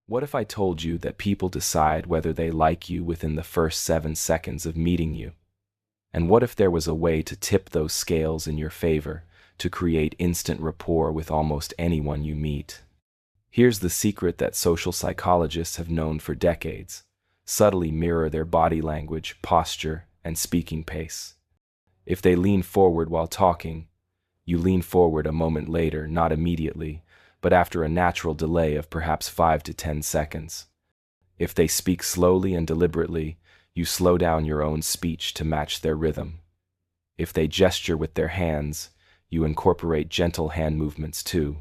What if I told you that people decide whether they like you within the first 7 seconds of meeting you? And what if there was a way to tip those scales in your favor, to create instant rapport with almost anyone you meet? Here's the secret that social psychologists have known for decades: subtly mirror their body language, posture, and speaking pace. If they lean forward while talking, you lean forward a moment later, not immediately, but after a natural delay of perhaps 5 to 10 seconds. If they speak slowly and deliberately, you slow down your own speech to match their rhythm. If they gesture with their hands, you incorporate gentle hand movements too.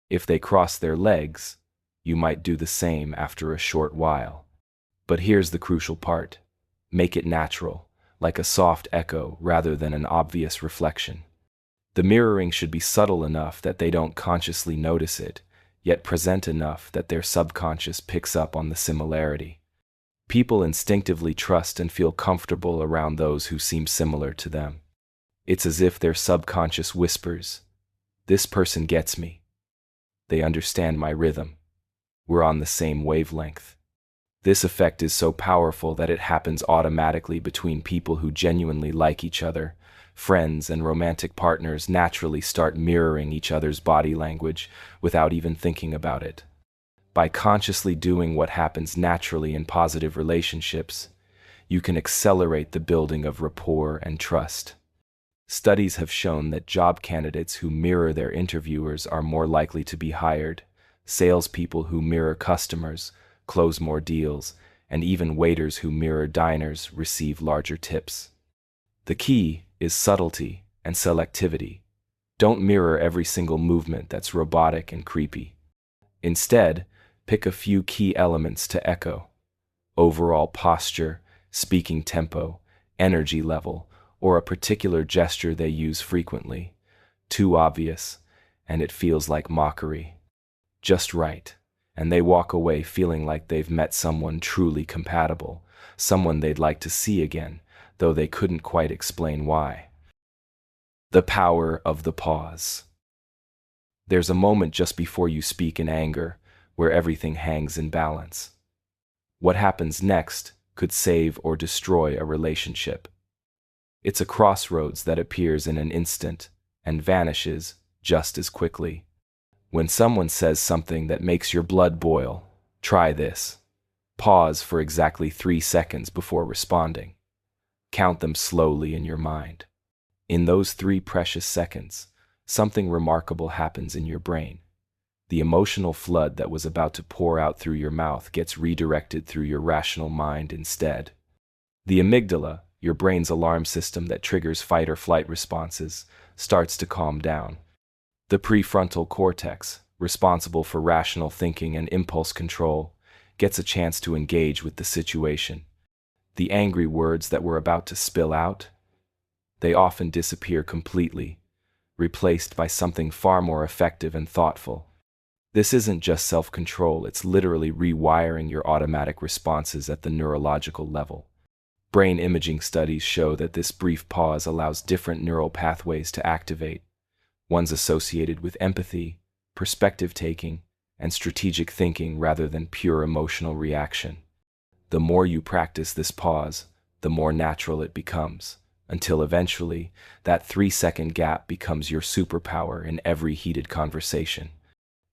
If they cross their legs, you might do the same after a short while. But here's the crucial part: make it natural, like a soft echo rather than an obvious reflection. The mirroring should be subtle enough that they don't consciously notice it, yet present enough that their subconscious picks up on the similarity. People instinctively trust and feel comfortable around those who seem similar to them. It's as if their subconscious whispers, "This person gets me. They understand my rhythm. We're on the same wavelength." This effect is so powerful that it happens automatically between people who genuinely like each other. Friends and romantic partners naturally start mirroring each other's body language without even thinking about it. By consciously doing what happens naturally in positive relationships, you can accelerate the building of rapport and trust. Studies have shown that job candidates who mirror their interviewers are more likely to be hired. Salespeople who mirror customers close more deals, and even waiters who mirror diners receive larger tips. The key is subtlety and selectivity. Don't mirror every single movement that's robotic and creepy. Instead, pick a few key elements to echo: overall posture, speaking tempo, energy level, or a particular gesture they use frequently. Too obvious, and it feels like mockery. Just right, and they walk away feeling like they've met someone truly compatible, someone they'd like to see again, though they couldn't quite explain why. The power of the pause. There's a moment just before you speak in anger where everything hangs in balance. What happens next could save or destroy a relationship. It's a crossroads that appears in an instant and vanishes just as quickly. When someone says something that makes your blood boil, try this. Pause for exactly 3 seconds before responding. Count them slowly in your mind. In those 3 precious seconds, something remarkable happens in your brain. The emotional flood that was about to pour out through your mouth gets redirected through your rational mind instead. The amygdala, your brain's alarm system that triggers fight or flight responses, starts to calm down. The prefrontal cortex, responsible for rational thinking and impulse control, gets a chance to engage with the situation. The angry words that were about to spill out, they often disappear completely, replaced by something far more effective and thoughtful. This isn't just self-control, it's literally rewiring your automatic responses at the neurological level. Brain imaging studies show that this brief pause allows different neural pathways to activate, ones associated with empathy, perspective-taking, and strategic thinking rather than pure emotional reaction. The more you practice this pause, the more natural it becomes, until eventually, that 3-second gap becomes your superpower in every heated conversation.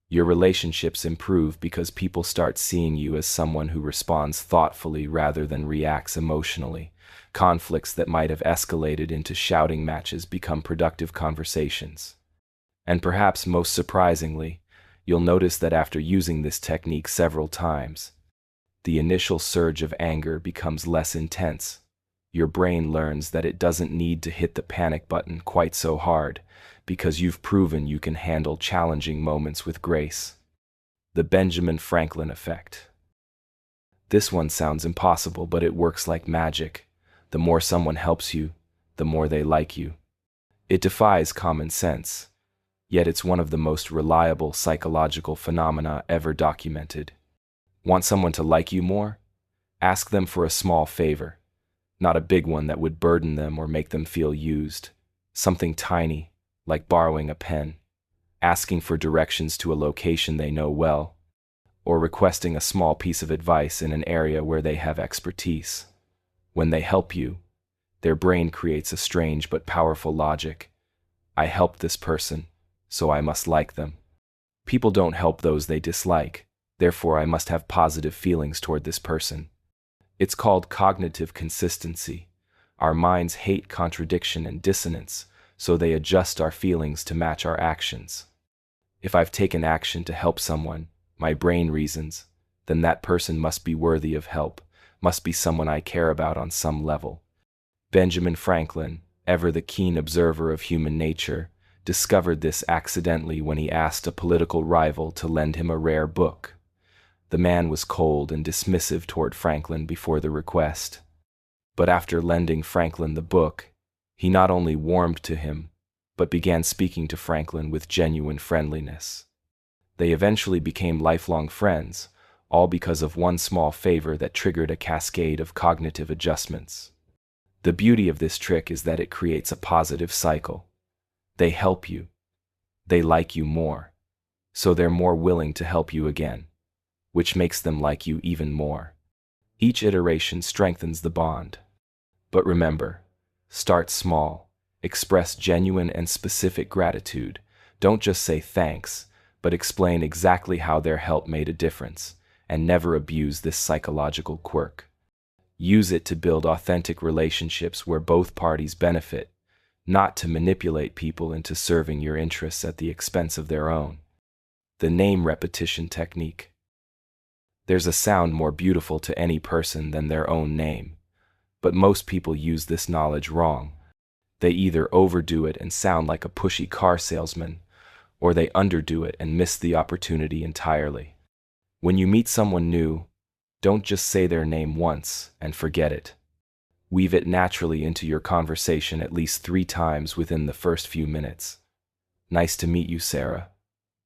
Your relationships improve because people start seeing you as someone who responds thoughtfully rather than reacts emotionally. Conflicts that might have escalated into shouting matches become productive conversations. And perhaps most surprisingly, you'll notice that after using this technique several times, the initial surge of anger becomes less intense. Your brain learns that it doesn't need to hit the panic button quite so hard, because you've proven you can handle challenging moments with grace. The Benjamin Franklin Effect. This one sounds impossible, but it works like magic. The more someone helps you, the more they like you. It defies common sense, yet it's one of the most reliable psychological phenomena ever documented. Want someone to like you more? Ask them for a small favor. Not a big one that would burden them or make them feel used. Something tiny, like borrowing a pen, asking for directions to a location they know well, or requesting a small piece of advice in an area where they have expertise. When they help you, their brain creates a strange but powerful logic. I helped this person, so I must like them. People don't help those they dislike, therefore I must have positive feelings toward this person. It's called cognitive consistency. Our minds hate contradiction and dissonance, so they adjust our feelings to match our actions. If I've taken action to help someone, my brain reasons, then that person must be worthy of help, must be someone I care about on some level. Benjamin Franklin, ever the keen observer of human nature, discovered this accidentally when he asked a political rival to lend him a rare book. The man was cold and dismissive toward Franklin before the request. But after lending Franklin the book, he not only warmed to him, but began speaking to Franklin with genuine friendliness. They eventually became lifelong friends, all because of one small favor that triggered a cascade of cognitive adjustments. The beauty of this trick is that it creates a positive cycle. They help you. They like you more. So they're more willing to help you again, which makes them like you even more. Each iteration strengthens the bond. But remember, start small, express genuine and specific gratitude. Don't just say thanks, but explain exactly how their help made a difference, and never abuse this psychological quirk. Use it to build authentic relationships where both parties benefit, not to manipulate people into serving your interests at the expense of their own. The name repetition technique. There's a sound more beautiful to any person than their own name, but most people use this knowledge wrong. They either overdo it and sound like a pushy car salesman, or they underdo it and miss the opportunity entirely. When you meet someone new, don't just say their name once and forget it. Weave it naturally into your conversation at least 3 times within the first few minutes. Nice to meet you, Sarah.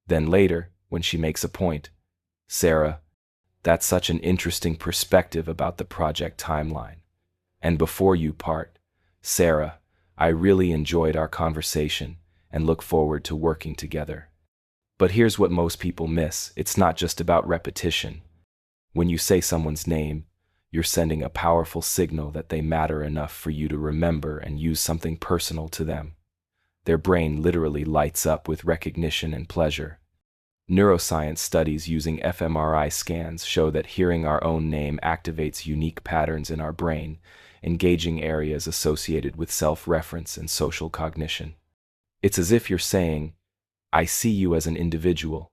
Then later, when she makes a point, Sarah, that's such an interesting perspective about the project timeline. And before you part, Sarah, I really enjoyed our conversation and look forward to working together. But here's what most people miss. It's not just about repetition. When you say someone's name, you're sending a powerful signal that they matter enough for you to remember and use something personal to them. Their brain literally lights up with recognition and pleasure. Neuroscience studies using fMRI scans show that hearing our own name activates unique patterns in our brain, engaging areas associated with self-reference and social cognition. It's as if you're saying, I see you as an individual,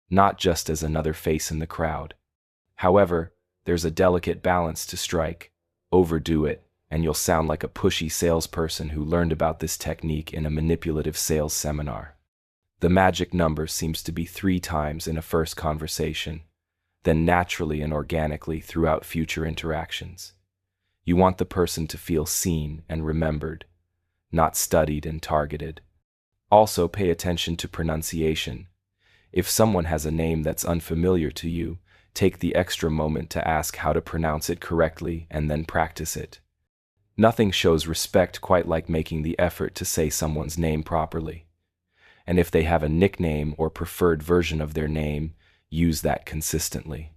not just as another face in the crowd. However, there's a delicate balance to strike. Overdo it, and you'll sound like a pushy salesperson who learned about this technique in a manipulative sales seminar. The magic number seems to be 3 times in a first conversation, then naturally and organically throughout future interactions. You want the person to feel seen and remembered, not studied and targeted. Also, pay attention to pronunciation. If someone has a name that's unfamiliar to you, take the extra moment to ask how to pronounce it correctly and then practice it. Nothing shows respect quite like making the effort to say someone's name properly. And if they have a nickname or preferred version of their name, use that consistently.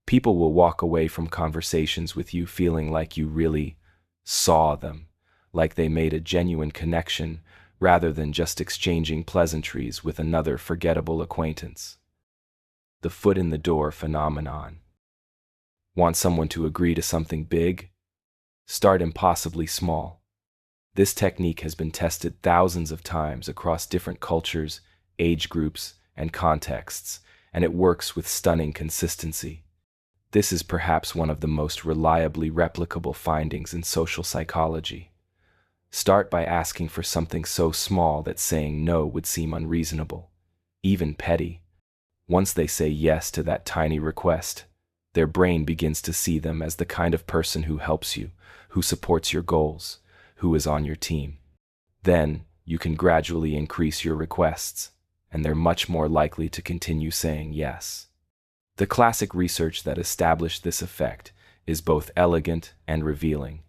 People will walk away from conversations with you feeling like you really saw them, like they made a genuine connection rather than just exchanging pleasantries with another forgettable acquaintance. The foot in the door phenomenon. Want someone to agree to something big? Start impossibly small. This technique has been tested thousands of times across different cultures, age groups, and contexts, and it works with stunning consistency. This is perhaps one of the most reliably replicable findings in social psychology. Start by asking for something so small that saying no would seem unreasonable, even petty. Once they say yes to that tiny request, their brain begins to see them as the kind of person who helps you, who supports your goals, who is on your team. Then, you can gradually increase your requests, and they're much more likely to continue saying yes. The classic research that established this effect is both elegant and revealing.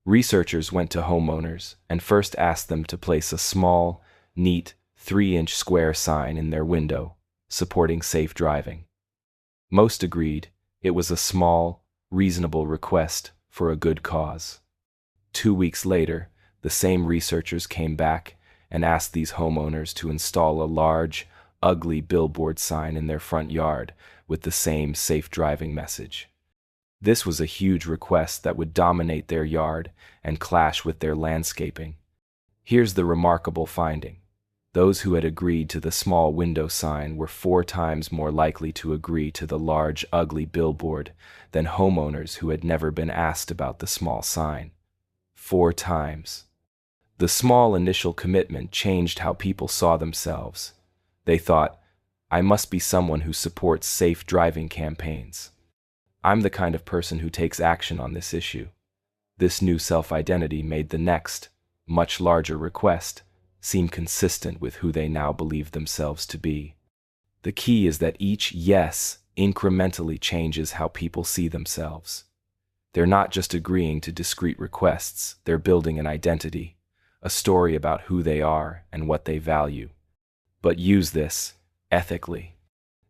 Researchers went to homeowners and first asked them to place a small, neat, 3-inch square sign in their window, supporting safe driving. Most agreed it was a small, reasonable request for a good cause. 2 weeks later, the same researchers came back and asked these homeowners to install a large, ugly billboard sign in their front yard with the same safe driving message. This was a huge request that would dominate their yard and clash with their landscaping. Here's the remarkable finding. Those who had agreed to the small window sign were 4 times more likely to agree to the large, ugly billboard than homeowners who had never been asked about the small sign. 4 times. The small initial commitment changed how people saw themselves. They thought, I must be someone who supports safe driving campaigns. I'm the kind of person who takes action on this issue. This new self-identity made the next, much larger request seem consistent with who they now believe themselves to be. The key is that each yes incrementally changes how people see themselves. They're not just agreeing to discrete requests, they're building an identity, a story about who they are and what they value. But use this ethically.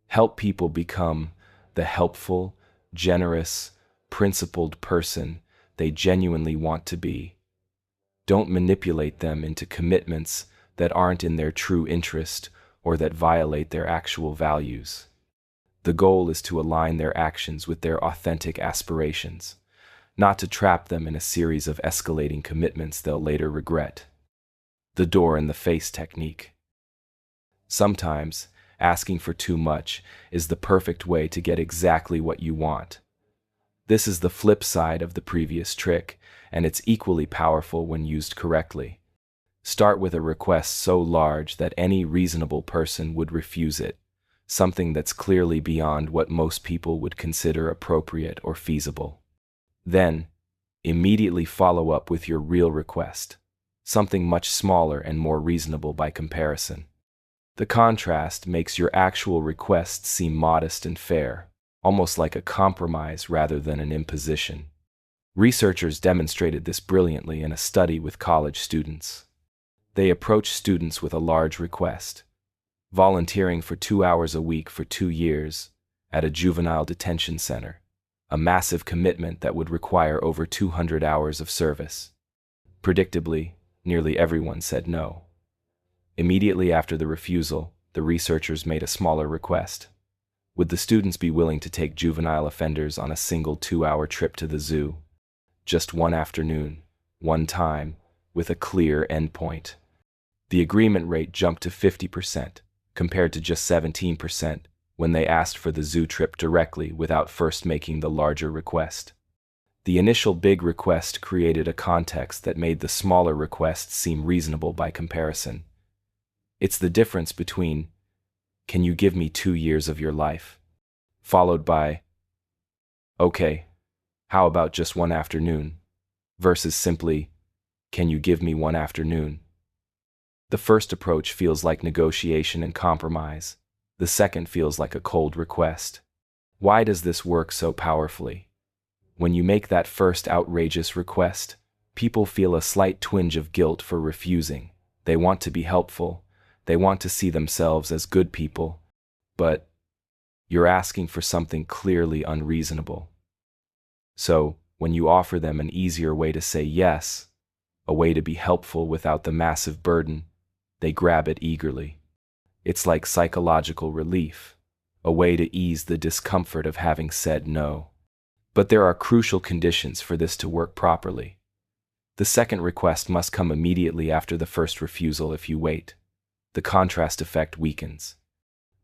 Help people become the helpful, generous, principled person they genuinely want to be. Don't manipulate them into commitments that aren't in their true interest or that violate their actual values. The goal is to align their actions with their authentic aspirations, not to trap them in a series of escalating commitments they'll later regret. The door-in-the-face technique. Sometimes, asking for too much is the perfect way to get exactly what you want. This is the flip side of the previous trick, and it's equally powerful when used correctly. Start with a request so large that any reasonable person would refuse it, something that's clearly beyond what most people would consider appropriate or feasible. Then, immediately follow up with your real request, something much smaller and more reasonable by comparison. The contrast makes your actual request seem modest and fair, almost like a compromise rather than an imposition. Researchers demonstrated this brilliantly in a study with college students. They approached students with a large request, volunteering for 2 hours a week for 2 years at a juvenile detention center, a massive commitment that would require over 200 hours of service. Predictably, nearly everyone said no. Immediately after the refusal, the researchers made a smaller request. Would the students be willing to take juvenile offenders on a single 2-hour trip to the zoo? Just one afternoon, one time, with a clear endpoint. The agreement rate jumped to 50%, compared to just 17% when they asked for the zoo trip directly without first making the larger request. The initial big request created a context that made the smaller request seem reasonable by comparison. It's the difference between, "Can you give me 2 years of your life?" followed by, "Okay, how about just one afternoon?" versus simply, "Can you give me one afternoon?" The first approach feels like negotiation and compromise. The second feels like a cold request. Why does this work so powerfully? When you make that first outrageous request, people feel a slight twinge of guilt for refusing. They want to be helpful. They want to see themselves as good people. But you're asking for something clearly unreasonable. So, when you offer them an easier way to say yes, a way to be helpful without the massive burden, they grab it eagerly. It's like psychological relief, a way to ease the discomfort of having said no. But there are crucial conditions for this to work properly. The second request must come immediately after the first refusal. If you wait, the contrast effect weakens.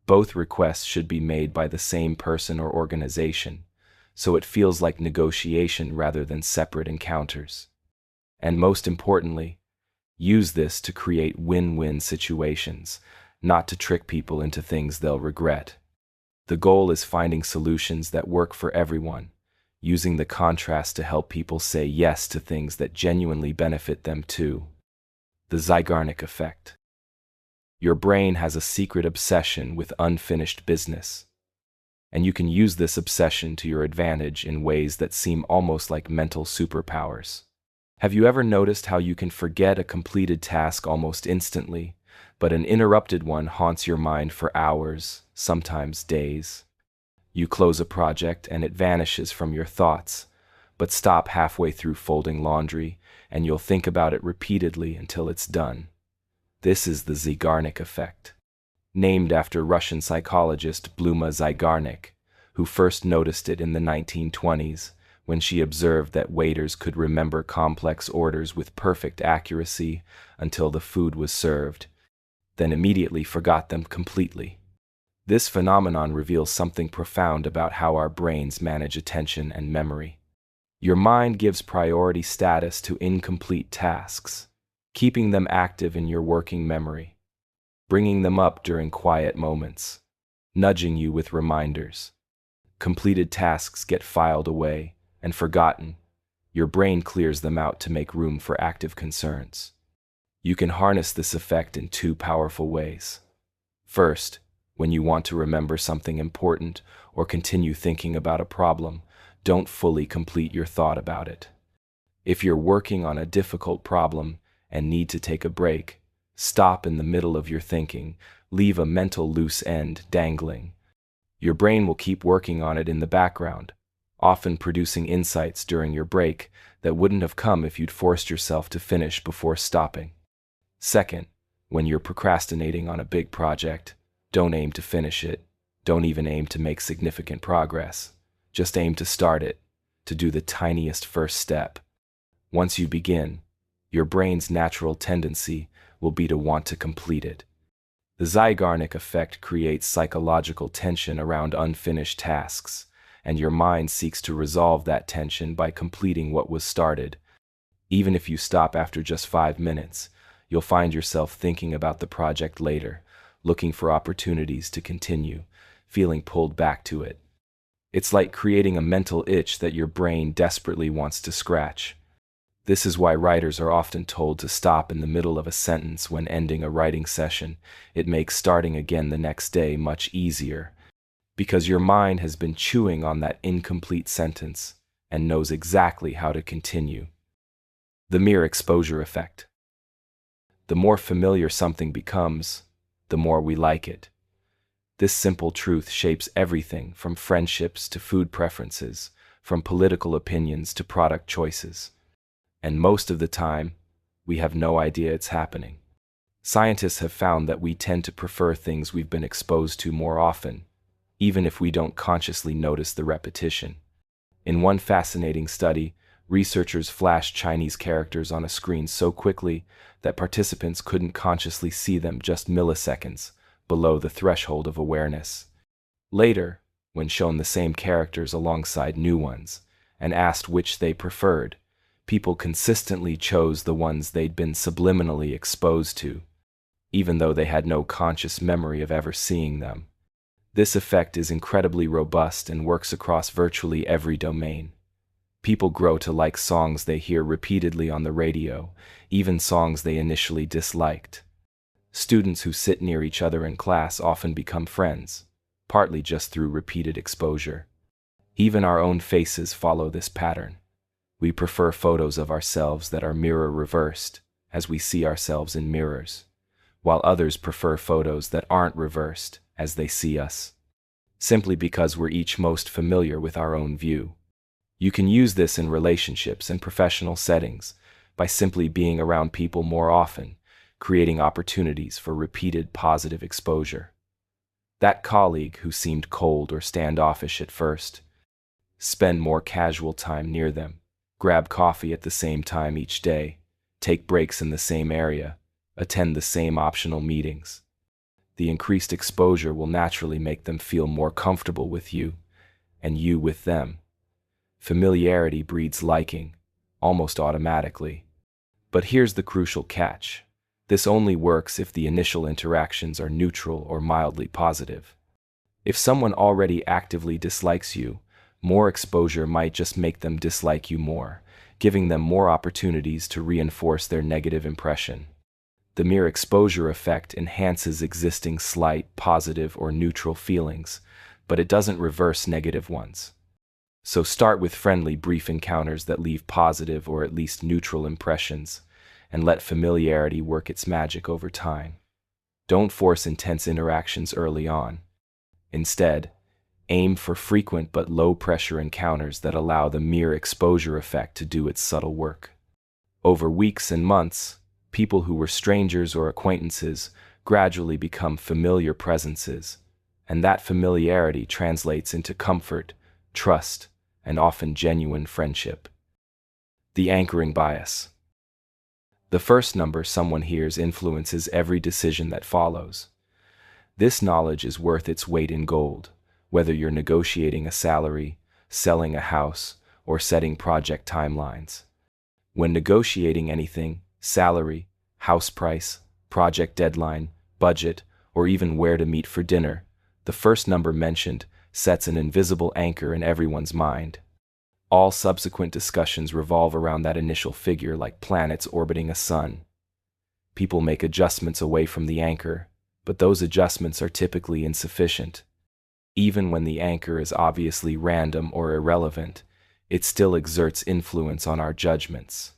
Both requests should be made by the same person or organization, so it feels like negotiation rather than separate encounters. And most importantly, use this to create win-win situations, not to trick people into things they'll regret. The goal is finding solutions that work for everyone, using the contrast to help people say yes to things that genuinely benefit them too. The Zeigarnik Effect. Your brain has a secret obsession with unfinished business, and you can use this obsession to your advantage in ways that seem almost like mental superpowers. Have you ever noticed how you can forget a completed task almost instantly, but an interrupted one haunts your mind for hours, sometimes days? You close a project and it vanishes from your thoughts, but stop halfway through folding laundry and you'll think about it repeatedly until it's done. This is the Zeigarnik Effect, named after Russian psychologist Bluma Zeigarnik, who first noticed it in the 1920s when she observed that waiters could remember complex orders with perfect accuracy until the food was served, then immediately forgot them completely. This phenomenon reveals something profound about how our brains manage attention and memory. Your mind gives priority status to incomplete tasks, keeping them active in your working memory, bringing them up during quiet moments, nudging you with reminders. Completed tasks get filed away and forgotten. Your brain clears them out to make room for active concerns. You can harness this effect in two powerful ways. First, when you want to remember something important or continue thinking about a problem, don't fully complete your thought about it. If you're working on a difficult problem and need to take a break, stop in the middle of your thinking, leave a mental loose end dangling. Your brain will keep working on it in the background, often producing insights during your break that wouldn't have come if you'd forced yourself to finish before stopping. Second, when you're procrastinating on a big project, don't aim to finish it. Don't even aim to make significant progress. Just aim to start it, to do the tiniest first step. Once you begin, your brain's natural tendency will be to want to complete it. The Zeigarnik Effect creates psychological tension around unfinished tasks, and your mind seeks to resolve that tension by completing what was started. Even if you stop after just 5 minutes, you'll find yourself thinking about the project later, looking for opportunities to continue, feeling pulled back to it. It's like creating a mental itch that your brain desperately wants to scratch. This is why writers are often told to stop in the middle of a sentence when ending a writing session. It makes starting again the next day much easier, because your mind has been chewing on that incomplete sentence and knows exactly how to continue. The mere exposure effect. The more familiar something becomes, the more we like it. This simple truth shapes everything from friendships to food preferences, from political opinions to product choices. And most of the time, we have no idea it's happening. Scientists have found that we tend to prefer things we've been exposed to more often, even if we don't consciously notice the repetition. In one fascinating study, researchers flashed Chinese characters on a screen so quickly that participants couldn't consciously see them just milliseconds below the threshold of awareness. Later, when shown the same characters alongside new ones and asked which they preferred, people consistently chose the ones they'd been subliminally exposed to, even though they had no conscious memory of ever seeing them. This effect is incredibly robust and works across virtually every domain. People grow to like songs they hear repeatedly on the radio, even songs they initially disliked. Students who sit near each other in class often become friends, partly just through repeated exposure. Even our own faces follow this pattern. We prefer photos of ourselves that are mirror reversed, as we see ourselves in mirrors, while others prefer photos that aren't reversed, as they see us, simply because we're each most familiar with our own view. You can use this in relationships and professional settings by simply being around people more often, creating opportunities for repeated positive exposure. That colleague who seemed cold or standoffish at first, spend more casual time near them, grab coffee at the same time each day, take breaks in the same area, attend the same optional meetings. The increased exposure will naturally make them feel more comfortable with you, and you with them. Familiarity breeds liking, almost automatically. But here's the crucial catch. This only works if the initial interactions are neutral or mildly positive. If someone already actively dislikes you, more exposure might just make them dislike you more, giving them more opportunities to reinforce their negative impression. The mere exposure effect enhances existing slight, positive, or neutral feelings, but it doesn't reverse negative ones. So start with friendly, brief encounters that leave positive or at least neutral impressions, and let familiarity work its magic over time. Don't force intense interactions early on. Instead, Aim for frequent but low-pressure encounters that allow the mere exposure effect to do its subtle work. Over weeks and months, people who were strangers or acquaintances gradually become familiar presences, and that familiarity translates into comfort, trust, and often genuine friendship. The anchoring bias. The first number someone hears influences every decision that follows. This knowledge is worth its weight in gold, whether you're negotiating a salary, selling a house, or setting project timelines. When negotiating anything, salary, house price, project deadline, budget, or even where to meet for dinner, the first number mentioned sets an invisible anchor in everyone's mind. All subsequent discussions revolve around that initial figure like planets orbiting a sun. People make adjustments away from the anchor, but those adjustments are typically insufficient. Even when the anchor is obviously random or irrelevant, it still exerts influence on our judgments.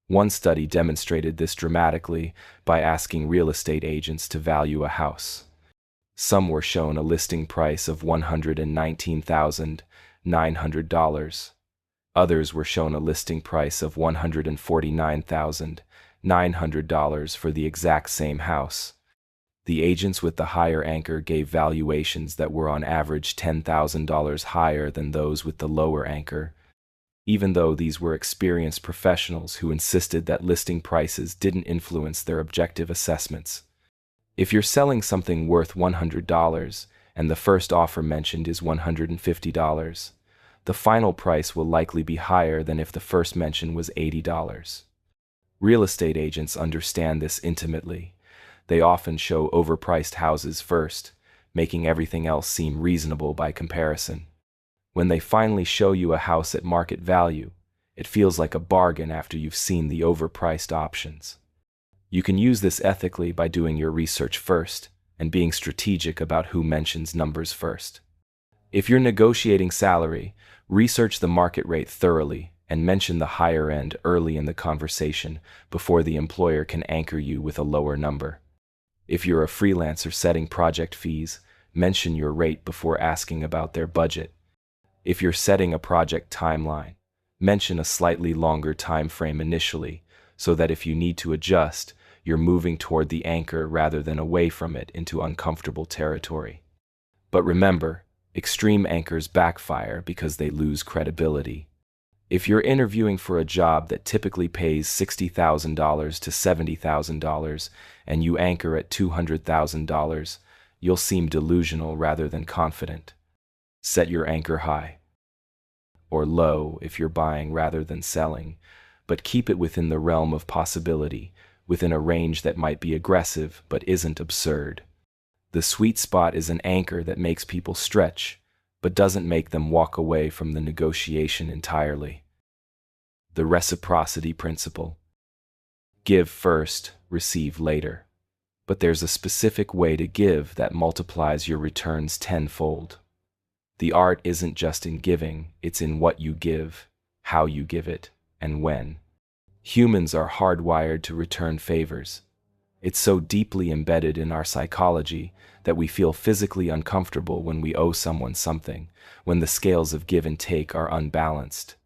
One study demonstrated this dramatically by asking real estate agents to value a house. Some were shown a listing price of $119,900. Others were shown a listing price of $149,900 for the exact same house. The agents with the higher anchor gave valuations that were on average $10,000 higher than those with the lower anchor, even though these were experienced professionals who insisted that listing prices didn't influence their objective assessments. If you're selling something worth $100 and the first offer mentioned is $150, the final price will likely be higher than if the first mention was $80. Real estate agents understand this intimately. They often show overpriced houses first, making everything else seem reasonable by comparison. When they finally show you a house at market value, it feels like a bargain after you've seen the overpriced options. You can use this ethically by doing your research first and being strategic about who mentions numbers first. If you're negotiating salary, research the market rate thoroughly and mention the higher end early in the conversation before the employer can anchor you with a lower number. If you're a freelancer setting project fees, mention your rate before asking about their budget. If you're setting a project timeline, mention a slightly longer time frame initially so that if you need to adjust, you're moving toward the anchor rather than away from it into uncomfortable territory. But remember, extreme anchors backfire because they lose credibility. If you're interviewing for a job that typically pays $60,000 to $70,000 and you anchor at $200,000, you'll seem delusional rather than confident. Set your anchor high or low if you're buying rather than selling, but keep it within the realm of possibility, within a range that might be aggressive but isn't absurd. The sweet spot is an anchor that makes people stretch, but doesn't make them walk away from the negotiation entirely. The Reciprocity Principle. Give first, receive later. But there's a specific way to give that multiplies your returns tenfold. The art isn't just in giving, it's in what you give, how you give it, and when. Humans are hardwired to return favors. It's so deeply embedded in our psychology that we feel physically uncomfortable when we owe someone something, when the scales of give and take are unbalanced.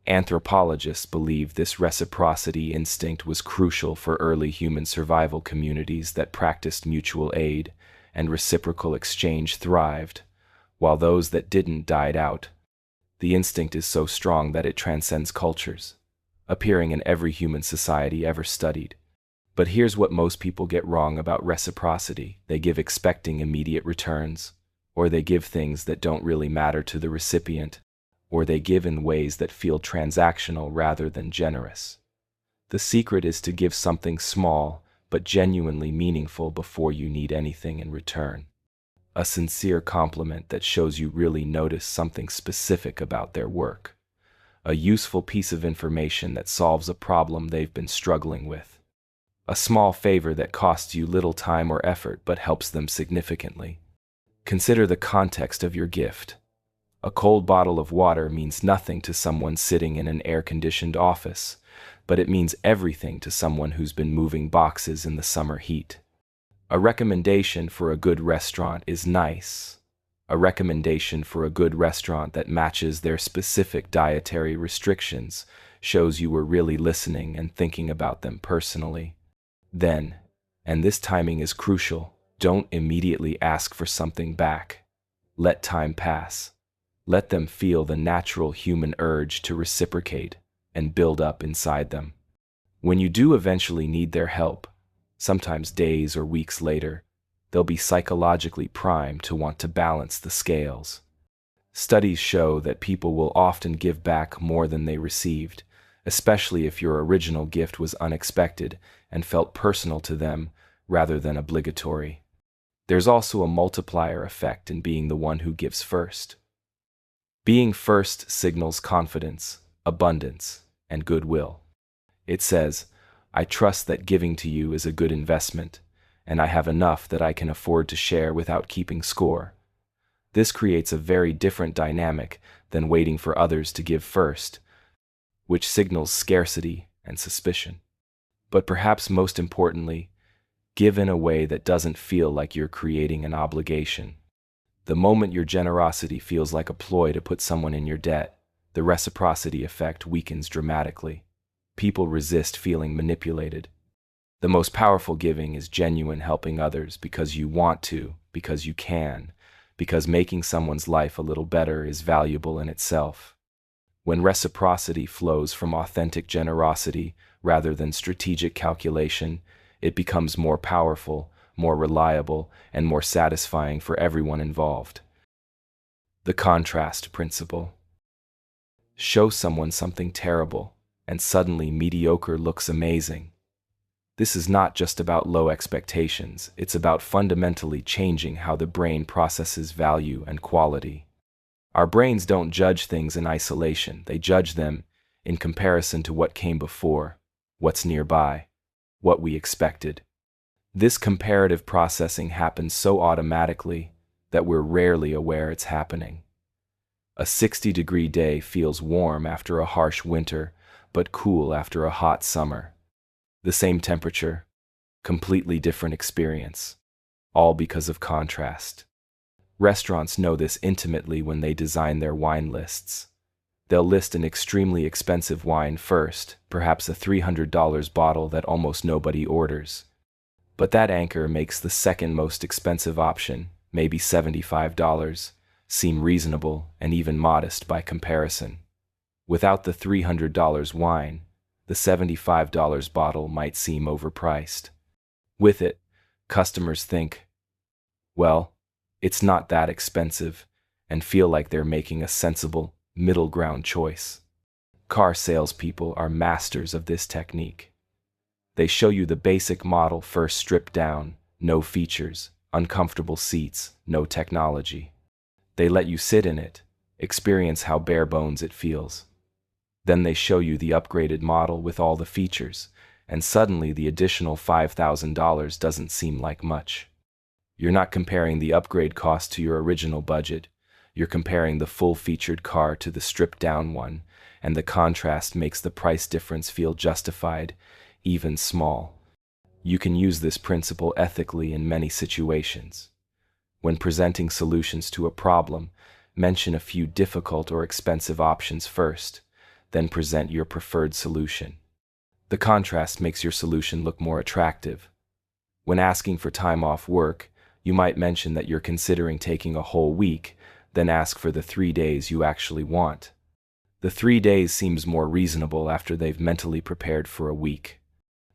Anthropologists believe this reciprocity instinct was crucial for early human survival communities that practiced mutual aid, and reciprocal exchange thrived, while those that didn't died out. The instinct is so strong that it transcends cultures, appearing in every human society ever studied. But here's what most people get wrong about reciprocity. They give expecting immediate returns, or they give things that don't really matter to the recipient, or they give in ways that feel transactional rather than generous. The secret is to give something small but genuinely meaningful before you need anything in return. A sincere compliment that shows you really notice something specific about their work. A useful piece of information that solves a problem they've been struggling with. A small favor that costs you little time or effort but helps them significantly. Consider the context of your gift. A cold bottle of water means nothing to someone sitting in an air-conditioned office, but it means everything to someone who's been moving boxes in the summer heat. A recommendation for a good restaurant is nice, A recommendation for a good restaurant that matches their specific dietary restrictions shows you were really listening and thinking about them personally. Then, and this timing is crucial, don't immediately ask for something back. Let time pass. Let them feel the natural human urge to reciprocate and build up inside them. When you do eventually need their help, sometimes days or weeks later, they'll be psychologically primed to want to balance the scales. Studies show that people will often give back more than they received, especially if your original gift was unexpected and felt personal to them rather than obligatory. There's also a multiplier effect in being the one who gives first. Being first signals confidence, abundance, and goodwill. It says, I trust that giving to you is a good investment, and I have enough that I can afford to share without keeping score. This creates a very different dynamic than waiting for others to give first, which signals scarcity and suspicion. But perhaps most importantly, give in a way that doesn't feel like you're creating an obligation. The moment your generosity feels like a ploy to put someone in your debt, the reciprocity effect weakens dramatically. People resist feeling manipulated. The most powerful giving is genuine helping others because you want to, because you can, because making someone's life a little better is valuable in itself. When reciprocity flows from authentic generosity rather than strategic calculation, it becomes more powerful, more reliable, and more satisfying for everyone involved. The contrast principle. Show someone something terrible, and suddenly mediocre looks amazing. This is not just about low expectations, it's about fundamentally changing how the brain processes value and quality. Our brains don't judge things in isolation, they judge them in comparison to what came before, what's nearby, what we expected. This comparative processing happens so automatically that we're rarely aware it's happening. A 60-degree day feels warm after a harsh winter, but cool after a hot summer. The same temperature, completely different experience, all because of contrast. Restaurants know this intimately when they design their wine lists. They'll list an extremely expensive wine first, perhaps a $300 bottle that almost nobody orders. But that anchor makes the second most expensive option, maybe $75, seem reasonable and even modest by comparison. Without the $300 wine, the $75 bottle might seem overpriced. With it, customers think, well, it's not that expensive, and feel like they're making a sensible, middle ground choice. Car salespeople are masters of this technique. They show you the basic model first stripped down, no features, uncomfortable seats, no technology. They let you sit in it, experience how bare bones it feels. Then they show you the upgraded model with all the features, and suddenly the additional $5,000 doesn't seem like much. You're not comparing the upgrade cost to your original budget, you're comparing the full-featured car to the stripped-down one, and the contrast makes the price difference feel justified, even small. You can use this principle ethically in many situations. When presenting solutions to a problem, mention a few difficult or expensive options first, then present your preferred solution. The contrast makes your solution look more attractive. When asking for time off work, you might mention that you're considering taking a whole week, then ask for the 3 days you actually want. The 3 days seems more reasonable after they've mentally prepared for a week.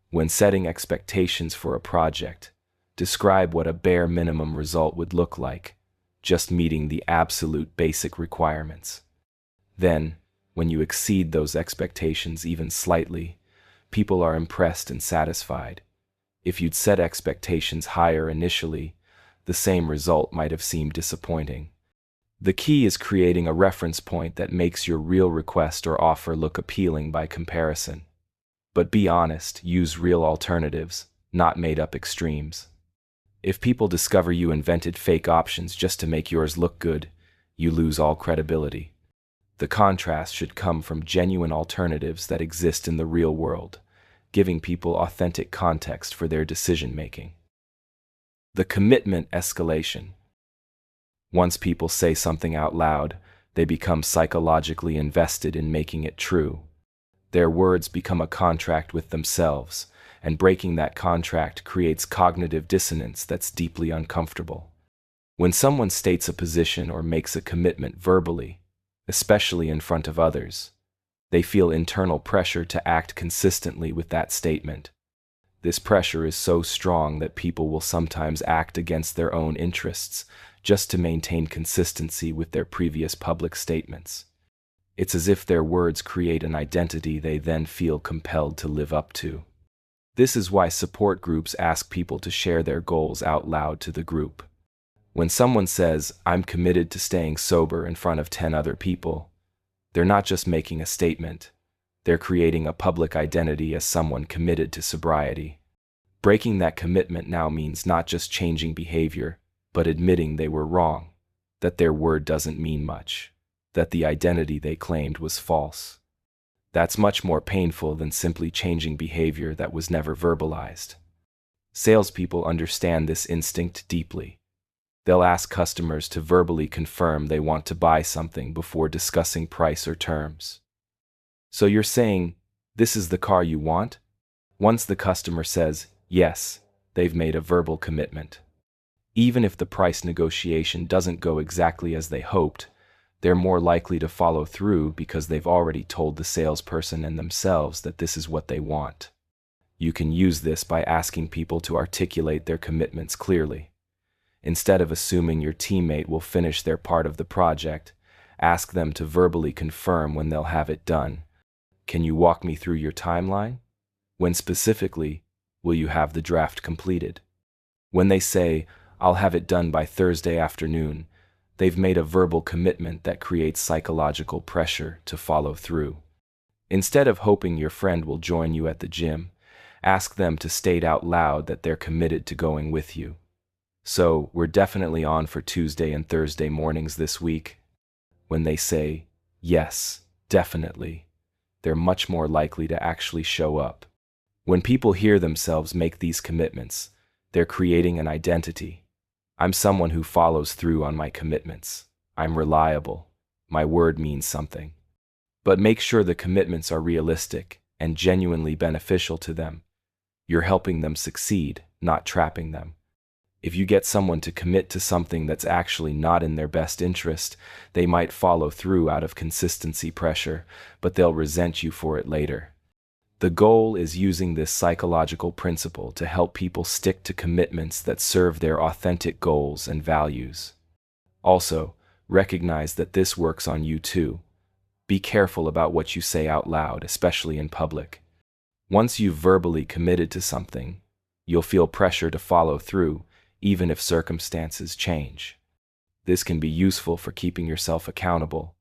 When setting expectations for a project, describe what a bare minimum result would look like, just meeting the absolute basic requirements. Then, when you exceed those expectations even slightly, people are impressed and satisfied. If you'd set expectations higher initially, the same result might have seemed disappointing. The key is creating a reference point that makes your real request or offer look appealing by comparison. But be honest, use real alternatives, not made-up extremes. If people discover you invented fake options just to make yours look good, you lose all credibility. The contrast should come from genuine alternatives that exist in the real world, giving people authentic context for their decision-making. The commitment escalation. Once people say something out loud, they become psychologically invested in making it true. Their words become a contract with themselves, and breaking that contract creates cognitive dissonance that's deeply uncomfortable. When someone states a position or makes a commitment verbally, especially in front of others, they feel internal pressure to act consistently with that statement. This pressure is so strong that people will sometimes act against their own interests just to maintain consistency with their previous public statements. It's as if their words create an identity they then feel compelled to live up to. This is why support groups ask people to share their goals out loud to the group. When someone says, "I'm committed to staying sober" in front of 10 other people, they're not just making a statement, they're creating a public identity as someone committed to sobriety. Breaking that commitment now means not just changing behavior, but admitting they were wrong, that their word doesn't mean much, that the identity they claimed was false. That's much more painful than simply changing behavior that was never verbalized. Salespeople understand this instinct deeply. They'll ask customers to verbally confirm they want to buy something before discussing price or terms. "So you're saying, this is the car you want?" Once the customer says, yes, they've made a verbal commitment. Even if the price negotiation doesn't go exactly as they hoped, they're more likely to follow through because they've already told the salesperson and themselves that this is what they want. You can use this by asking people to articulate their commitments clearly. Instead of assuming your teammate will finish their part of the project, ask them to verbally confirm when they'll have it done. "Can you walk me through your timeline?" When specifically, "Will you have the draft completed?" When they say, "I'll have it done by Thursday afternoon," they've made a verbal commitment that creates psychological pressure to follow through. Instead of hoping your friend will join you at the gym, ask them to state out loud that they're committed to going with you. "So, we're definitely on for Tuesday and Thursday mornings this week." When they say, "Yes, definitely," they're much more likely to actually show up. When people hear themselves make these commitments, they're creating an identity. "I'm someone who follows through on my commitments. I'm reliable. My word means something." But make sure the commitments are realistic and genuinely beneficial to them. You're helping them succeed, not trapping them. If you get someone to commit to something that's actually not in their best interest, they might follow through out of consistency pressure, but they'll resent you for it later. The goal is using this psychological principle to help people stick to commitments that serve their authentic goals and values. Also, recognize that this works on you too. Be careful about what you say out loud, especially in public. Once you've verbally committed to something, you'll feel pressure to follow through, even if circumstances change. This can be useful for keeping yourself accountable,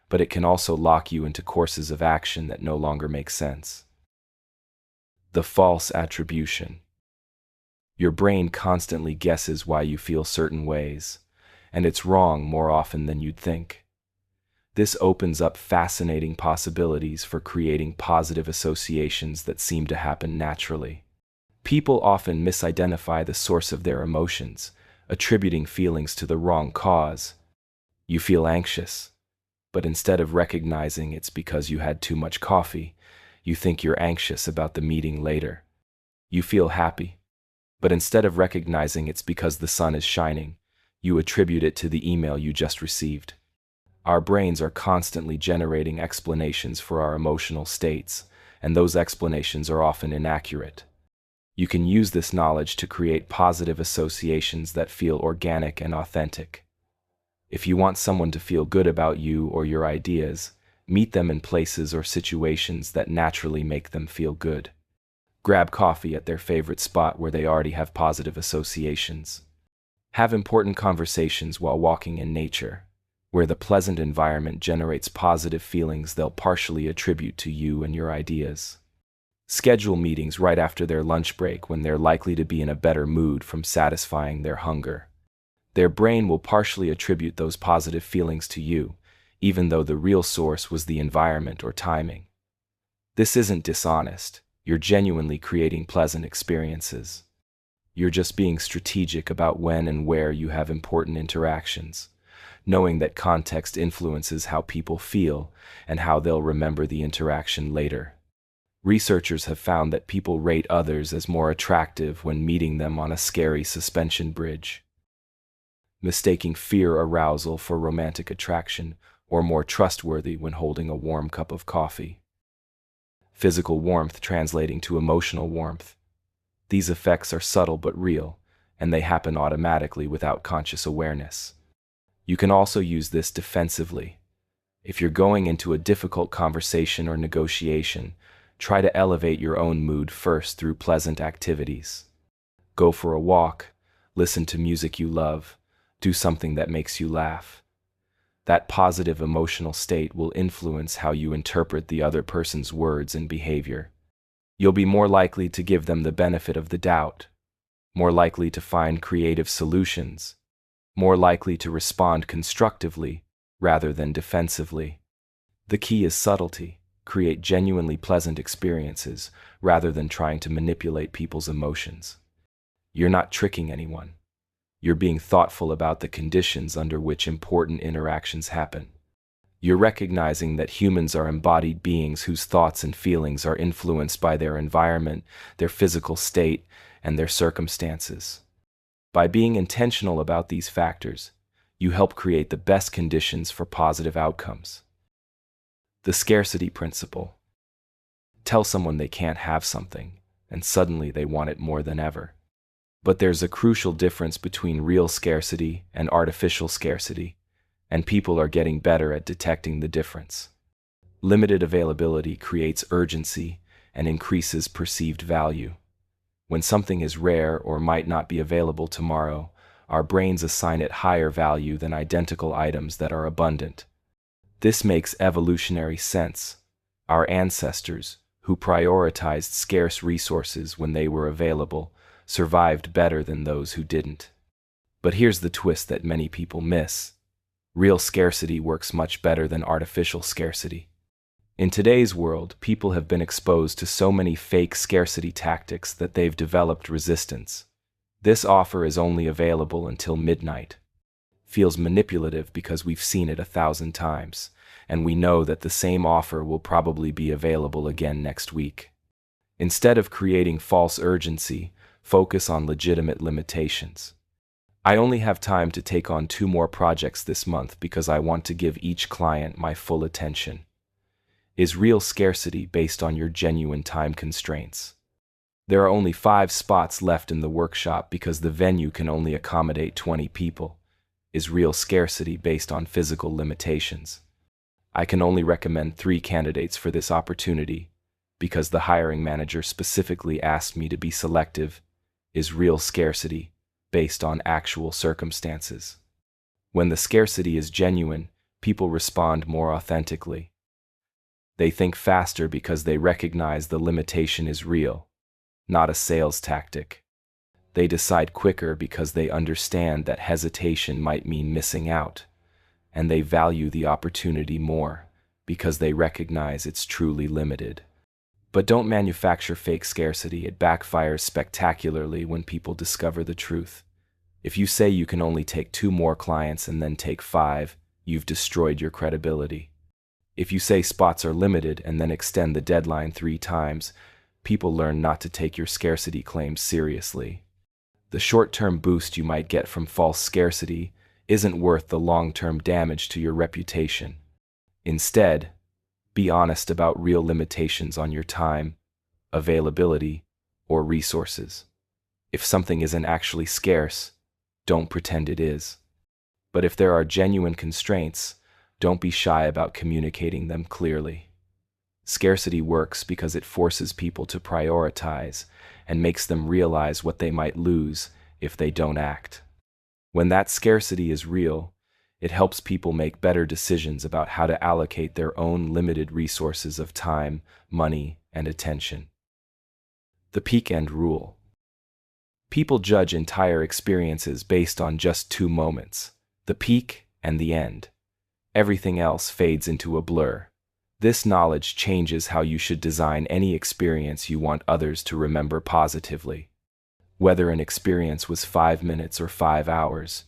but it can also lock you into courses of action that no longer make sense. The false attribution. Your brain constantly guesses why you feel certain ways, and it's wrong more often than you'd think. This opens up fascinating possibilities for creating positive associations that seem to happen naturally. People often misidentify the source of their emotions, attributing feelings to the wrong cause. You feel anxious, but instead of recognizing it's because you had too much coffee, you think you're anxious about the meeting later. You feel happy, but instead of recognizing it's because the sun is shining, you attribute it to the email you just received. Our brains are constantly generating explanations for our emotional states, and those explanations are often inaccurate. You can use this knowledge to create positive associations that feel organic and authentic. If you want someone to feel good about you or your ideas, meet them in places or situations that naturally make them feel good. Grab coffee at their favorite spot where they already have positive associations. Have important conversations while walking in nature, where the pleasant environment generates positive feelings they'll partially attribute to you and your ideas. Schedule meetings right after their lunch break when they're likely to be in a better mood from satisfying their hunger. Their brain will partially attribute those positive feelings to you, even though the real source was the environment or timing. This isn't dishonest. You're genuinely creating pleasant experiences. You're just being strategic about when and where you have important interactions, knowing that context influences how people feel and how they'll remember the interaction later. Researchers have found that people rate others as more attractive when meeting them on a scary suspension bridge, mistaking fear arousal for romantic attraction, or more trustworthy when holding a warm cup of coffee. Physical warmth translating to emotional warmth. These effects are subtle but real, and they happen automatically without conscious awareness. You can also use this defensively. If you're going into a difficult conversation or negotiation, try to elevate your own mood first through pleasant activities. Go for a walk, listen to music you love, do something that makes you laugh. That positive emotional state will influence how you interpret the other person's words and behavior. You'll be more likely to give them the benefit of the doubt, more likely to find creative solutions, more likely to respond constructively rather than defensively. The key is subtlety. Create genuinely pleasant experiences rather than trying to manipulate people's emotions. You're not tricking anyone. You're being thoughtful about the conditions under which important interactions happen. You're recognizing that humans are embodied beings whose thoughts and feelings are influenced by their environment, their physical state, and their circumstances. By being intentional about these factors, you help create the best conditions for positive outcomes. The Scarcity Principle. Tell someone they can't have something, and suddenly they want it more than ever. But there's a crucial difference between real scarcity and artificial scarcity, and people are getting better at detecting the difference. Limited availability creates urgency and increases perceived value. When something is rare or might not be available tomorrow, our brains assign it higher value than identical items that are abundant. This makes evolutionary sense. Our ancestors, who prioritized scarce resources when they were available, survived better than those who didn't. But here's the twist that many people miss. Real scarcity works much better than artificial scarcity. In today's world, people have been exposed to so many fake scarcity tactics that they've developed resistance. This offer is only available until midnight. Feels manipulative because we've seen it 1,000 times, and we know that the same offer will probably be available again next week. Instead of creating false urgency, focus on legitimate limitations. I only have time to take on 2 more projects this month because I want to give each client my full attention. Is real scarcity based on your genuine time constraints? There are only 5 spots left in the workshop because the venue can only accommodate 20 people. Is real scarcity based on physical limitations? I can only recommend 3 candidates for this opportunity because the hiring manager specifically asked me to be selective. Is real scarcity based on actual circumstances? When the scarcity is genuine, people respond more authentically. They think faster because they recognize the limitation is real, not a sales tactic. They decide quicker because they understand that hesitation might mean missing out, and they value the opportunity more because they recognize it's truly limited. But don't manufacture fake scarcity. It backfires spectacularly when people discover the truth. If you say you can only take 2 more clients and then take 5, you've destroyed your credibility. If you say spots are limited and then extend the deadline 3 times, people learn not to take your scarcity claims seriously. The short-term boost you might get from false scarcity isn't worth the long-term damage to your reputation. Instead, be honest about real limitations on your time, availability, or resources. If something isn't actually scarce, don't pretend it is. But if there are genuine constraints, don't be shy about communicating them clearly. Scarcity works because it forces people to prioritize and makes them realize what they might lose if they don't act. When that scarcity is real, it helps people make better decisions about how to allocate their own limited resources of time, money, and attention. The peak end rule. People judge entire experiences based on just 2 moments, the peak and the end. Everything else fades into a blur. This knowledge changes how you should design any experience you want others to remember positively. Whether an experience was 5 minutes or 5 hours,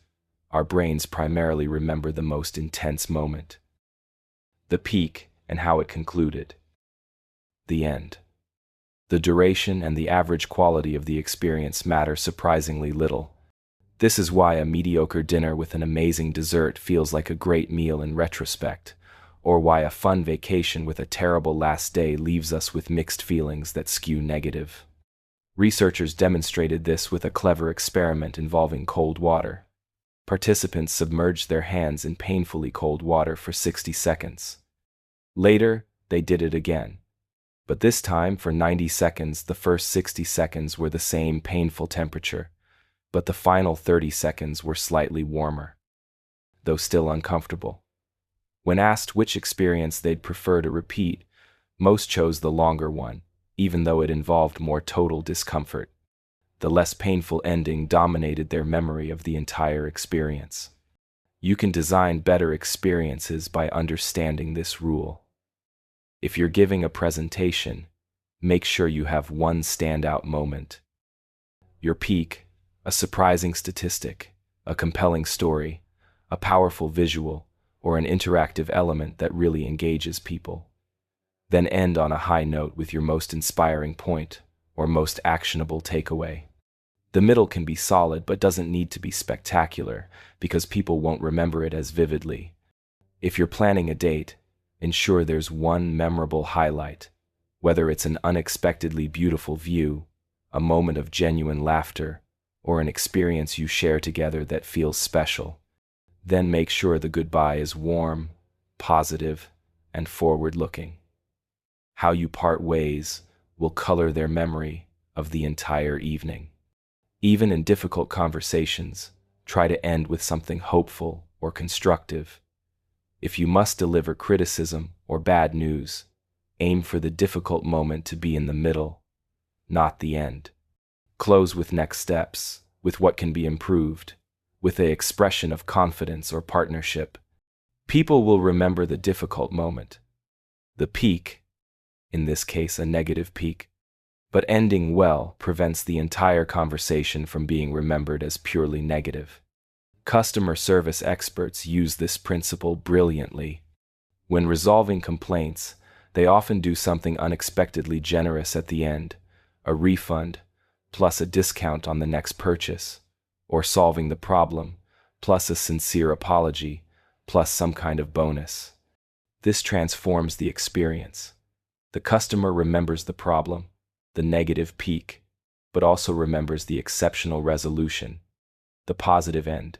our brains primarily remember the most intense moment, the peak, and how it concluded, the end. The duration and the average quality of the experience matter surprisingly little. This is why a mediocre dinner with an amazing dessert feels like a great meal in retrospect, or why a fun vacation with a terrible last day leaves us with mixed feelings that skew negative. Researchers demonstrated this with a clever experiment involving cold water. Participants submerged their hands in painfully cold water for 60 seconds. Later, they did it again. But this time, for 90 seconds, the first 60 seconds were the same painful temperature, but the final 30 seconds were slightly warmer, though still uncomfortable. When asked which experience they'd prefer to repeat, most chose the longer one, even though it involved more total discomfort. The less painful ending dominated their memory of the entire experience. You can design better experiences by understanding this rule. If you're giving a presentation, make sure you have one standout moment. Your peak, a surprising statistic, a compelling story, a powerful visual, or an interactive element that really engages people. Then end on a high note with your most inspiring point or most actionable takeaway. The middle can be solid but doesn't need to be spectacular because people won't remember it as vividly. If you're planning a date, ensure there's one memorable highlight, whether it's an unexpectedly beautiful view, a moment of genuine laughter, or an experience you share together that feels special. Then make sure the goodbye is warm, positive, and forward-looking. How you part ways will color their memory of the entire evening. Even in difficult conversations, try to end with something hopeful or constructive. If you must deliver criticism or bad news, aim for the difficult moment to be in the middle, not the end. Close with next steps, with what can be improved, with an expression of confidence or partnership. People will remember the difficult moment, the peak, in this case a negative peak, but ending well prevents the entire conversation from being remembered as purely negative. Customer service experts use this principle brilliantly. When resolving complaints, they often do something unexpectedly generous at the end, a refund, plus a discount on the next purchase, or solving the problem, plus a sincere apology, plus some kind of bonus. This transforms the experience. The customer remembers the problem, the negative peak, but also remembers the exceptional resolution, the positive end.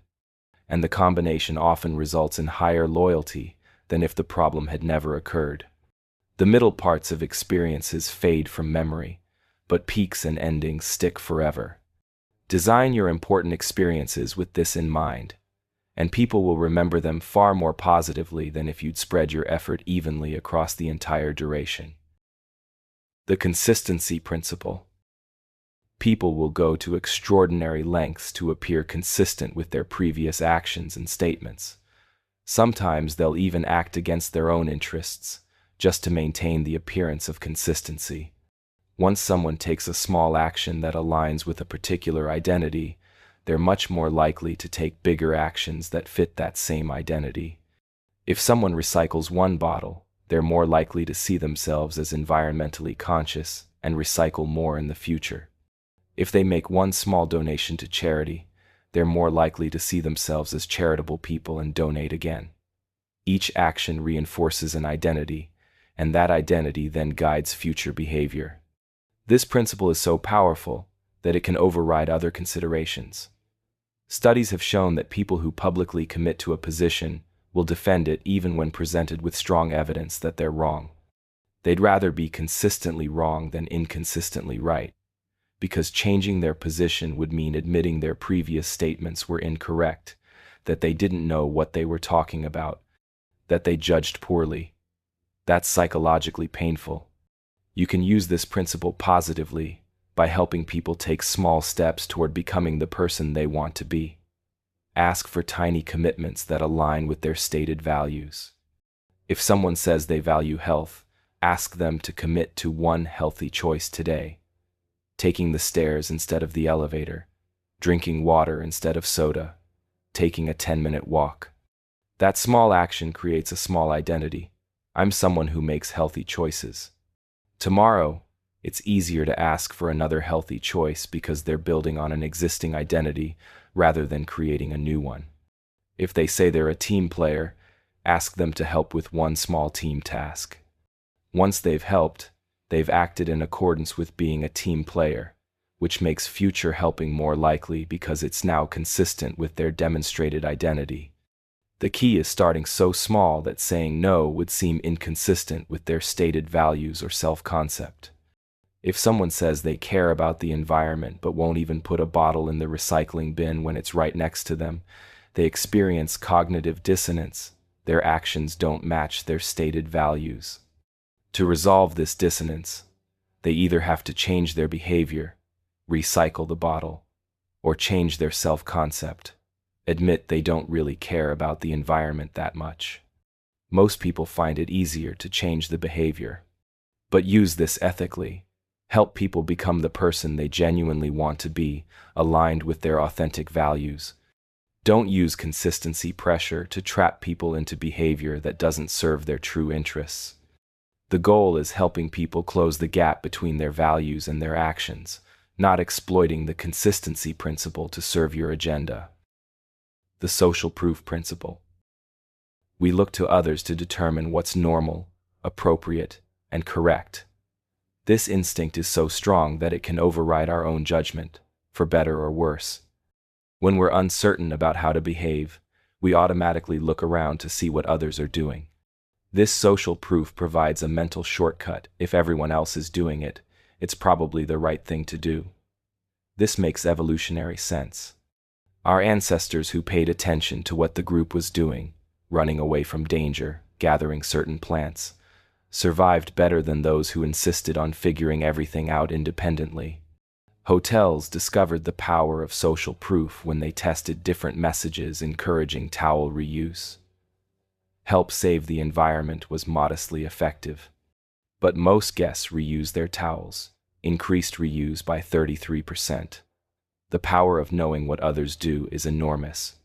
And the combination often results in higher loyalty than if the problem had never occurred. The middle parts of experiences fade from memory, but peaks and endings stick forever. Design your important experiences with this in mind, and people will remember them far more positively than if you'd spread your effort evenly across the entire duration. The Consistency Principle. People will go to extraordinary lengths to appear consistent with their previous actions and statements. Sometimes they'll even act against their own interests, just to maintain the appearance of consistency. Once someone takes a small action that aligns with a particular identity, they're much more likely to take bigger actions that fit that same identity. If someone recycles one bottle, they're more likely to see themselves as environmentally conscious and recycle more in the future. If they make one small donation to charity, they're more likely to see themselves as charitable people and donate again. Each action reinforces an identity, and that identity then guides future behavior. This principle is so powerful that it can override other considerations. Studies have shown that people who publicly commit to a position will defend it even when presented with strong evidence that they're wrong. They'd rather be consistently wrong than inconsistently right, because changing their position would mean admitting their previous statements were incorrect, that they didn't know what they were talking about, that they judged poorly. That's psychologically painful. You can use this principle positively by helping people take small steps toward becoming the person they want to be. Ask for tiny commitments that align with their stated values. If someone says they value health, ask them to commit to one healthy choice today. Taking the stairs instead of the elevator, drinking water instead of soda, taking a 10-minute walk. That small action creates a small identity. I'm someone who makes healthy choices. Tomorrow, it's easier to ask for another healthy choice because they're building on an existing identity rather than creating a new one. If they say they're a team player, ask them to help with one small team task. Once they've helped, they've acted in accordance with being a team player, which makes future helping more likely because it's now consistent with their demonstrated identity. The key is starting so small that saying no would seem inconsistent with their stated values or self-concept. If someone says they care about the environment but won't even put a bottle in the recycling bin when it's right next to them, they experience cognitive dissonance. Their actions don't match their stated values. To resolve this dissonance, they either have to change their behavior, recycle the bottle, or change their self-concept. Admit they don't really care about the environment that much. Most people find it easier to change the behavior. But use this ethically. Help people become the person they genuinely want to be, aligned with their authentic values. Don't use consistency pressure to trap people into behavior that doesn't serve their true interests. The goal is helping people close the gap between their values and their actions, not exploiting the consistency principle to serve your agenda. The social proof principle. We look to others to determine what's normal, appropriate, and correct. This instinct is so strong that it can override our own judgment, for better or worse. When we're uncertain about how to behave, we automatically look around to see what others are doing. This social proof provides a mental shortcut. If everyone else is doing it, it's probably the right thing to do. This makes evolutionary sense. Our ancestors who paid attention to what the group was doing, running away from danger, gathering certain plants, survived better than those who insisted on figuring everything out independently. Hotels discovered the power of social proof when they tested different messages encouraging towel reuse. Help save the environment was modestly effective. But most guests reused their towels, increased reuse by 33%. The power of knowing what others do is enormous.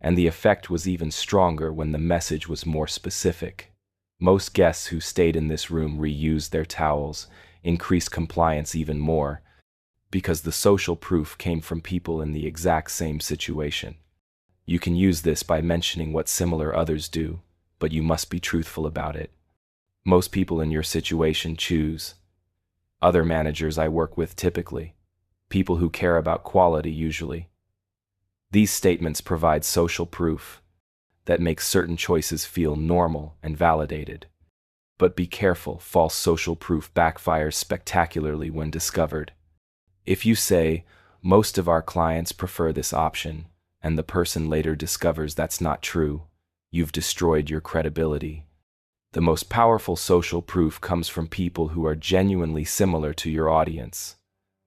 And the effect was even stronger when the message was more specific. Most guests who stayed in this room reused their towels, increased compliance even more, because the social proof came from people in the exact same situation. You can use this by mentioning what similar others do, but you must be truthful about it. Most people in your situation choose. Other managers I work with typically. People who care about quality usually. These statements provide social proof that makes certain choices feel normal and validated. But be careful, false social proof backfires spectacularly when discovered. If you say, most of our clients prefer this option, and the person later discovers that's not true, you've destroyed your credibility. The most powerful social proof comes from people who are genuinely similar to your audience.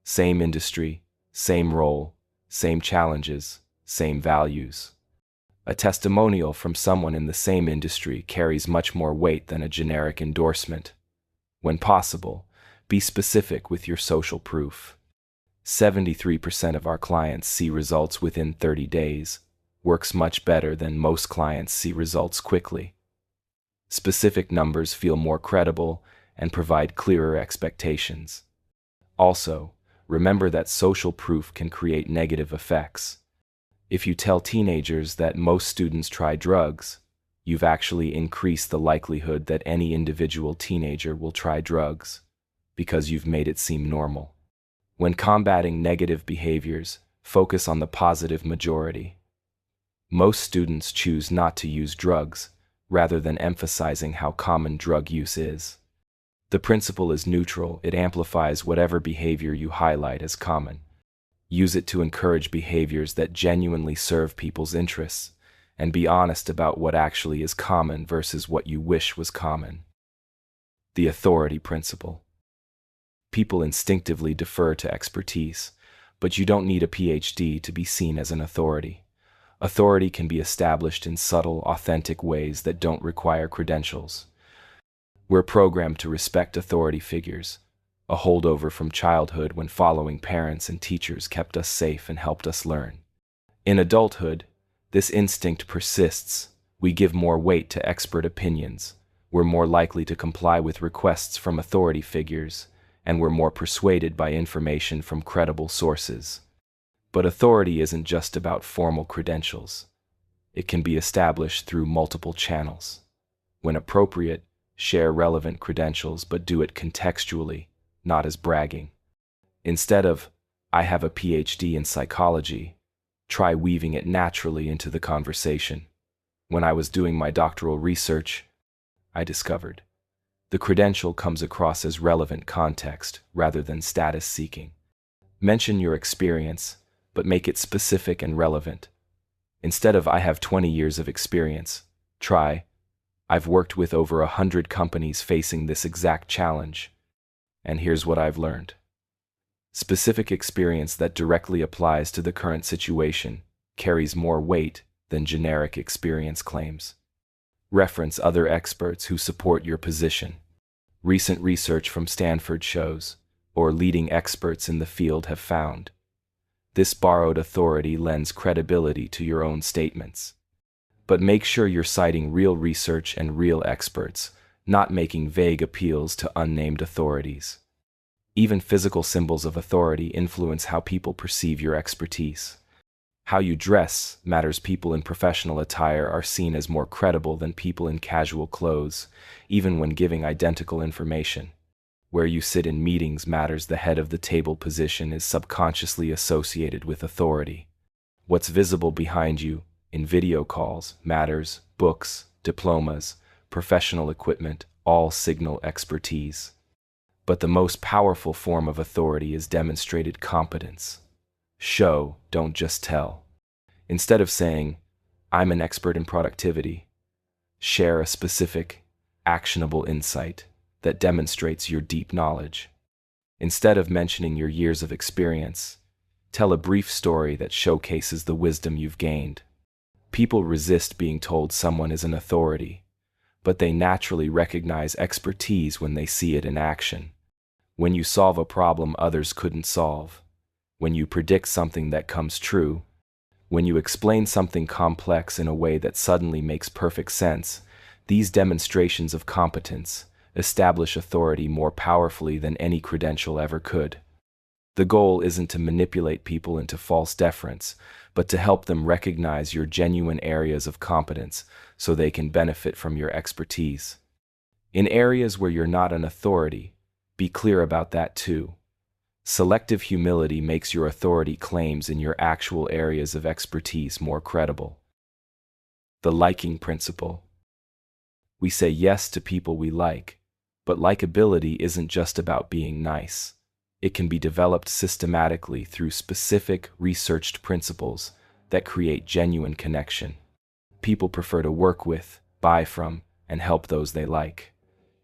Same industry, same role, same challenges, same values. A testimonial from someone in the same industry carries much more weight than a generic endorsement. When possible, be specific with your social proof. 73% of our clients see results within 30 days, works much better than most clients see results quickly. Specific numbers feel more credible and provide clearer expectations. Also, remember that social proof can create negative effects. If you tell teenagers that most students try drugs, you've actually increased the likelihood that any individual teenager will try drugs, because you've made it seem normal. When combating negative behaviors, focus on the positive majority. Most students choose not to use drugs, rather than emphasizing how common drug use is. The principle is neutral. It amplifies whatever behavior you highlight as common. Use it to encourage behaviors that genuinely serve people's interests, and be honest about what actually is common versus what you wish was common. The authority principle. People instinctively defer to expertise, but you don't need a PhD to be seen as an authority. Authority can be established in subtle, authentic ways that don't require credentials. We're programmed to respect authority figures, a holdover from childhood when following parents and teachers kept us safe and helped us learn. In adulthood, This instinct persists. We give more weight to expert opinions. We're more likely to comply with requests from authority figures, and we're more persuaded by information from credible sources. But authority isn't just about formal credentials. It can be established through multiple channels. When appropriate, share relevant credentials, but do it contextually, not as bragging. Instead of, "I have a PhD in psychology," try weaving it naturally into the conversation. When I was doing my doctoral research, I discovered. The credential comes across as relevant context rather than status seeking. Mention your experience, but make it specific and relevant. Instead of "I have 20 years of experience," try, "I've worked with over 100 companies facing this exact challenge, and here's what I've learned." Specific experience that directly applies to the current situation carries more weight than generic experience claims. Reference other experts who support your position. Recent research from Stanford shows, or leading experts in the field have found. This borrowed authority lends credibility to your own statements. But make sure you're citing real research and real experts, not making vague appeals to unnamed authorities. Even physical symbols of authority influence how people perceive your expertise. How you dress matters. People in professional attire are seen as more credible than people in casual clothes, even when giving identical information. Where you sit in meetings matters. The head of the table position is subconsciously associated with authority. What's visible behind you in video calls matters. Books, diplomas, professional equipment all signal expertise. But the most powerful form of authority is demonstrated competence. Show, don't just tell. Instead of saying, "I'm an expert in productivity," share a specific, actionable insight that demonstrates your deep knowledge. Instead of mentioning your years of experience, tell a brief story that showcases the wisdom you've gained. People resist being told someone is an authority, but they naturally recognize expertise when they see it in action. When you solve a problem others couldn't solve. When you predict something that comes true. When you explain something complex in a way that suddenly makes perfect sense, these demonstrations of competence establish authority more powerfully than any credential ever could. The goal isn't to manipulate people into false deference, but to help them recognize your genuine areas of competence so they can benefit from your expertise. In areas where you're not an authority, be clear about that too. Selective humility makes your authority claims in your actual areas of expertise more credible. The liking principle. We say yes to people we like, but likability isn't just about being nice. It can be developed systematically through specific, researched principles that create genuine connection. People prefer to work with, buy from, and help those they like.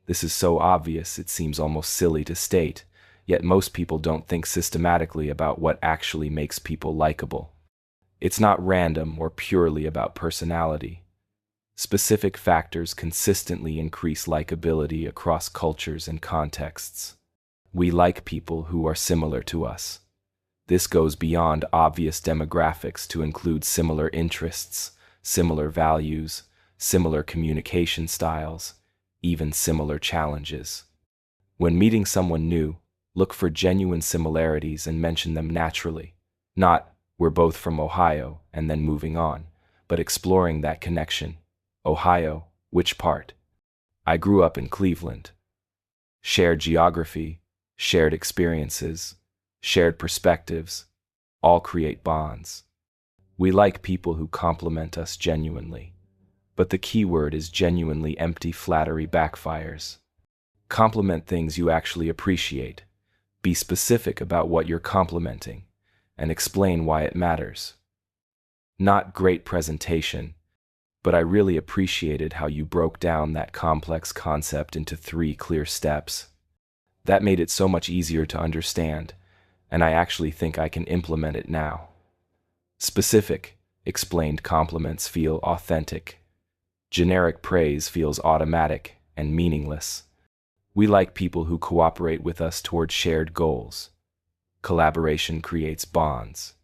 This is so obvious it seems almost silly to state, yet most people don't think systematically about what actually makes people likable. It's not random or purely about personality. Specific factors consistently increase likability across cultures and contexts. We like people who are similar to us. This goes beyond obvious demographics to include similar interests, similar values, similar communication styles, even similar challenges. When meeting someone new, look for genuine similarities and mention them naturally. Not, "We're both from Ohio," and then moving on, but exploring that connection. "Ohio, which part?" "I grew up in Cleveland." Shared geography, shared experiences, shared perspectives, all create bonds. We like people who compliment us genuinely. But the key word is genuinely. Empty flattery backfires. Compliment things you actually appreciate. Be specific about what you're complimenting, and explain why it matters. Not "great presentation," but "I really appreciated how you broke down that complex concept into 3 clear steps. That made it so much easier to understand, and I actually think I can implement it now." Specific, explained compliments feel authentic. Generic praise feels automatic and meaningless. We like people who cooperate with us toward shared goals. Collaboration creates bonds.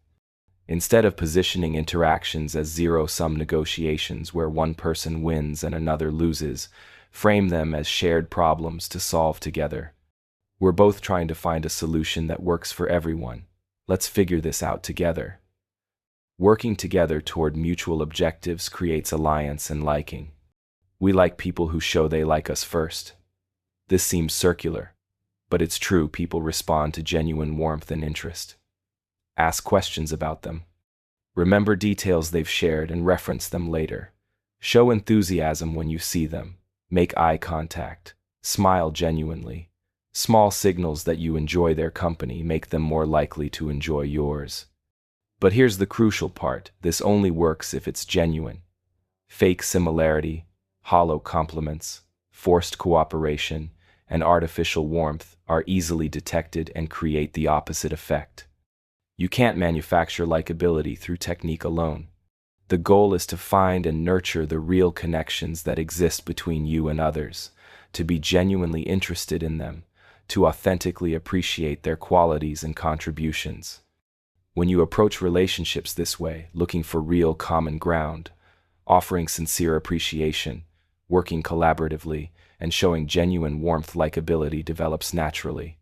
Instead of positioning interactions as zero-sum negotiations where one person wins and another loses, frame them as shared problems to solve together. We're both trying to find a solution that works for everyone. Let's figure this out together. Working together toward mutual objectives creates alliance and liking. We like people who show they like us first. This seems circular, but it's true. People respond to genuine warmth and interest. Ask questions about them. Remember details they've shared and reference them later. Show enthusiasm when you see them. Make eye contact. Smile genuinely. Small signals that you enjoy their company make them more likely to enjoy yours. But here's the crucial part. This only works if it's genuine. Fake similarity, hollow compliments, forced cooperation, and artificial warmth are easily detected and create the opposite effect. You can't manufacture likability through technique alone. The goal is to find and nurture the real connections that exist between you and others, to be genuinely interested in them, to authentically appreciate their qualities and contributions. When you approach relationships this way, looking for real common ground, offering sincere appreciation, working collaboratively, and showing genuine warmth, likability develops naturally.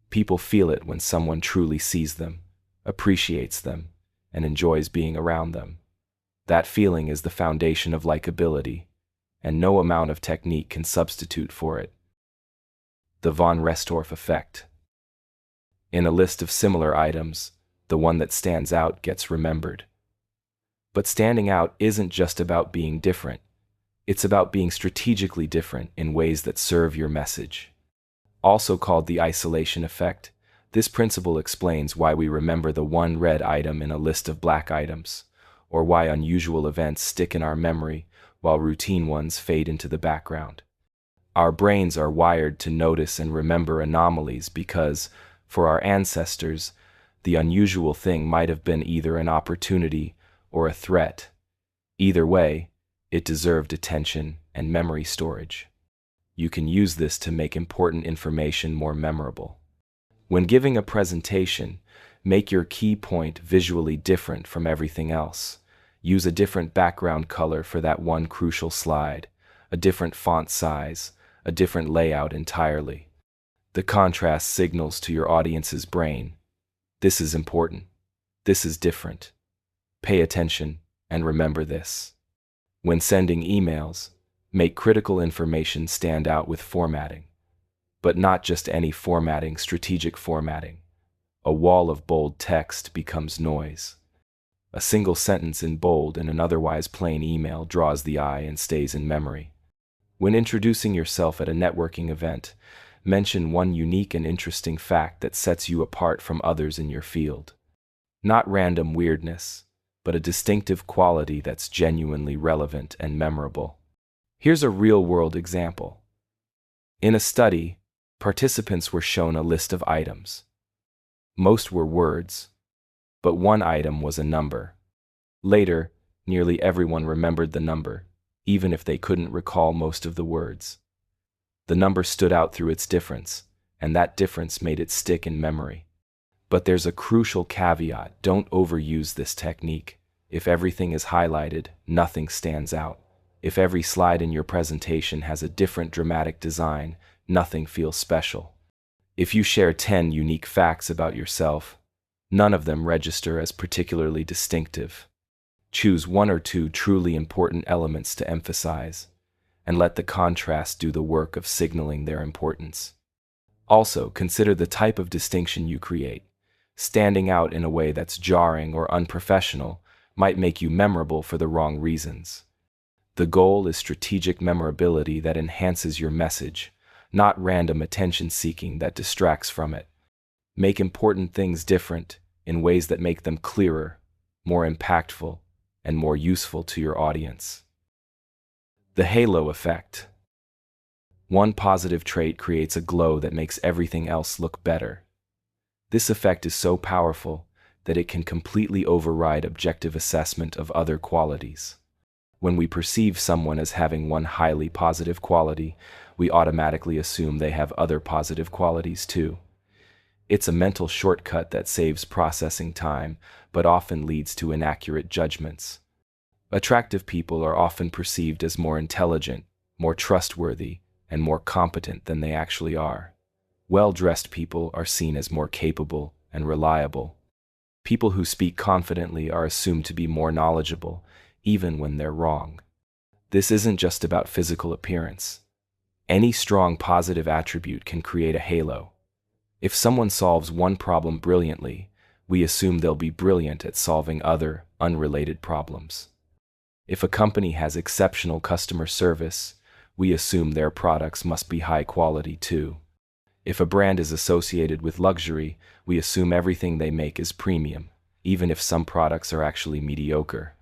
People feel it when someone truly sees them, appreciates them, and enjoys being around them. That feeling is the foundation of likability, and no amount of technique can substitute for it. The von Restorff Effect. In a list of similar items, the one that stands out gets remembered. But standing out isn't just about being different. It's about being strategically different in ways that serve your message. Also called the isolation effect, this principle explains why we remember the one red item in a list of black items, or why unusual events stick in our memory while routine ones fade into the background. Our brains are wired to notice and remember anomalies because, for our ancestors, the unusual thing might have been either an opportunity or a threat. Either way, it deserved attention and memory storage. You can use this to make important information more memorable. When giving a presentation, make your key point visually different from everything else. Use a different background color for that one crucial slide, a different font size, a different layout entirely. The contrast signals to your audience's brain, this is important, this is different. Pay attention and remember this. When sending emails, make critical information stand out with formatting. But not just any formatting, strategic formatting. A wall of bold text becomes noise. A single sentence in bold in an otherwise plain email draws the eye and stays in memory. When introducing yourself at a networking event, mention one unique and interesting fact that sets you apart from others in your field. Not random weirdness, but a distinctive quality that's genuinely relevant and memorable. Here's a real-world example. In a study, participants were shown a list of items. Most were words, but one item was a number. Later, nearly everyone remembered the number, even if they couldn't recall most of the words. The number stood out through its difference, and that difference made it stick in memory. But there's a crucial caveat: don't overuse this technique. If everything is highlighted, nothing stands out. If every slide in your presentation has a different dramatic design, nothing feels special. If you share 10 unique facts about yourself, none of them register as particularly distinctive. Choose one or two truly important elements to emphasize, and let the contrast do the work of signaling their importance. Also, consider the type of distinction you create. Standing out in a way that's jarring or unprofessional might make you memorable for the wrong reasons. The goal is strategic memorability that enhances your message, not random attention-seeking that distracts from it. Make important things different in ways that make them clearer, more impactful, and more useful to your audience. The halo effect. One positive trait creates a glow that makes everything else look better. This effect is so powerful that it can completely override objective assessment of other qualities. When we perceive someone as having one highly positive quality, we automatically assume they have other positive qualities too. It's a mental shortcut that saves processing time, but often leads to inaccurate judgments. Attractive people are often perceived as more intelligent, more trustworthy, and more competent than they actually are. Well-dressed people are seen as more capable and reliable. People who speak confidently are assumed to be more knowledgeable, even when they're wrong. This isn't just about physical appearance. Any strong positive attribute can create a halo. If someone solves one problem brilliantly, we assume they'll be brilliant at solving other, unrelated problems. If a company has exceptional customer service, we assume their products must be high quality too. If a brand is associated with luxury, we assume everything they make is premium, even if some products are actually mediocre.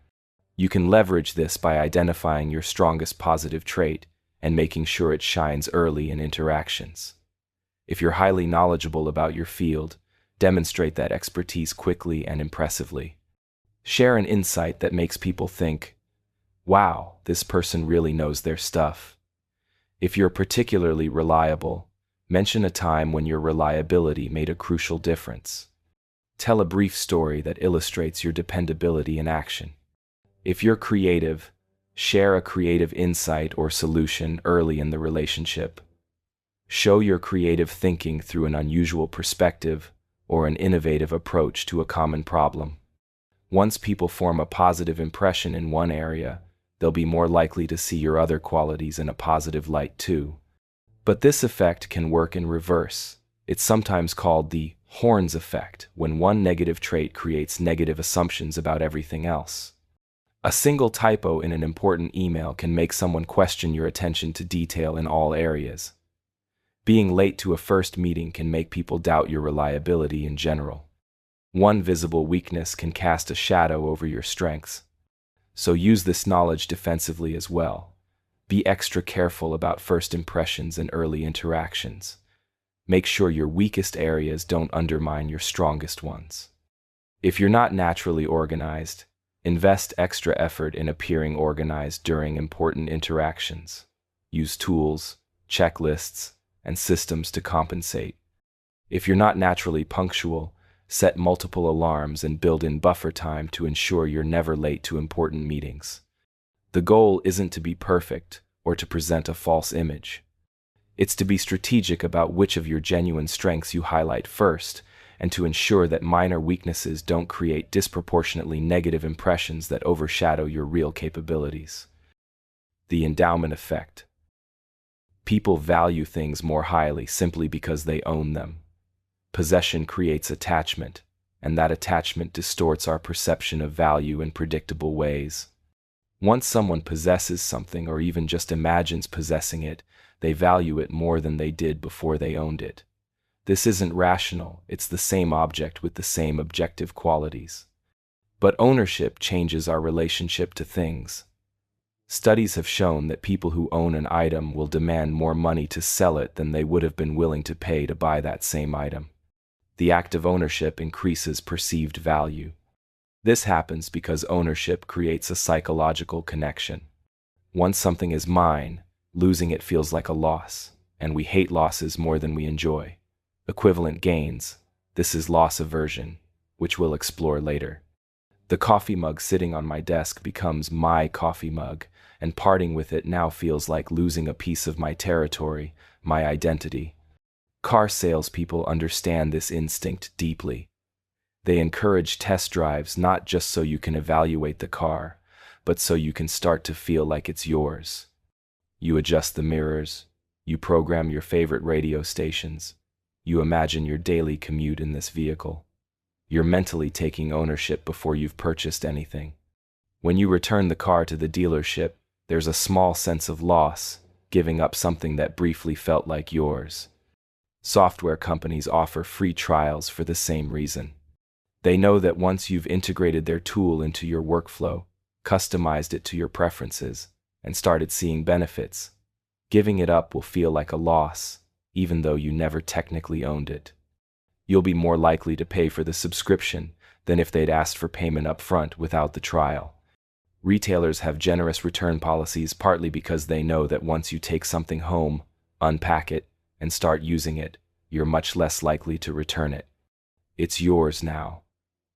You can leverage this by identifying your strongest positive trait and making sure it shines early in interactions. If you're highly knowledgeable about your field, demonstrate that expertise quickly and impressively. Share an insight that makes people think, "Wow, this person really knows their stuff." If you're particularly reliable, mention a time when your reliability made a crucial difference. Tell a brief story that illustrates your dependability in action. If you're creative, share a creative insight or solution early in the relationship. Show your creative thinking through an unusual perspective or an innovative approach to a common problem. Once people form a positive impression in one area, they'll be more likely to see your other qualities in a positive light too. But this effect can work in reverse. It's sometimes called the horns effect, when one negative trait creates negative assumptions about everything else. A single typo in an important email can make someone question your attention to detail in all areas. Being late to a first meeting can make people doubt your reliability in general. One visible weakness can cast a shadow over your strengths. So use this knowledge defensively as well. Be extra careful about first impressions and early interactions. Make sure your weakest areas don't undermine your strongest ones. If you're not naturally organized, invest extra effort in appearing organized during important interactions. Use tools, checklists, and systems to compensate. If you're not naturally punctual, set multiple alarms and build in buffer time to ensure you're never late to important meetings. The goal isn't to be perfect or to present a false image. It's to be strategic about which of your genuine strengths you highlight first, and to ensure that minor weaknesses don't create disproportionately negative impressions that overshadow your real capabilities. The Endowment Effect. People value things more highly simply because they own them. Possession creates attachment, and that attachment distorts our perception of value in predictable ways. Once someone possesses something or even just imagines possessing it, they value it more than they did before they owned it. This isn't rational, it's the same object with the same objective qualities. But ownership changes our relationship to things. Studies have shown that people who own an item will demand more money to sell it than they would have been willing to pay to buy that same item. The act of ownership increases perceived value. This happens because ownership creates a psychological connection. Once something is mine, losing it feels like a loss, and we hate losses more than we enjoy. Equivalent gains. This is loss aversion, which we'll explore later. The coffee mug sitting on my desk becomes my coffee mug, and parting with it now feels like losing a piece of my territory, my identity. Car salespeople understand this instinct deeply. They encourage test drives not just so you can evaluate the car, but so you can start to feel like it's yours. You adjust the mirrors, you program your favorite radio stations, you imagine your daily commute in this vehicle. You're mentally taking ownership before you've purchased anything. When you return the car to the dealership, there's a small sense of loss, giving up something that briefly felt like yours. Software companies offer free trials for the same reason. They know that once you've integrated their tool into your workflow, customized it to your preferences, and started seeing benefits, giving it up will feel like a loss, even though you never technically owned it. You'll be more likely to pay for the subscription than if they'd asked for payment up front without the trial. Retailers have generous return policies partly because they know that once you take something home, unpack it, and start using it, you're much less likely to return it. It's yours now,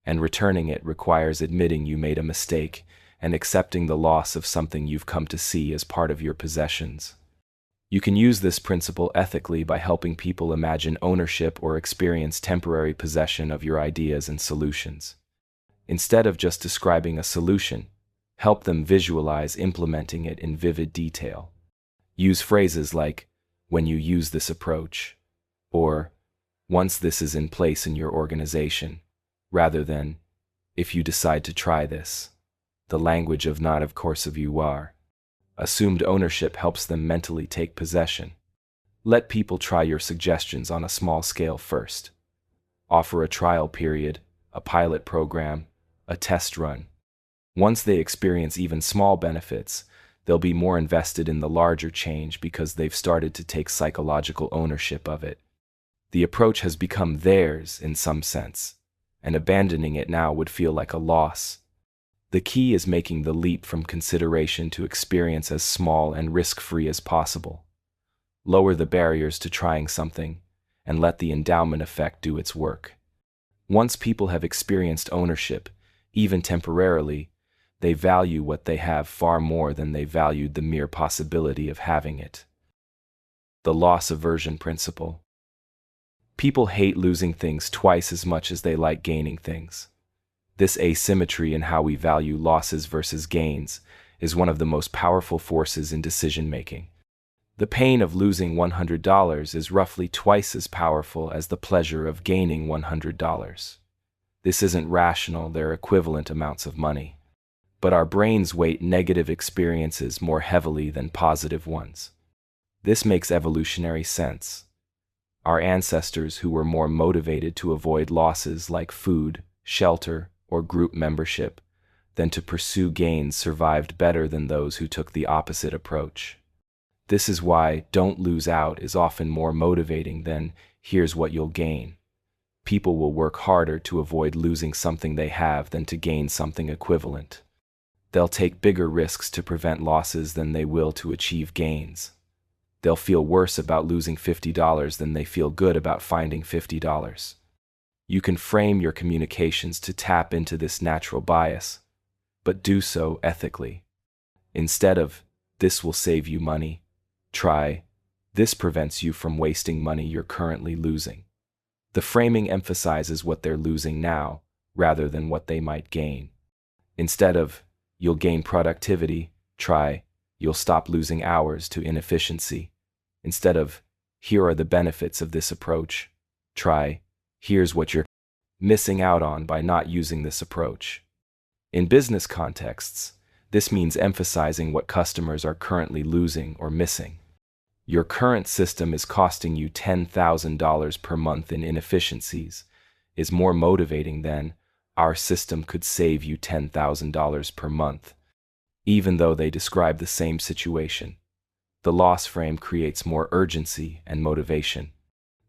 and returning it requires admitting you made a mistake and accepting the loss of something you've come to see as part of your possessions. You can use this principle ethically by helping people imagine ownership or experience temporary possession of your ideas and solutions. Instead of just describing a solution, help them visualize implementing it in vivid detail. Use phrases like, "when you use this approach," or "once this is in place in your organization," rather than, "if you decide to try this." The language of not of course of you are. Assumed ownership helps them mentally take possession. Let people try your suggestions on a small scale first. Offer a trial period, a pilot program, a test run. Once they experience even small benefits, they'll be more invested in the larger change because they've started to take psychological ownership of it. The approach has become theirs in some sense, and abandoning it now would feel like a loss. The key is making the leap from consideration to experience as small and risk-free as possible. Lower the barriers to trying something, and let the endowment effect do its work. Once people have experienced ownership, even temporarily, they value what they have far more than they valued the mere possibility of having it. The loss aversion principle. People hate losing things twice as much as they like gaining things. This asymmetry in how we value losses versus gains is one of the most powerful forces in decision-making. The pain of losing $100 is roughly twice as powerful as the pleasure of gaining $100. This isn't rational, they're equivalent amounts of money. But our brains weight negative experiences more heavily than positive ones. This makes evolutionary sense. Our ancestors who were more motivated to avoid losses like food, shelter, or group membership than to pursue gains survived better than those who took the opposite approach. This is why "don't lose out" is often more motivating than "here's what you'll gain." People will work harder to avoid losing something they have than to gain something equivalent. They'll take bigger risks to prevent losses than they will to achieve gains. They'll feel worse about losing $50 than they feel good about finding $50. You can frame your communications to tap into this natural bias, but do so ethically. Instead of, "this will save you money," try, "this prevents you from wasting money you're currently losing." The framing emphasizes what they're losing now, rather than what they might gain. Instead of, "you'll gain productivity," try, "you'll stop losing hours to inefficiency." Instead of, "here are the benefits of this approach," try, "here's what you're missing out on by not using this approach." In business contexts, this means emphasizing what customers are currently losing or missing. Your current system is costing you $10,000 per month in inefficiencies is more motivating than "our system could save you $10,000 per month." Even though they describe the same situation, the loss frame creates more urgency and motivation.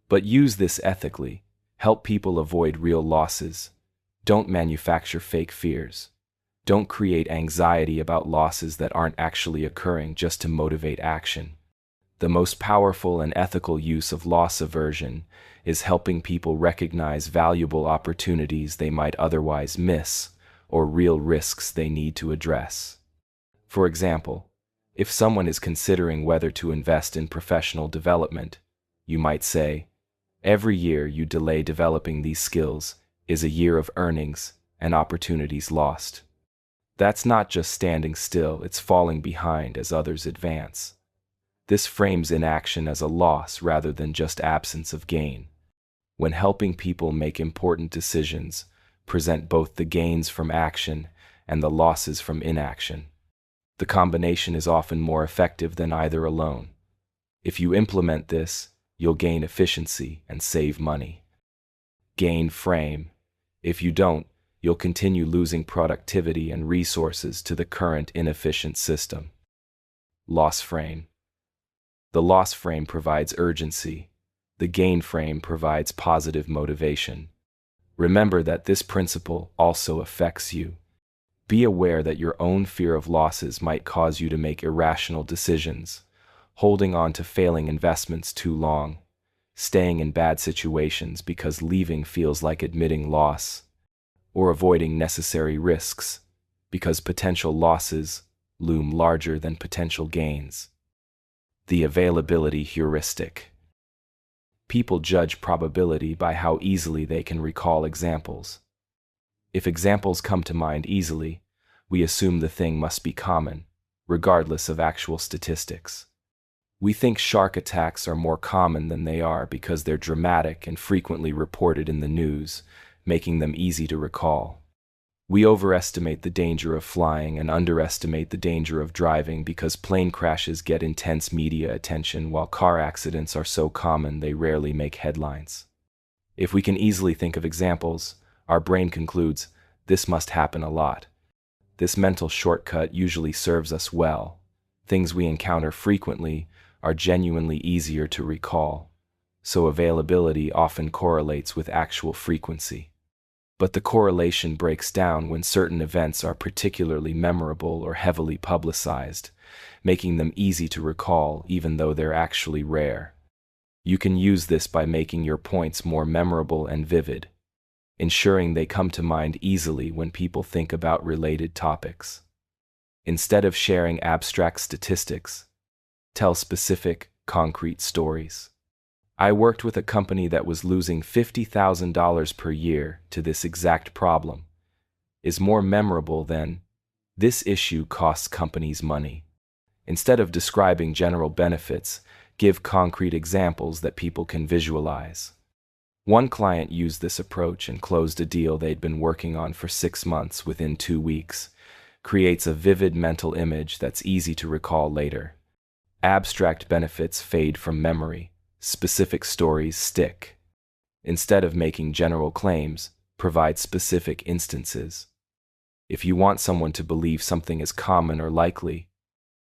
But use this ethically. Help people avoid real losses. Don't manufacture fake fears. Don't create anxiety about losses that aren't actually occurring just to motivate action. The most powerful and ethical use of loss aversion is helping people recognize valuable opportunities they might otherwise miss or real risks they need to address. For example, if someone is considering whether to invest in professional development, you might say, "every year you delay developing these skills is a year of earnings and opportunities lost." That's not just standing still, it's falling behind as others advance. This frames inaction as a loss rather than just absence of gain. When helping people make important decisions, present both the gains from action and the losses from inaction. The combination is often more effective than either alone. If you implement this, you'll gain efficiency and save money. Gain frame. If you don't, you'll continue losing productivity and resources to the current inefficient system. Loss frame. The loss frame provides urgency. The gain frame provides positive motivation. Remember that this principle also affects you. Be aware that your own fear of losses might cause you to make irrational decisions, holding on to failing investments too long, staying in bad situations because leaving feels like admitting loss, or avoiding necessary risks because potential losses loom larger than potential gains. The availability heuristic. People judge probability by how easily they can recall examples. If examples come to mind easily, we assume the thing must be common, regardless of actual statistics. We think shark attacks are more common than they are because they're dramatic and frequently reported in the news, making them easy to recall. We overestimate the danger of flying and underestimate the danger of driving because plane crashes get intense media attention while car accidents are so common they rarely make headlines. If we can easily think of examples, our brain concludes, this must happen a lot. This mental shortcut usually serves us well. Things we encounter frequently are genuinely easier to recall, so availability often correlates with actual frequency. But the correlation breaks down when certain events are particularly memorable or heavily publicized, making them easy to recall even though they're actually rare. You can use this by making your points more memorable and vivid, ensuring they come to mind easily when people think about related topics. Instead of sharing abstract statistics, tell specific, concrete stories. I worked with a company that was losing $50,000 per year to this exact problem. Is more memorable than, this issue costs companies money. Instead of describing general benefits, give concrete examples that people can visualize. One client used this approach and closed a deal they'd been working on for 6 months within 2 weeks. Creates a vivid mental image that's easy to recall later. Abstract benefits fade from memory. Specific stories stick. Instead of making general claims, provide specific instances. If you want someone to believe something is common or likely,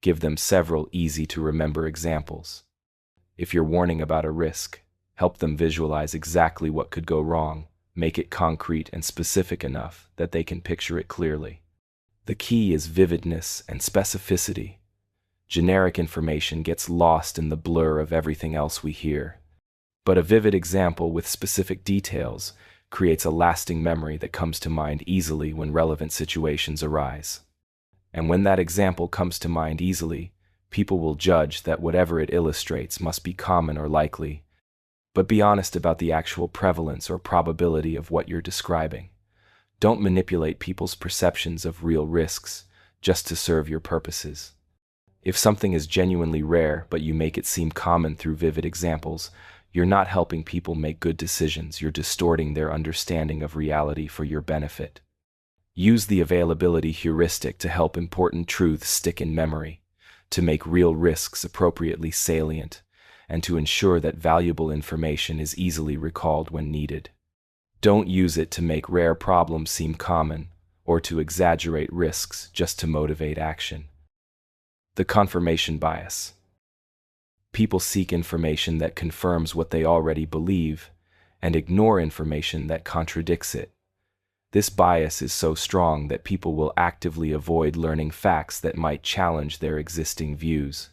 give them several easy-to-remember examples. If you're warning about a risk, help them visualize exactly what could go wrong, make it concrete and specific enough that they can picture it clearly. The key is vividness and specificity. Generic information gets lost in the blur of everything else we hear. But a vivid example with specific details creates a lasting memory that comes to mind easily when relevant situations arise. And when that example comes to mind easily, people will judge that whatever it illustrates must be common or likely. But be honest about the actual prevalence or probability of what you're describing. Don't manipulate people's perceptions of real risks just to serve your purposes. If something is genuinely rare but you make it seem common through vivid examples, you're not helping people make good decisions, you're distorting their understanding of reality for your benefit. Use the availability heuristic to help important truths stick in memory, to make real risks appropriately salient, and to ensure that valuable information is easily recalled when needed. Don't use it to make rare problems seem common, or to exaggerate risks just to motivate action. The confirmation bias. People seek information that confirms what they already believe and ignore information that contradicts it. This bias is so strong that people will actively avoid learning facts that might challenge their existing views.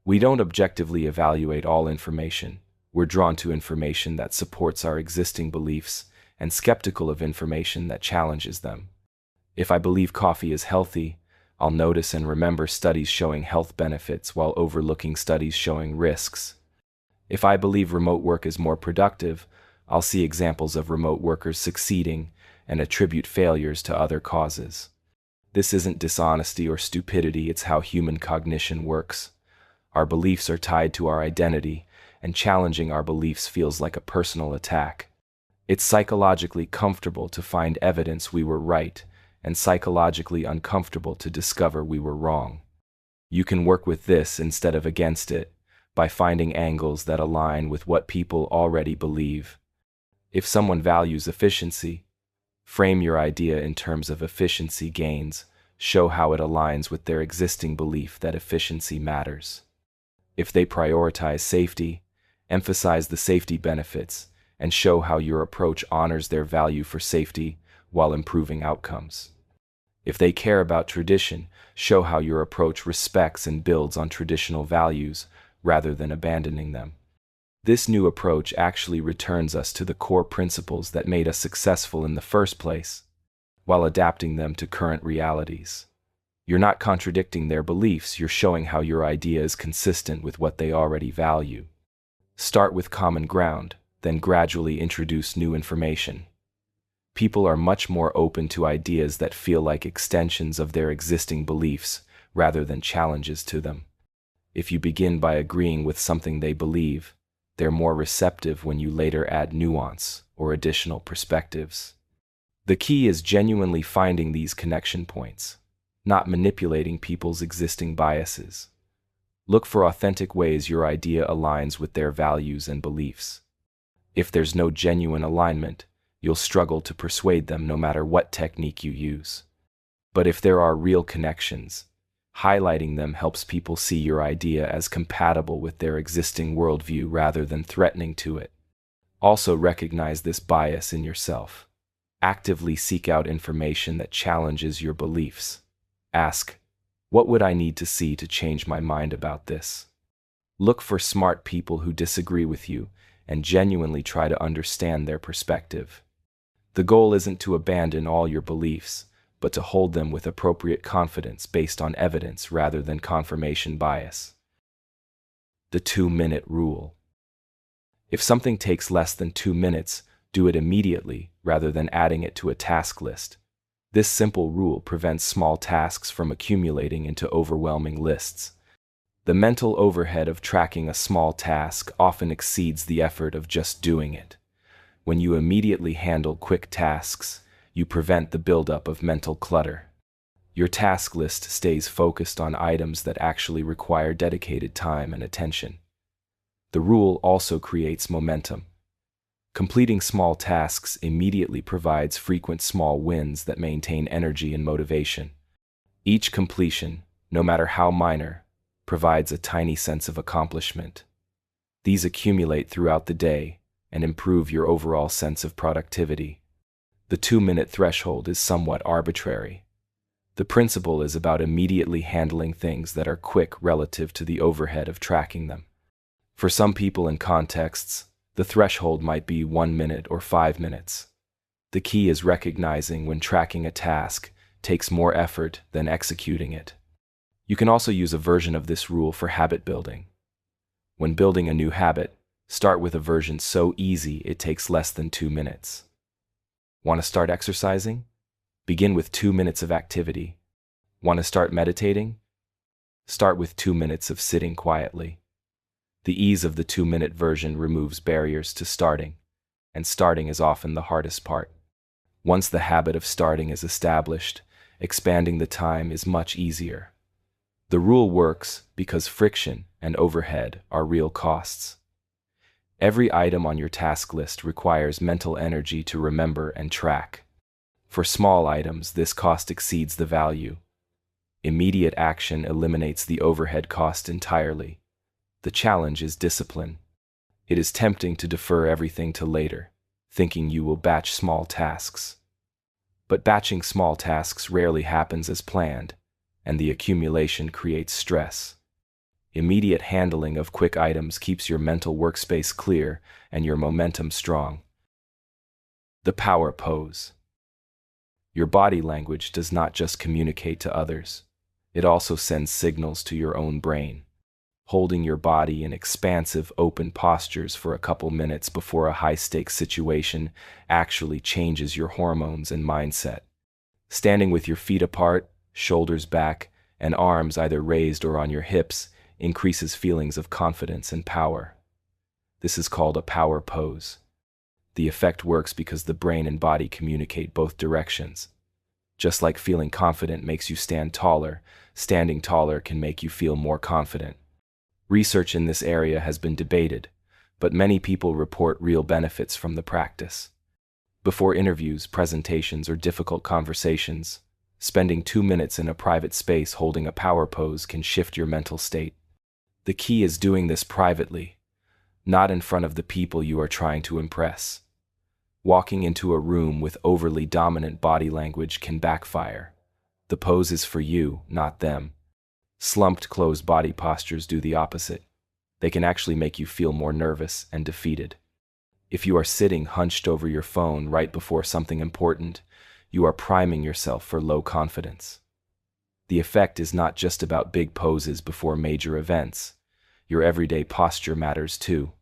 We don't objectively evaluate all information. We're drawn to information that supports our existing beliefs and skeptical of information that challenges them. If I believe coffee is healthy, I'll notice and remember studies showing health benefits while overlooking studies showing risks. If I believe remote work is more productive, I'll see examples of remote workers succeeding and attribute failures to other causes. This isn't dishonesty or stupidity, it's how human cognition works. Our beliefs are tied to our identity, and challenging our beliefs feels like a personal attack. It's psychologically comfortable to find evidence we were right, and psychologically uncomfortable to discover we were wrong. You can work with this instead of against it, by finding angles that align with what people already believe. If someone values efficiency, frame your idea in terms of efficiency gains, show how it aligns with their existing belief that efficiency matters. If they prioritize safety, emphasize the safety benefits, and show how your approach honors their value for safety while improving outcomes. If they care about tradition, show how your approach respects and builds on traditional values rather than abandoning them. This new approach actually returns us to the core principles that made us successful in the first place, while adapting them to current realities. You're not contradicting their beliefs, you're showing how your idea is consistent with what they already value. Start with common ground, then gradually introduce new information. People are much more open to ideas that feel like extensions of their existing beliefs rather than challenges to them. If you begin by agreeing with something they believe, they're more receptive when you later add nuance or additional perspectives. The key is genuinely finding these connection points, not manipulating people's existing biases. Look for authentic ways your idea aligns with their values and beliefs. If there's no genuine alignment, you'll struggle to persuade them no matter what technique you use. But if there are real connections, highlighting them helps people see your idea as compatible with their existing worldview rather than threatening to it. Also recognize this bias in yourself. Actively seek out information that challenges your beliefs. Ask, what would I need to see to change my mind about this? Look for smart people who disagree with you and genuinely try to understand their perspective. The goal isn't to abandon all your beliefs, but to hold them with appropriate confidence based on evidence rather than confirmation bias. The 2-minute rule. If something takes less than 2 minutes, do it immediately rather than adding it to a task list. This simple rule prevents small tasks from accumulating into overwhelming lists. The mental overhead of tracking a small task often exceeds the effort of just doing it. When you immediately handle quick tasks, you prevent the buildup of mental clutter. Your task list stays focused on items that actually require dedicated time and attention. The rule also creates momentum. Completing small tasks immediately provides frequent small wins that maintain energy and motivation. Each completion, no matter how minor, provides a tiny sense of accomplishment. These accumulate throughout the day and improve your overall sense of productivity. The 2-minute threshold is somewhat arbitrary. The principle is about immediately handling things that are quick relative to the overhead of tracking them. For some people and contexts, the threshold might be 1 minute or 5 minutes. The key is recognizing when tracking a task takes more effort than executing it. You can also use a version of this rule for habit building. When building a new habit, start with a version so easy it takes less than 2 minutes. Want to start exercising? Begin with 2 minutes of activity. Want to start meditating? Start with 2 minutes of sitting quietly. The ease of the 2-minute version removes barriers to starting, and starting is often the hardest part. Once the habit of starting is established, expanding the time is much easier. The rule works because friction and overhead are real costs. Every item on your task list requires mental energy to remember and track. For small items, this cost exceeds the value. Immediate action eliminates the overhead cost entirely. The challenge is discipline. It is tempting to defer everything to later, thinking you will batch small tasks. But batching small tasks rarely happens as planned, and the accumulation creates stress. Immediate handling of quick items keeps your mental workspace clear and your momentum strong. The power pose. Your body language does not just communicate to others, it also sends signals to your own brain. Holding your body in expansive, open postures for a couple minutes before a high-stakes situation actually changes your hormones and mindset. Standing with your feet apart, shoulders back, and arms either raised or on your hips increases feelings of confidence and power. This is called a power pose. The effect works because the brain and body communicate both directions. Just like feeling confident makes you stand taller, standing taller can make you feel more confident. Research in this area has been debated, but many people report real benefits from the practice. Before interviews, presentations, or difficult conversations, spending 2 minutes in a private space holding a power pose can shift your mental state. The key is doing this privately, not in front of the people you are trying to impress. Walking into a room with overly dominant body language can backfire. The pose is for you, not them. Slumped, closed body postures do the opposite. they can actually make you feel more nervous and defeated. If you are sitting hunched over your phone right before something important, you are priming yourself for low confidence. The effect is not just about big poses before major events. Your everyday posture matters too.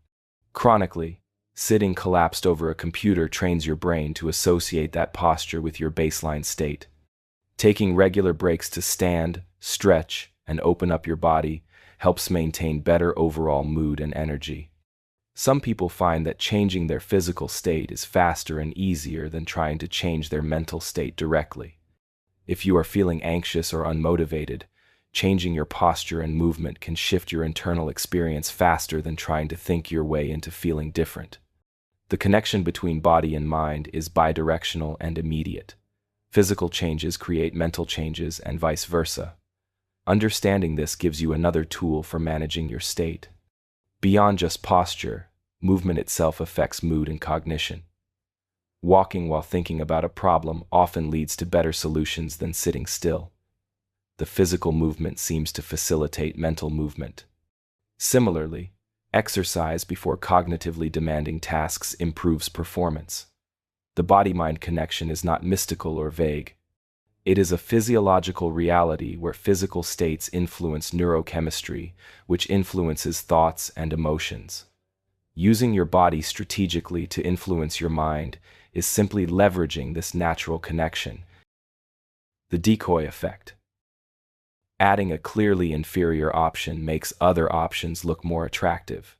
Chronically, sitting collapsed over a computer trains your brain to associate that posture with your baseline state. Taking regular breaks to stand, stretch, and open up your body helps maintain better overall mood and energy. Some people find that changing their physical state is faster and easier than trying to change their mental state directly. If you are feeling anxious or unmotivated, changing your posture and movement can shift your internal experience faster than trying to think your way into feeling different. The connection between body and mind is bidirectional and immediate. Physical changes create mental changes and vice versa. Understanding this gives you another tool for managing your state. Beyond just posture, movement itself affects mood and cognition. Walking while thinking about a problem often leads to better solutions than sitting still. The physical movement seems to facilitate mental movement. Similarly, exercise before cognitively demanding tasks improves performance. The body-mind connection is not mystical or vague. It is a physiological reality where physical states influence neurochemistry, which influences thoughts and emotions. Using your body strategically to influence your mind is simply leveraging this natural connection. The Decoy Effect. Adding a clearly inferior option makes other options look more attractive.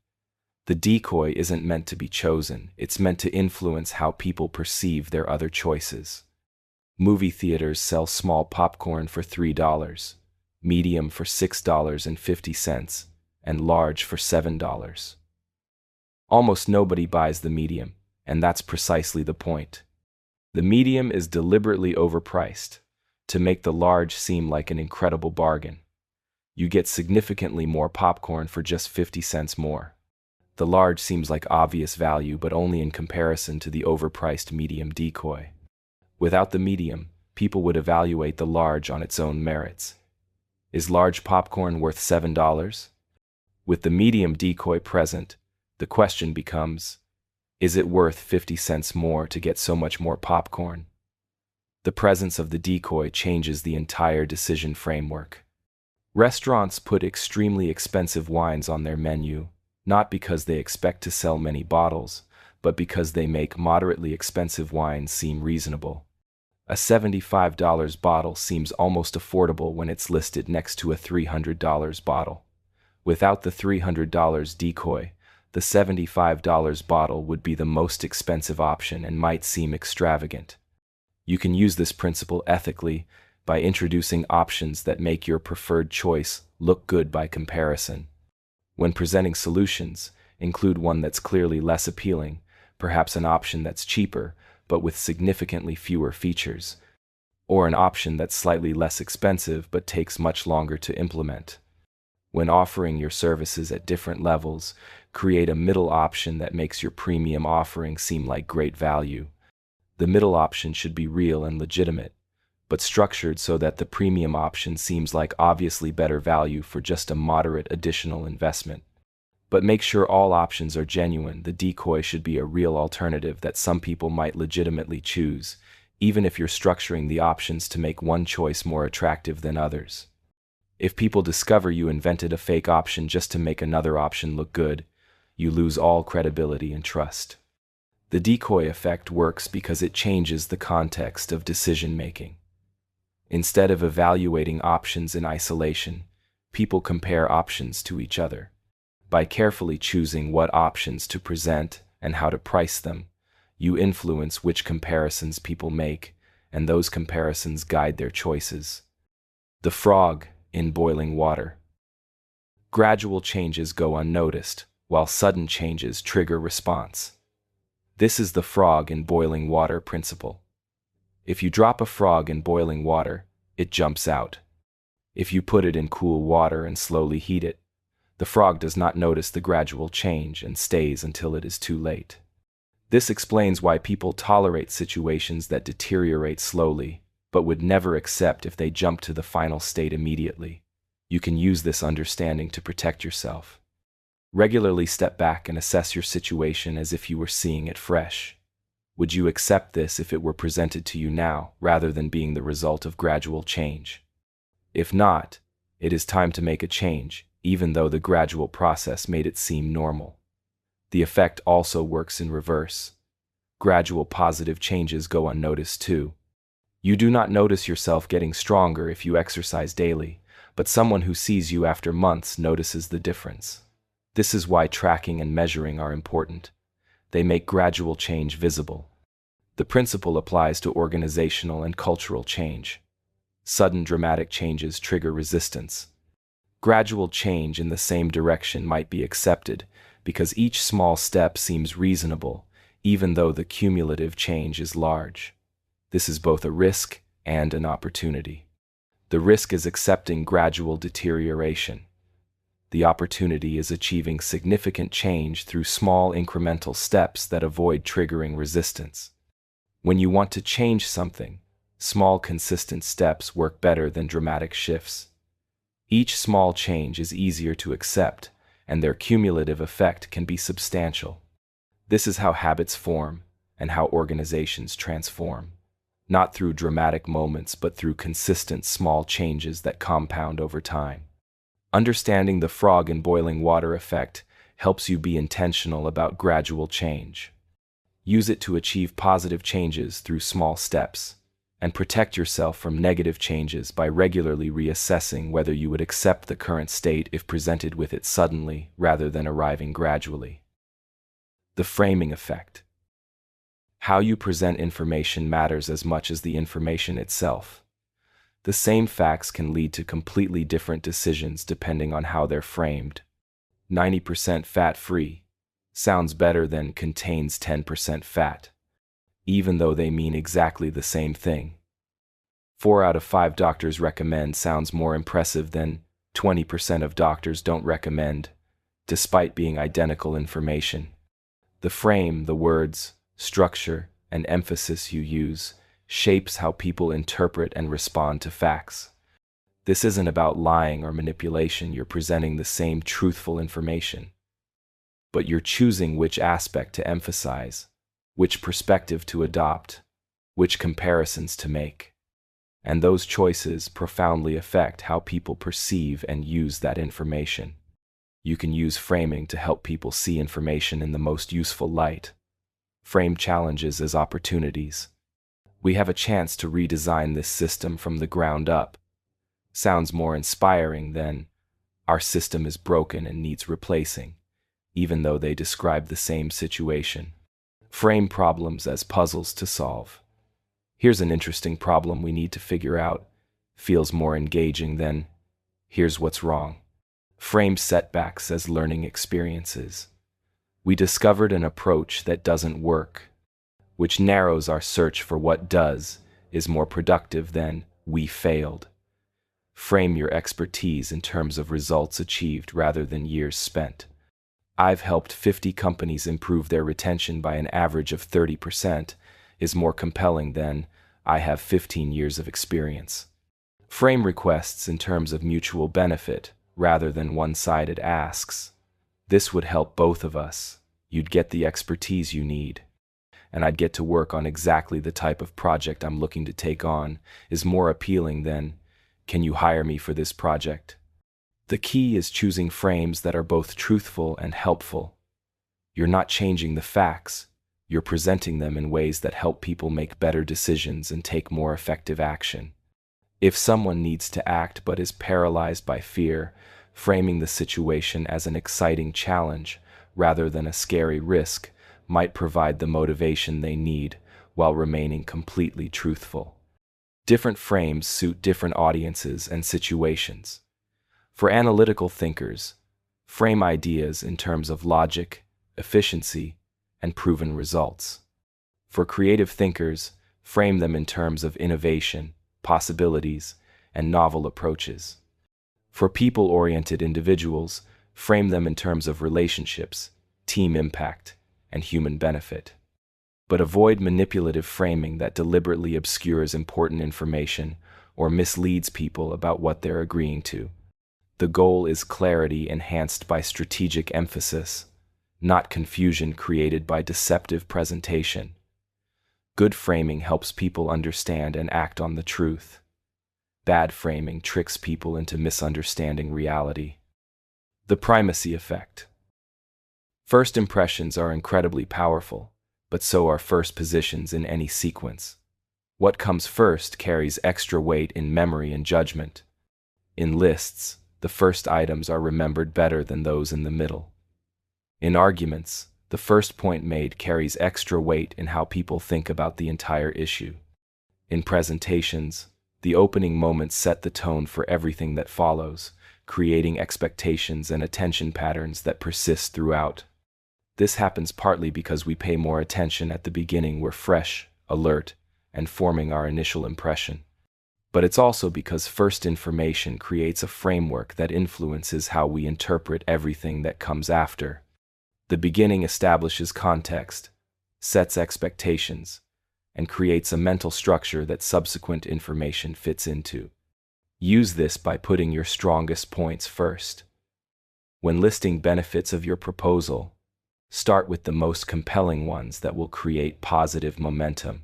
The decoy isn't meant to be chosen, it's meant to influence how people perceive their other choices. Movie theaters sell small popcorn for $3, medium for $6.50, and large for $7. Almost nobody buys the medium, and that's precisely the point. The medium is deliberately overpriced to make the large seem like an incredible bargain. You get significantly more popcorn for just 50 cents more. The large seems like obvious value, but only in comparison to the overpriced medium decoy. Without the medium, people would evaluate the large on its own merits. Is large popcorn worth $7? With the medium decoy present, the question becomes, is it worth 50 cents more to get so much more popcorn? The presence of the decoy changes the entire decision framework. Restaurants put extremely expensive wines on their menu, not because they expect to sell many bottles, but because they make moderately expensive wines seem reasonable. A $75 bottle seems almost affordable when it's listed next to a $300 bottle. Without the $300 decoy, the $75 bottle would be the most expensive option and might seem extravagant. You can use this principle ethically by introducing options that make your preferred choice look good by comparison. When presenting solutions, include one that's clearly less appealing, perhaps an option that's cheaper, but with significantly fewer features, or an option that's slightly less expensive but takes much longer to implement. When offering your services at different levels, create a middle option that makes your premium offering seem like great value. The middle option should be real and legitimate, but structured so that the premium option seems like obviously better value for just a moderate additional investment. But make sure all options are genuine. The decoy should be a real alternative that some people might legitimately choose, even if you're structuring the options to make one choice more attractive than others. If people discover you invented a fake option just to make another option look good, you lose all credibility and trust. The decoy effect works because it changes the context of decision-making. Instead of evaluating options in isolation, people compare options to each other. By carefully choosing what options to present and how to price them, you influence which comparisons people make, and those comparisons guide their choices. The frog in boiling water. Gradual changes go unnoticed, while sudden changes trigger response. This is the frog in boiling water principle. If you drop a frog in boiling water, it jumps out. If you put it in cool water and slowly heat it, the frog does not notice the gradual change and stays until it is too late. This explains why people tolerate situations that deteriorate slowly, but would never accept if they jump to the final state immediately. You can use this understanding to protect yourself. Regularly step back and assess your situation as if you were seeing it fresh. Would you accept this if it were presented to you now, rather than being the result of gradual change? If not, it is time to make a change, even though the gradual process made it seem normal. The effect also works in reverse. Gradual positive changes go unnoticed too. You do not notice yourself getting stronger if you exercise daily, but someone who sees you after months notices the difference. This is why tracking and measuring are important. They make gradual change visible. The principle applies to organizational and cultural change. Sudden dramatic changes trigger resistance. Gradual change in the same direction might be accepted because each small step seems reasonable, even though the cumulative change is large. This is both a risk and an opportunity. The risk is accepting gradual deterioration. The opportunity is achieving significant change through small incremental steps that avoid triggering resistance. When you want to change something, small consistent steps work better than dramatic shifts. Each small change is easier to accept, and their cumulative effect can be substantial. This is how habits form and how organizations transform. Not through dramatic moments, but through consistent small changes that compound over time. Understanding the frog in boiling water effect helps you be intentional about gradual change. Use it to achieve positive changes through small steps, and protect yourself from negative changes by regularly reassessing whether you would accept the current state if presented with it suddenly rather than arriving gradually. The framing effect. How you present information matters as much as the information itself. The same facts can lead to completely different decisions depending on how they're framed. 90% fat-free sounds better than contains 10% fat, even though they mean exactly the same thing. 4 out of 5 doctors recommend sounds more impressive than 20% of doctors don't recommend, despite being identical information. The frame, the words, structure, and emphasis you use shapes how people interpret and respond to facts. This isn't about lying or manipulation. You're presenting the same truthful information, but you're choosing which aspect to emphasize, which perspective to adopt, which comparisons to make. And those choices profoundly affect how people perceive and use that information. You can use framing to help people see information in the most useful light. Frame challenges as opportunities. We have a chance to redesign this system from the ground up. Sounds more inspiring than, our system is broken and needs replacing, even though they describe the same situation. Frame problems as puzzles to solve. Here's an interesting problem we need to figure out. Feels more engaging than, here's what's wrong. Frame setbacks as learning experiences. We discovered an approach that doesn't work, which narrows our search for what does, is more productive than we failed. Frame your expertise in terms of results achieved rather than years spent. I've helped 50 companies improve their retention by an average of 30% is more compelling than I have 15 years of experience. Frame requests in terms of mutual benefit rather than one-sided asks. This would help both of us. You'd get the expertise you need, and I'd get to work on exactly the type of project I'm looking to take on is more appealing than, can you hire me for this project? The key is choosing frames that are both truthful and helpful. You're not changing the facts, you're presenting them in ways that help people make better decisions and take more effective action. If someone needs to act but is paralyzed by fear, framing the situation as an exciting challenge rather than a scary risk might provide the motivation they need while remaining completely truthful. Different frames suit different audiences and situations. For analytical thinkers, frame ideas in terms of logic, efficiency, and proven results. For creative thinkers, frame them in terms of innovation, possibilities, and novel approaches. For people-oriented individuals, frame them in terms of relationships, team impact, and human benefit. But avoid manipulative framing that deliberately obscures important information or misleads people about what they're agreeing to. The goal is clarity enhanced by strategic emphasis, not confusion created by deceptive presentation. Good framing helps people understand and act on the truth. Bad framing tricks people into misunderstanding reality. The Primacy Effect. First impressions are incredibly powerful, but so are first positions in any sequence. What comes first carries extra weight in memory and judgment. In lists, the first items are remembered better than those in the middle. In arguments, the first point made carries extra weight in how people think about the entire issue. In presentations, the opening moments set the tone for everything that follows, creating expectations and attention patterns that persist throughout. This happens partly because we pay more attention at the beginning. We're fresh, alert, and forming our initial impression. But it's also because first information creates a framework that influences how we interpret everything that comes after. The beginning establishes context, sets expectations, and creates a mental structure that subsequent information fits into. Use this by putting your strongest points first. When listing benefits of your proposal, start with the most compelling ones that will create positive momentum.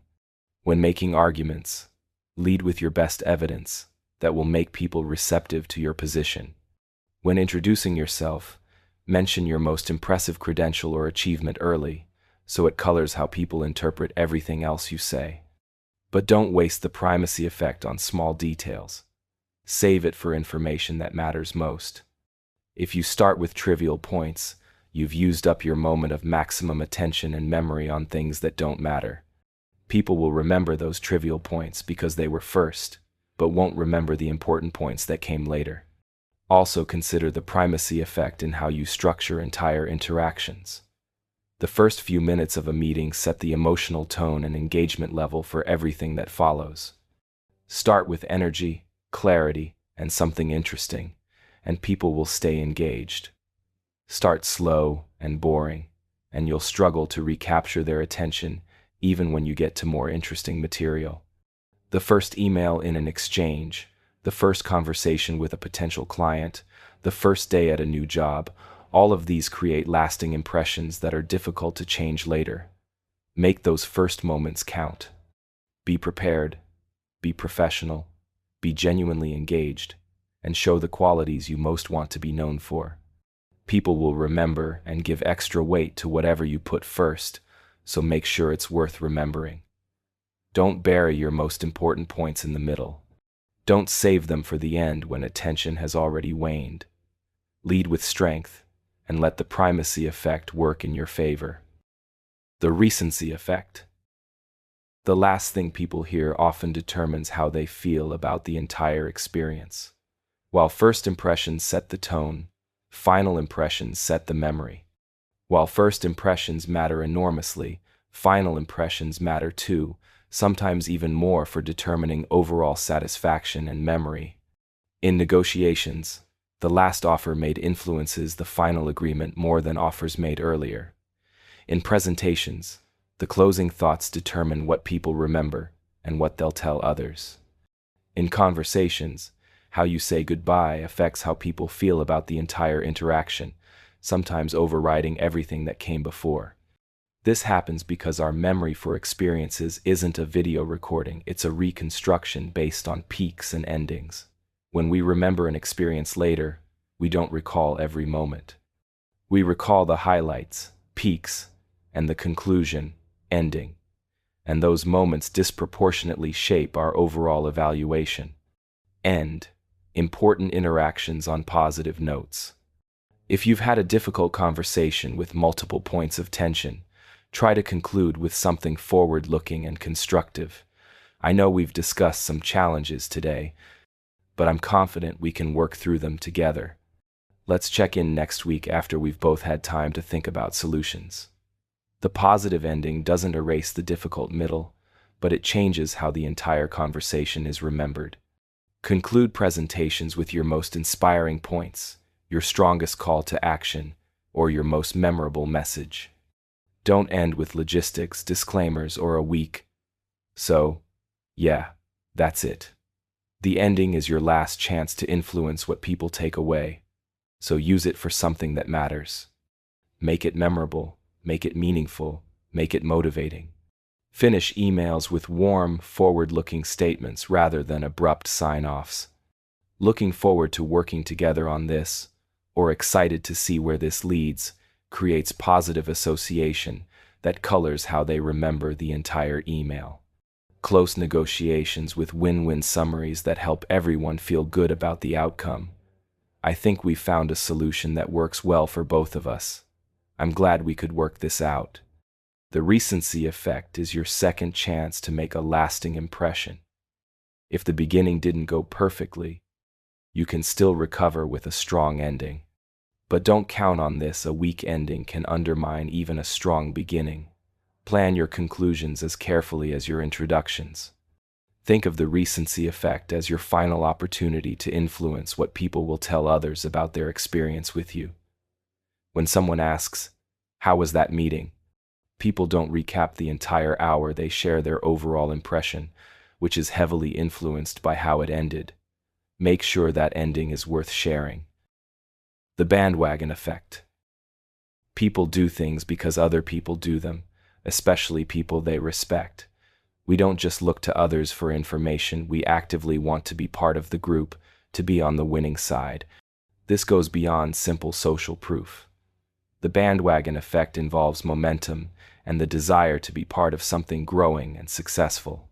When making arguments, lead with your best evidence that will make people receptive to your position. When introducing yourself, mention your most impressive credential or achievement early, so it colors how people interpret everything else you say. But don't waste the primacy effect on small details. Save it for information that matters most. If you start with trivial points, you've used up your moment of maximum attention and memory on things that don't matter. People will remember those trivial points because they were first, but won't remember the important points that came later. Also consider the primacy effect in how you structure entire interactions. The first few minutes of a meeting set the emotional tone and engagement level for everything that follows. Start with energy, clarity, and something interesting, and people will stay engaged. Start slow and boring, and you'll struggle to recapture their attention even when you get to more interesting material. The first email in an exchange, the first conversation with a potential client, the first day at a new job, all of these create lasting impressions that are difficult to change later. Make those first moments count. Be prepared, be professional, be genuinely engaged, and show the qualities you most want to be known for. People will remember and give extra weight to whatever you put first, so make sure it's worth remembering. Don't bury your most important points in the middle. Don't save them for the end when attention has already waned. Lead with strength, and let the primacy effect work in your favor. The recency effect. The last thing people hear often determines how they feel about the entire experience. While first impressions set the tone, final impressions set the memory. While first impressions matter enormously, final impressions matter too, sometimes even more for determining overall satisfaction and memory. In negotiations, the last offer made influences the final agreement more than offers made earlier. In presentations, the closing thoughts determine what people remember and what they'll tell others. In conversations, how you say goodbye affects how people feel about the entire interaction, sometimes overriding everything that came before. This happens because our memory for experiences isn't a video recording, it's a reconstruction based on peaks and endings. When we remember an experience later, we don't recall every moment. We recall the highlights, peaks, and the conclusion, ending. And those moments disproportionately shape our overall evaluation. End. Important interactions on positive notes. If you've had a difficult conversation with multiple points of tension, try to conclude with something forward-looking and constructive. I know we've discussed some challenges today, but I'm confident we can work through them together. Let's check in next week after we've both had time to think about solutions. The positive ending doesn't erase the difficult middle, but it changes how the entire conversation is remembered. Conclude presentations with your most inspiring points, your strongest call to action, or your most memorable message. Don't end with logistics, disclaimers, or a weak, "So, yeah, that's it." The ending is your last chance to influence what people take away, so use it for something that matters. Make it memorable, make it meaningful, make it motivating. Finish emails with warm, forward-looking statements rather than abrupt sign-offs. Looking forward to working together on this, or excited to see where this leads, creates positive association that colors how they remember the entire email. Close negotiations with win-win summaries that help everyone feel good about the outcome. I think we found a solution that works well for both of us. I'm glad we could work this out. The Recency Effect is your second chance to make a lasting impression. If the beginning didn't go perfectly, you can still recover with a strong ending. But don't count on this. A weak ending can undermine even a strong beginning. Plan your conclusions as carefully as your introductions. Think of the Recency Effect as your final opportunity to influence what people will tell others about their experience with you. When someone asks, "How was that meeting?" people don't recap the entire hour, they share their overall impression, which is heavily influenced by how it ended. Make sure that ending is worth sharing. The Bandwagon Effect. People do things because other people do them, especially people they respect. We don't just look to others for information, we actively want to be part of the group, to be on the winning side. This goes beyond simple social proof. The bandwagon effect involves momentum and the desire to be part of something growing and successful.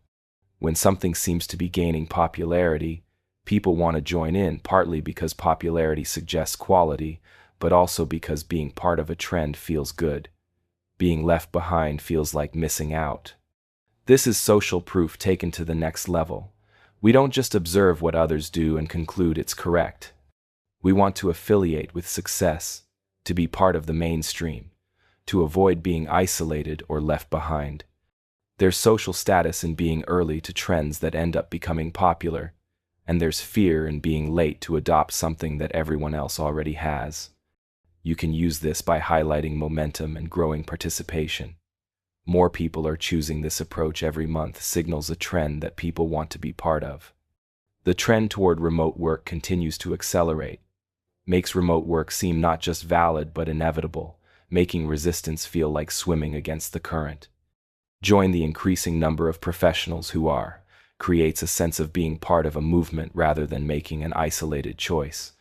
When something seems to be gaining popularity, people want to join in, partly because popularity suggests quality, but also because being part of a trend feels good. Being left behind feels like missing out. This is social proof taken to the next level. We don't just observe what others do and conclude it's correct. We want to affiliate with success, to be part of the mainstream, to avoid being isolated or left behind. There's social status in being early to trends that end up becoming popular, and there's fear in being late to adopt something that everyone else already has. You can use this by highlighting momentum and growing participation. More people are choosing this approach every month signals a trend that people want to be part of. The trend toward remote work continues to accelerate, makes remote work seem not just valid but inevitable, making resistance feel like swimming against the current. Join the increasing number of professionals who are, creates a sense of being part of a movement rather than making an isolated choice.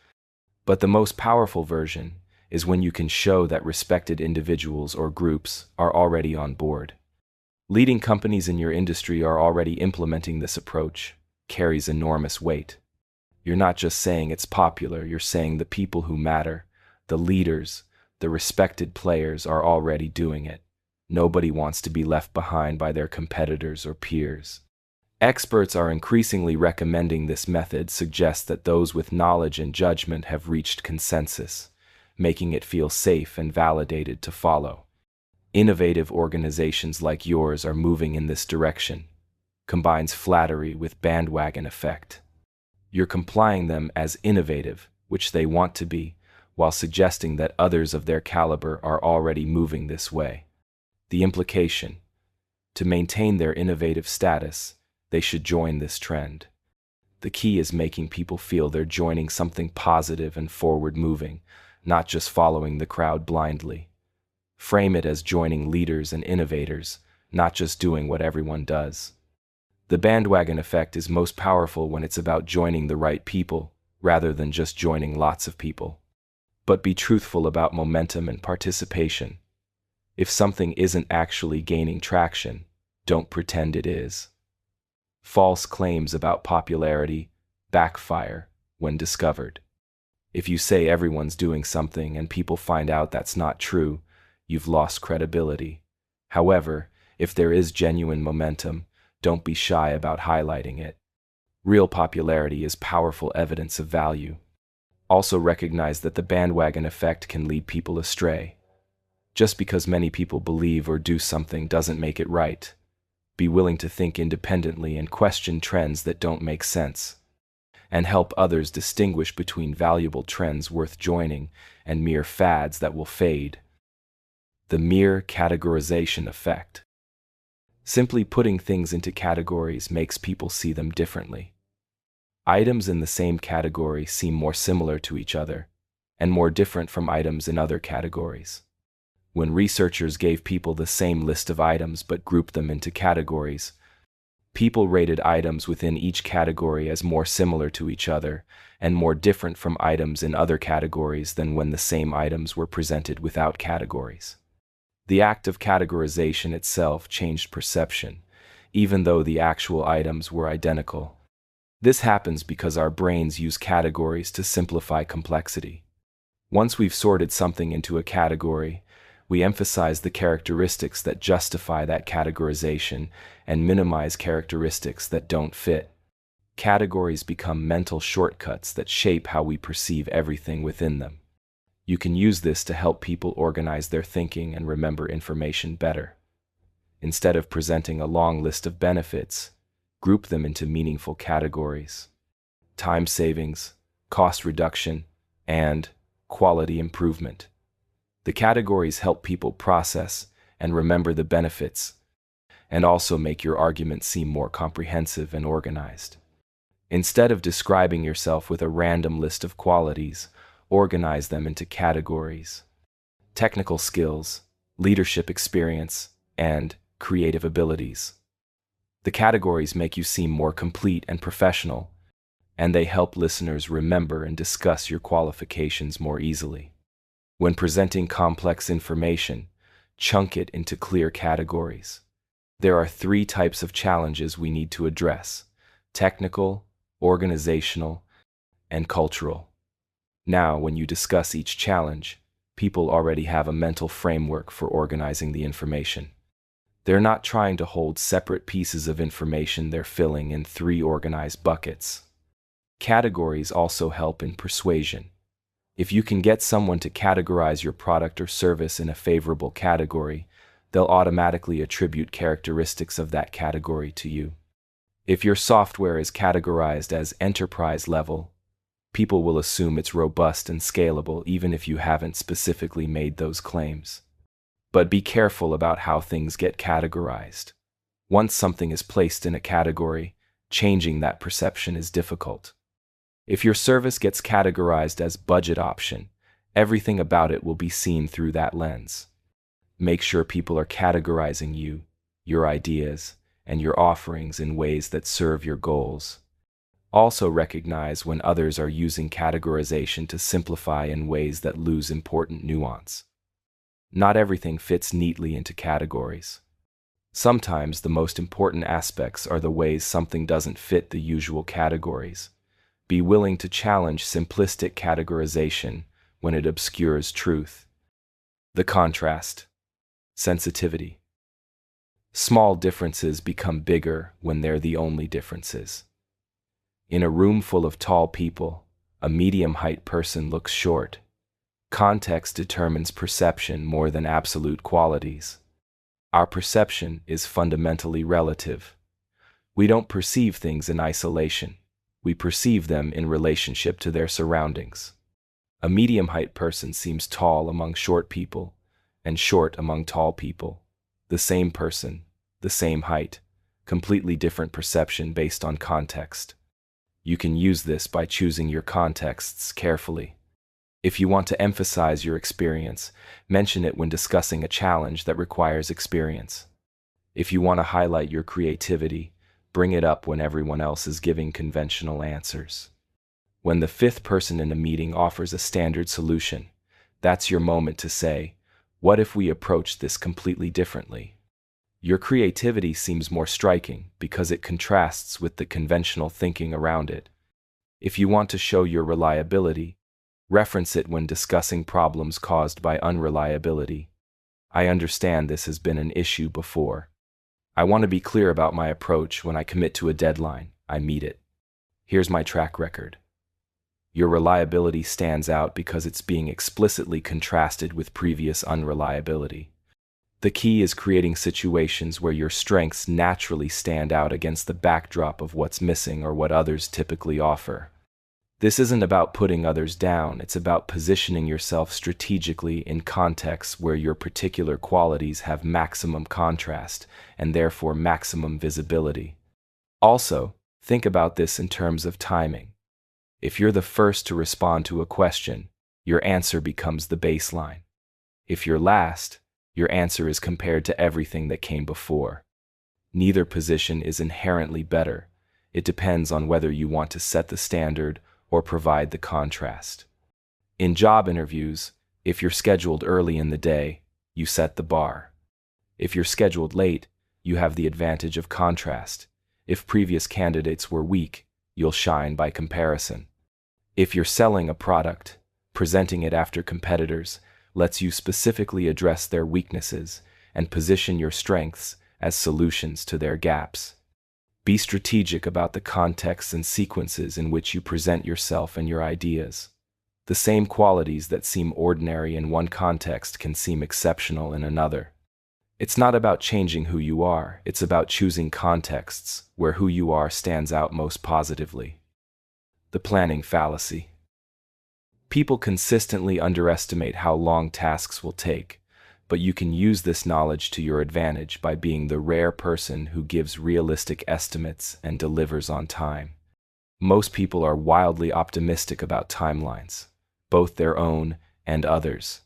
But the most powerful version is when you can show that respected individuals or groups are already on board. Leading companies in your industry are already implementing this approach, carries enormous weight. You're not just saying it's popular, you're saying the people who matter, the leaders, the respected players are already doing it. Nobody wants to be left behind by their competitors or peers. Experts are increasingly recommending this method suggests that those with knowledge and judgment have reached consensus, making it feel safe and validated to follow. Innovative organizations like yours are moving in this direction, combines flattery with bandwagon effect. You're complying them as innovative, which they want to be, while suggesting that others of their caliber are already moving this way. The implication: to maintain their innovative status, they should join this trend. The key is making people feel they're joining something positive and forward-moving, not just following the crowd blindly. Frame it as joining leaders and innovators, not just doing what everyone does. The bandwagon effect is most powerful when it's about joining the right people, rather than just joining lots of people. But be truthful about momentum and participation. If something isn't actually gaining traction, don't pretend it is. False claims about popularity backfire when discovered. If you say everyone's doing something and people find out that's not true, you've lost credibility. However, if there is genuine momentum, don't be shy about highlighting it. Real popularity is powerful evidence of value. Also recognize that the bandwagon effect can lead people astray. Just because many people believe or do something doesn't make it right. Be willing to think independently and question trends that don't make sense, and help others distinguish between valuable trends worth joining and mere fads that will fade. The mere categorization effect. Simply putting things into categories makes people see them differently. Items in the same category seem more similar to each other and more different from items in other categories. When researchers gave people the same list of items but grouped them into categories, people rated items within each category as more similar to each other and more different from items in other categories than when the same items were presented without categories. The act of categorization itself changed perception, even though the actual items were identical. This happens because our brains use categories to simplify complexity. Once we've sorted something into a category, we emphasize the characteristics that justify that categorization and minimize characteristics that don't fit. Categories become mental shortcuts that shape how we perceive everything within them. You can use this to help people organize their thinking and remember information better. Instead of presenting a long list of benefits, group them into meaningful categories: time savings, cost reduction, and quality improvement. The categories help people process and remember the benefits, and also make your argument seem more comprehensive and organized. Instead of describing yourself with a random list of qualities, organize them into categories: technical skills, leadership experience, and creative abilities. The categories make you seem more complete and professional, and they help listeners remember and discuss your qualifications more easily. When presenting complex information, chunk it into clear categories. There are 3 types of challenges we need to address: technical, organizational, and cultural. Now, when you discuss each challenge, people already have a mental framework for organizing the information. They're not trying to hold separate pieces of information, they're filling in 3 organized buckets. Categories also help in persuasion. If you can get someone to categorize your product or service in a favorable category, they'll automatically attribute characteristics of that category to you. If your software is categorized as enterprise level, people will assume it's robust and scalable even if you haven't specifically made those claims. But be careful about how things get categorized. Once something is placed in a category, changing that perception is difficult. If your service gets categorized as budget option, everything about it will be seen through that lens. Make sure people are categorizing you, your ideas, and your offerings in ways that serve your goals. Also recognize when others are using categorization to simplify in ways that lose important nuance. Not everything fits neatly into categories. Sometimes the most important aspects are the ways something doesn't fit the usual categories. Be willing to challenge simplistic categorization when it obscures truth. The contrast. Sensitivity. Small differences become bigger when they're the only differences. In a room full of tall people, a medium-height person looks short. Context determines perception more than absolute qualities. Our perception is fundamentally relative. We don't perceive things in isolation. We perceive them in relationship to their surroundings. A medium-height person seems tall among short people, and short among tall people. The same person, the same height, completely different perception based on context. You can use this by choosing your contexts carefully. If you want to emphasize your experience, mention it when discussing a challenge that requires experience. If you want to highlight your creativity, bring it up when everyone else is giving conventional answers. When the 5th person in a meeting offers a standard solution, that's your moment to say, "What if we approached this completely differently?" Your creativity seems more striking because it contrasts with the conventional thinking around it. If you want to show your reliability, reference it when discussing problems caused by unreliability. I understand this has been an issue before. I want to be clear about my approach. When I commit to a deadline, I meet it. Here's my track record. Your reliability stands out because it's being explicitly contrasted with previous unreliability. The key is creating situations where your strengths naturally stand out against the backdrop of what's missing or what others typically offer. This isn't about putting others down, it's about positioning yourself strategically in contexts where your particular qualities have maximum contrast and therefore maximum visibility. Also, Think about this in terms of timing. If you're the first to respond to a question, your answer becomes the baseline. If you're last, your answer is compared to everything that came before. Neither position is inherently better. It depends on whether you want to set the standard or provide the contrast. In job interviews, if you're scheduled early in the day, you set the bar. If you're scheduled late, you have the advantage of contrast. If previous candidates were weak, you'll shine by comparison. If you're selling a product, presenting it after competitors lets you specifically address their weaknesses and position your strengths as solutions to their gaps. Be strategic about the contexts and sequences in which you present yourself and your ideas. The same qualities that seem ordinary in one context can seem exceptional in another. It's not about changing who you are, it's about choosing contexts where who you are stands out most positively. The planning fallacy. People consistently underestimate how long tasks will take, but you can use this knowledge to your advantage by being the rare person who gives realistic estimates and delivers on time. Most people are wildly optimistic about timelines, both their own and others.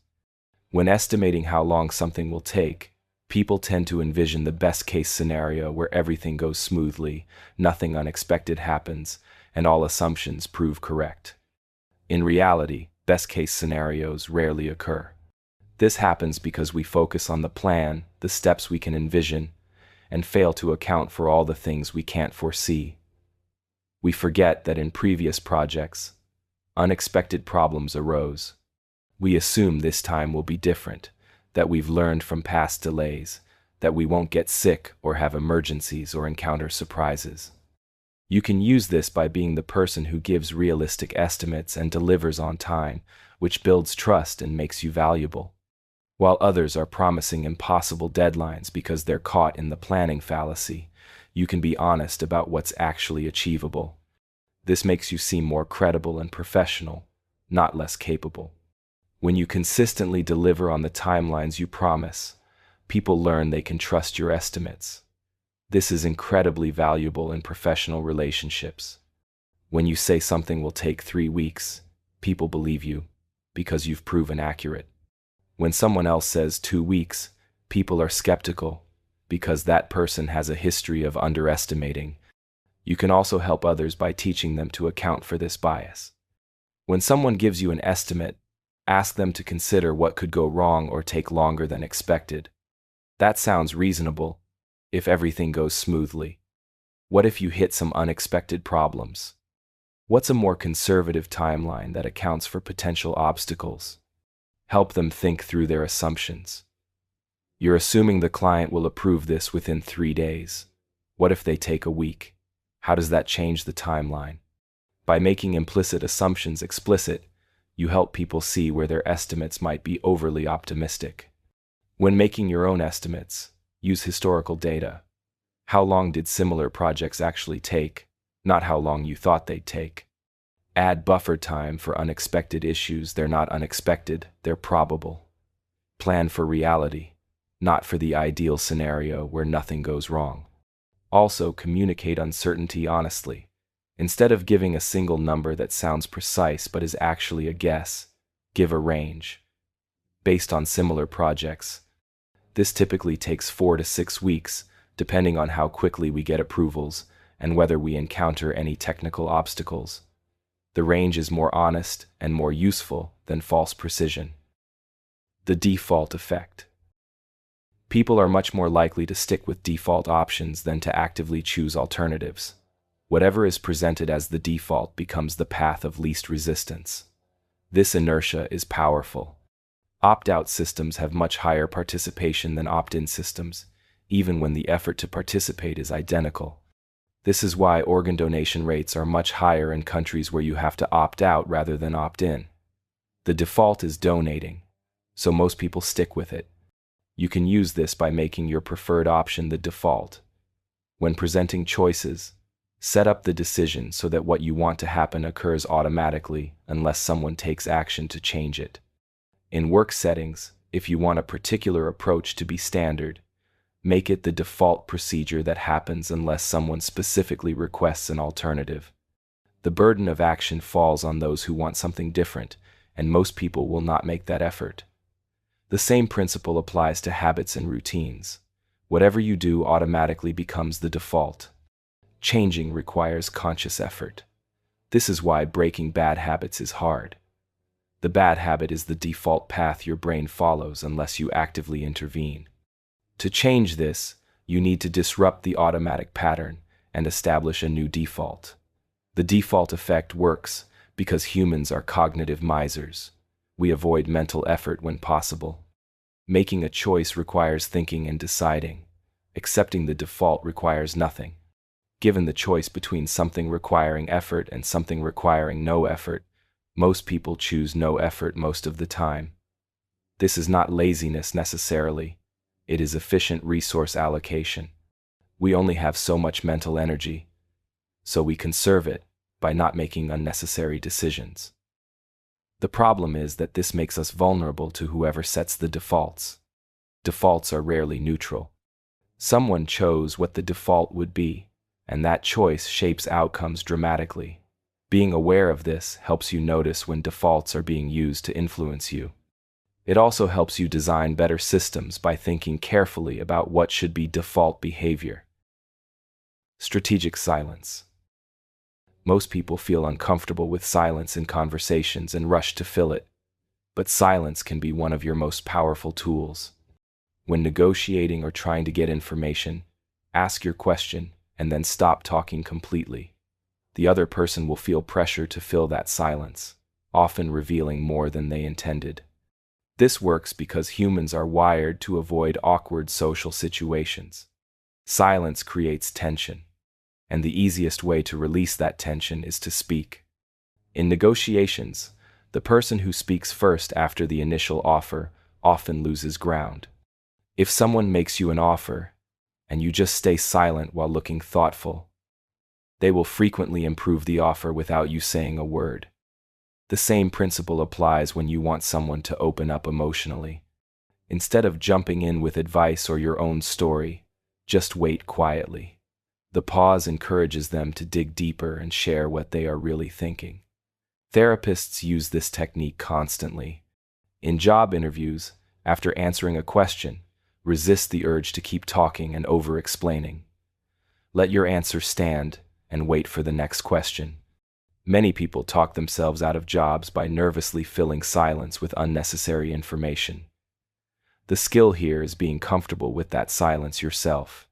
When estimating how long something will take, people tend to envision the best-case scenario where everything goes smoothly, nothing unexpected happens, and all assumptions prove correct. In reality, best-case scenarios rarely occur. This happens because we focus on the plan, the steps we can envision, and fail to account for all the things we can't foresee. We forget that in previous projects, unexpected problems arose. We assume this time will be different, that we've learned from past delays, that we won't get sick or have emergencies or encounter surprises. You can use this by being the person who gives realistic estimates and delivers on time, which builds trust and makes you valuable. While others are promising impossible deadlines because they're caught in the planning fallacy, you can be honest about what's actually achievable. This makes you seem more credible and professional, not less capable. When you consistently deliver on the timelines you promise, people learn they can trust your estimates. This is incredibly valuable in professional relationships. When you say something will take 3 weeks, people believe you because you've proven accurate. When someone else says 2 weeks, people are skeptical because that person has a history of underestimating. You can also help others by teaching them to account for this bias. When someone gives you an estimate, ask them to consider what could go wrong or take longer than expected. That sounds reasonable if everything goes smoothly. What if you hit some unexpected problems? What's a more conservative timeline that accounts for potential obstacles? Help them think through their assumptions. You're assuming the client will approve this within 3 days. What if they take a week? How does that change the timeline? By making implicit assumptions explicit, you help people see where their estimates might be overly optimistic. When making your own estimates, use historical data. How long did similar projects actually take, not how long you thought they'd take? Add buffer time for unexpected issues. They're not unexpected, they're probable. Plan for reality, not for the ideal scenario where nothing goes wrong. Also, communicate uncertainty honestly. Instead of giving a single number that sounds precise but is actually a guess, give a range. Based on similar projects, this typically takes 4 to 6 weeks, depending on how quickly we get approvals and whether we encounter any technical obstacles. The range is more honest and more useful than false precision. The default effect. People are much more likely to stick with default options than to actively choose alternatives. Whatever is presented as the default becomes the path of least resistance. This inertia is powerful. Opt-out systems have much higher participation than opt-in systems, even when the effort to participate is identical. This is why organ donation rates are much higher in countries where you have to opt out rather than opt in. The default is donating, so most people stick with it. You can use this by making your preferred option the default. When presenting choices, set up the decision so that what you want to happen occurs automatically unless someone takes action to change it. In work settings, if you want a particular approach to be standard, Make it the default procedure that happens unless someone specifically requests an alternative. The burden of action falls on those who want something different, and most people will not make that effort. The same principle applies to habits and routines. Whatever you do automatically becomes the default. Changing requires conscious effort. This is why breaking bad habits is hard. The bad habit is the default path your brain follows unless you actively intervene. To change this, you need to disrupt the automatic pattern and establish a new default. The default effect works because humans are cognitive misers. We avoid mental effort when possible. Making a choice requires thinking and deciding. Accepting the default requires nothing. Given the choice between something requiring effort and something requiring no effort, most people choose no effort most of the time. This is not laziness necessarily. It is efficient resource allocation. We only have so much mental energy, so we conserve it by not making unnecessary decisions. The problem is that this makes us vulnerable to whoever sets the defaults. Defaults are rarely neutral. Someone chose what the default would be, and that choice shapes outcomes dramatically. Being aware of this helps you notice when defaults are being used to influence you. It also helps you design better systems by thinking carefully about what should be default behavior. Strategic silence. Most people feel uncomfortable with silence in conversations and rush to fill it, but silence can be one of your most powerful tools. When negotiating or trying to get information, ask your question and then stop talking completely. The other person will feel pressure to fill that silence, often revealing more than they intended. This works because humans are wired to avoid awkward social situations. Silence creates tension, and the easiest way to release that tension is to speak. In negotiations, the person who speaks first after the initial offer often loses ground. If someone makes you an offer, and you just stay silent while looking thoughtful, they will frequently improve the offer without you saying a word. The same principle applies when you want someone to open up emotionally. Instead of jumping in with advice or your own story, just wait quietly. The pause encourages them to dig deeper and share what they are really thinking. Therapists use this technique constantly. In job interviews, after answering a question, resist the urge to keep talking and over-explaining. Let your answer stand and wait for the next question. Many people talk themselves out of jobs by nervously filling silence with unnecessary information. The skill here is being comfortable with that silence yourself.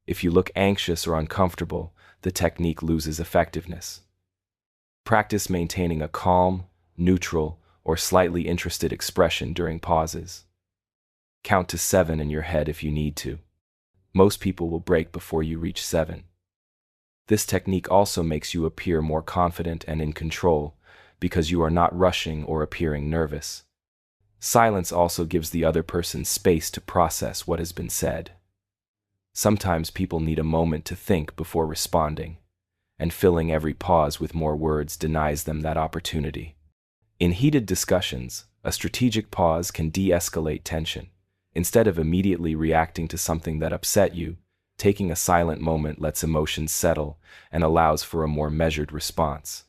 If you look anxious or uncomfortable, the technique loses effectiveness. Practice maintaining a calm, neutral, or slightly interested expression during pauses. Count to 7 in your head if you need to. Most people will break before you reach 7. This technique also makes you appear more confident and in control because you are not rushing or appearing nervous. Silence also gives the other person space to process what has been said. Sometimes people need a moment to think before responding, and filling every pause with more words denies them that opportunity. In heated discussions, a strategic pause can de-escalate tension. Instead of immediately reacting to something that upset you, taking a silent moment lets emotions settle and allows for a more measured response.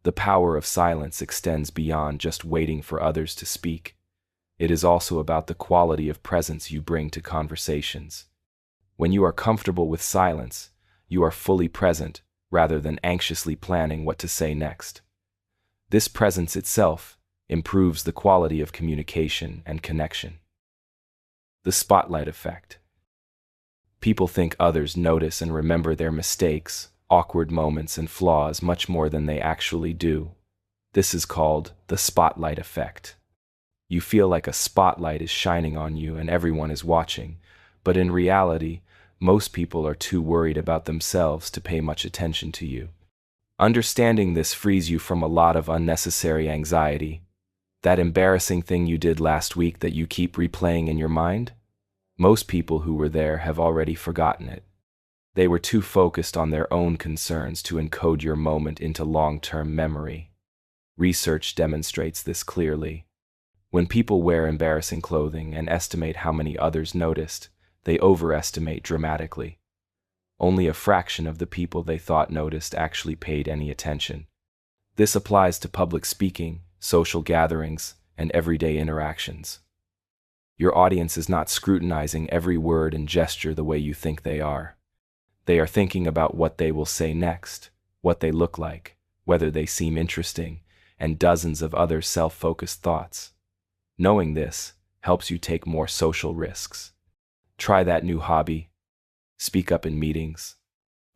The power of silence extends beyond just waiting for others to speak. It is also about the quality of presence you bring to conversations. When you are comfortable with silence, you are fully present rather than anxiously planning what to say next. This presence itself improves the quality of communication and connection. The spotlight effect. People think others notice and remember their mistakes, awkward moments, and flaws much more than they actually do. This is called the spotlight effect. You feel like a spotlight is shining on you and everyone is watching, but in reality, most people are too worried about themselves to pay much attention to you. Understanding this frees you from a lot of unnecessary anxiety. That embarrassing thing you did last week that you keep replaying in your mind? Most people who were there have already forgotten it. They were too focused on their own concerns to encode your moment into long-term memory. Research demonstrates this clearly. When people wear embarrassing clothing and estimate how many others noticed, they overestimate dramatically. Only a fraction of the people they thought noticed actually paid any attention. This applies to public speaking, social gatherings, and everyday interactions. Your audience is not scrutinizing every word and gesture the way you think they are. They are thinking about what they will say next, what they look like, whether they seem interesting, and dozens of other self-focused thoughts. Knowing this helps you take more social risks. Try that new hobby. Speak up in meetings.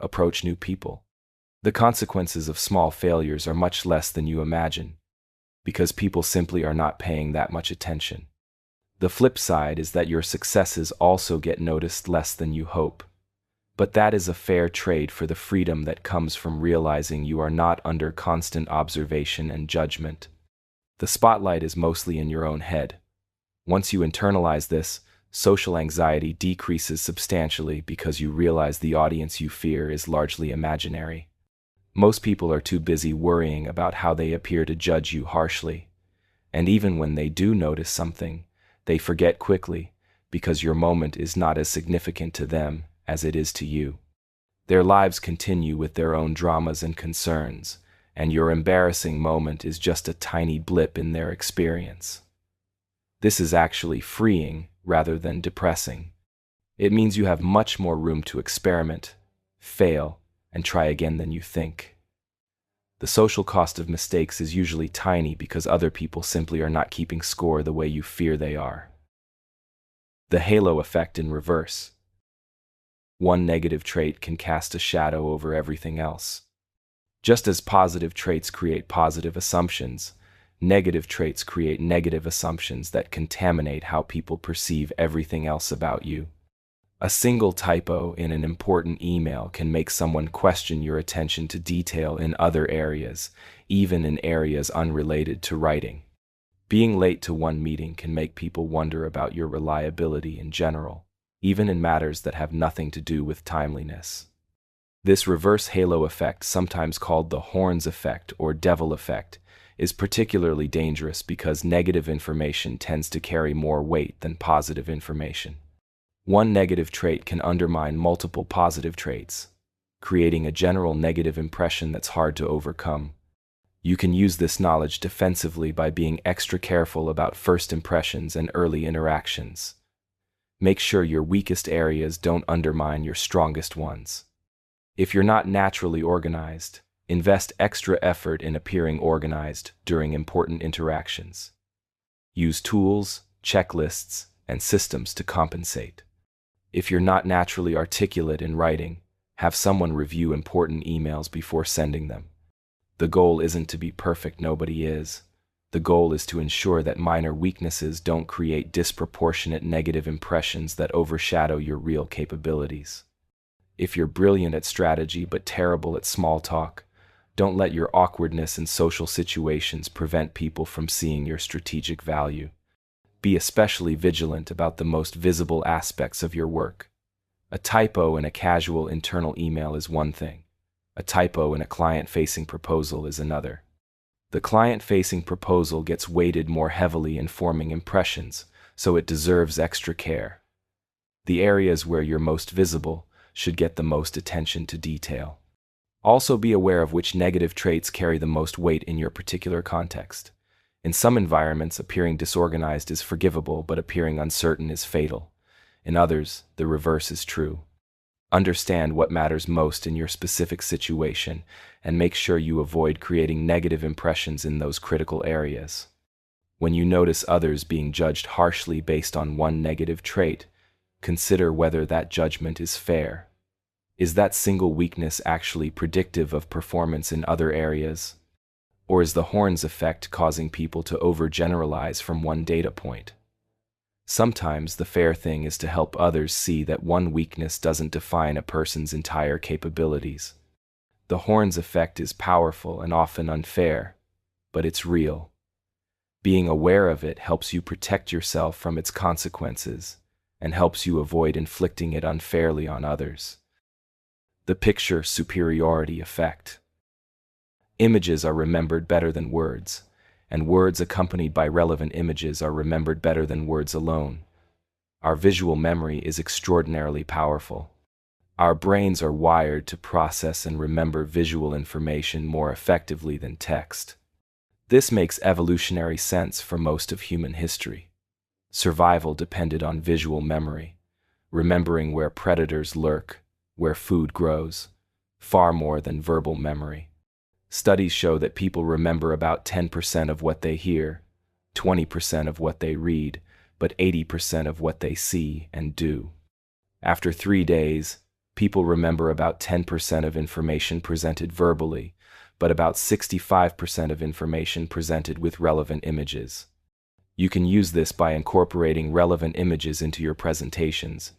Approach new people. The consequences of small failures are much less than you imagine, because people simply are not paying that much attention. The flip side is that your successes also get noticed less than you hope. But that is a fair trade for the freedom that comes from realizing you are not under constant observation and judgment. The spotlight is mostly in your own head. Once you internalize this, social anxiety decreases substantially because you realize the audience you fear is largely imaginary. Most people are too busy worrying about how they appear to judge you harshly. And even when they do notice something, they forget quickly because your moment is not as significant to them as it is to you. Their lives continue with their own dramas and concerns, and your embarrassing moment is just a tiny blip in their experience. This is actually freeing rather than depressing. It means you have much more room to experiment, fail, and try again than you think. The social cost of mistakes is usually tiny because other people simply are not keeping score the way you fear they are. The halo effect in reverse. One negative trait can cast a shadow over everything else. Just as positive traits create positive assumptions, negative traits create negative assumptions that contaminate how people perceive everything else about you. A single typo in an important email can make someone question your attention to detail in other areas, even in areas unrelated to writing. Being late to one meeting can make people wonder about your reliability in general, even in matters that have nothing to do with timeliness. This reverse halo effect, sometimes called the horns effect or devil effect, is particularly dangerous because negative information tends to carry more weight than positive information. One negative trait can undermine multiple positive traits, creating a general negative impression that's hard to overcome. You can use this knowledge defensively by being extra careful about first impressions and early interactions. Make sure your weakest areas don't undermine your strongest ones. If you're not naturally organized, invest extra effort in appearing organized during important interactions. Use tools, checklists, and systems to compensate. If you're not naturally articulate in writing, have someone review important emails before sending them. The goal isn't to be perfect, nobody is. The goal is to ensure that minor weaknesses don't create disproportionate negative impressions that overshadow your real capabilities. If you're brilliant at strategy but terrible at small talk, don't let your awkwardness in social situations prevent people from seeing your strategic value. Be especially vigilant about the most visible aspects of your work. A typo in a casual internal email is one thing. A typo in a client-facing proposal is another. The client-facing proposal gets weighted more heavily in forming impressions, so it deserves extra care. The areas where you're most visible should get the most attention to detail. Also be aware of which negative traits carry the most weight in your particular context. In some environments, appearing disorganized is forgivable, but appearing uncertain is fatal. In others, the reverse is true. Understand what matters most in your specific situation, and make sure you avoid creating negative impressions in those critical areas. When you notice others being judged harshly based on one negative trait, consider whether that judgment is fair. Is that single weakness actually predictive of performance in other areas? Or is the horns effect causing people to overgeneralize from one data point? Sometimes the fair thing is to help others see that one weakness doesn't define a person's entire capabilities. The horns effect is powerful and often unfair, but it's real. Being aware of it helps you protect yourself from its consequences and helps you avoid inflicting it unfairly on others. The picture superiority effect. Images are remembered better than words, and words accompanied by relevant images are remembered better than words alone. Our visual memory is extraordinarily powerful. Our brains are wired to process and remember visual information more effectively than text. This makes evolutionary sense for most of human history. Survival depended on visual memory, remembering where predators lurk, where food grows, far more than verbal memory. Studies show that people remember about 10% of what they hear, 20% of what they read, but 80% of what they see and do. After 3 days, people remember about 10% of information presented verbally, but about 65% of information presented with relevant images. You can use this by incorporating relevant images into your presentations,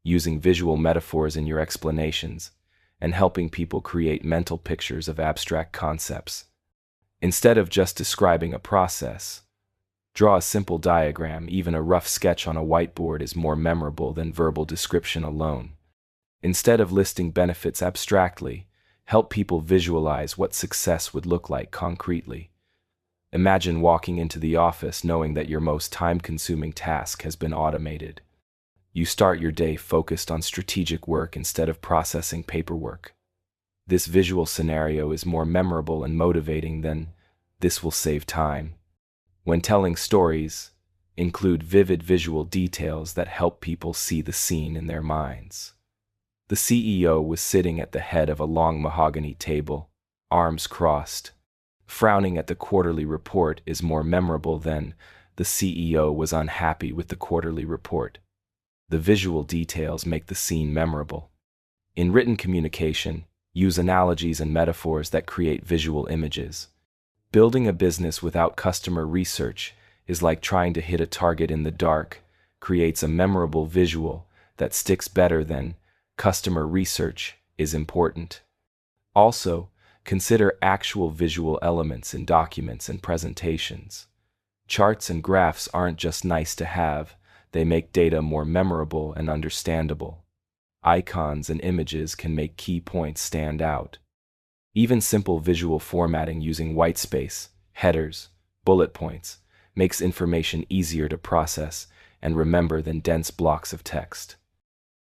using visual metaphors in your explanations, and helping people create mental pictures of abstract concepts. Instead of just describing a process, draw a simple diagram. Even a rough sketch on a whiteboard is more memorable than verbal description alone. Instead of listing benefits abstractly, help people visualize what success would look like concretely. Imagine walking into the office knowing that your most time-consuming task has been automated. You start your day focused on strategic work instead of processing paperwork. This visual scenario is more memorable and motivating than "this will save time." When telling stories, include vivid visual details that help people see the scene in their minds. The CEO was sitting at the head of a long mahogany table, arms crossed. Frowning at the quarterly report is more memorable than "the CEO was unhappy with the quarterly report." The visual details make the scene memorable. In written communication, use analogies and metaphors that create visual images. Building a business without customer research is like trying to hit a target in the dark, creates a memorable visual that sticks better than "customer research is important." Also, consider actual visual elements in documents and presentations. Charts and graphs aren't just nice to have, they make data more memorable and understandable. Icons and images can make key points stand out. Even simple visual formatting using whitespace, headers, bullet points, makes information easier to process and remember than dense blocks of text.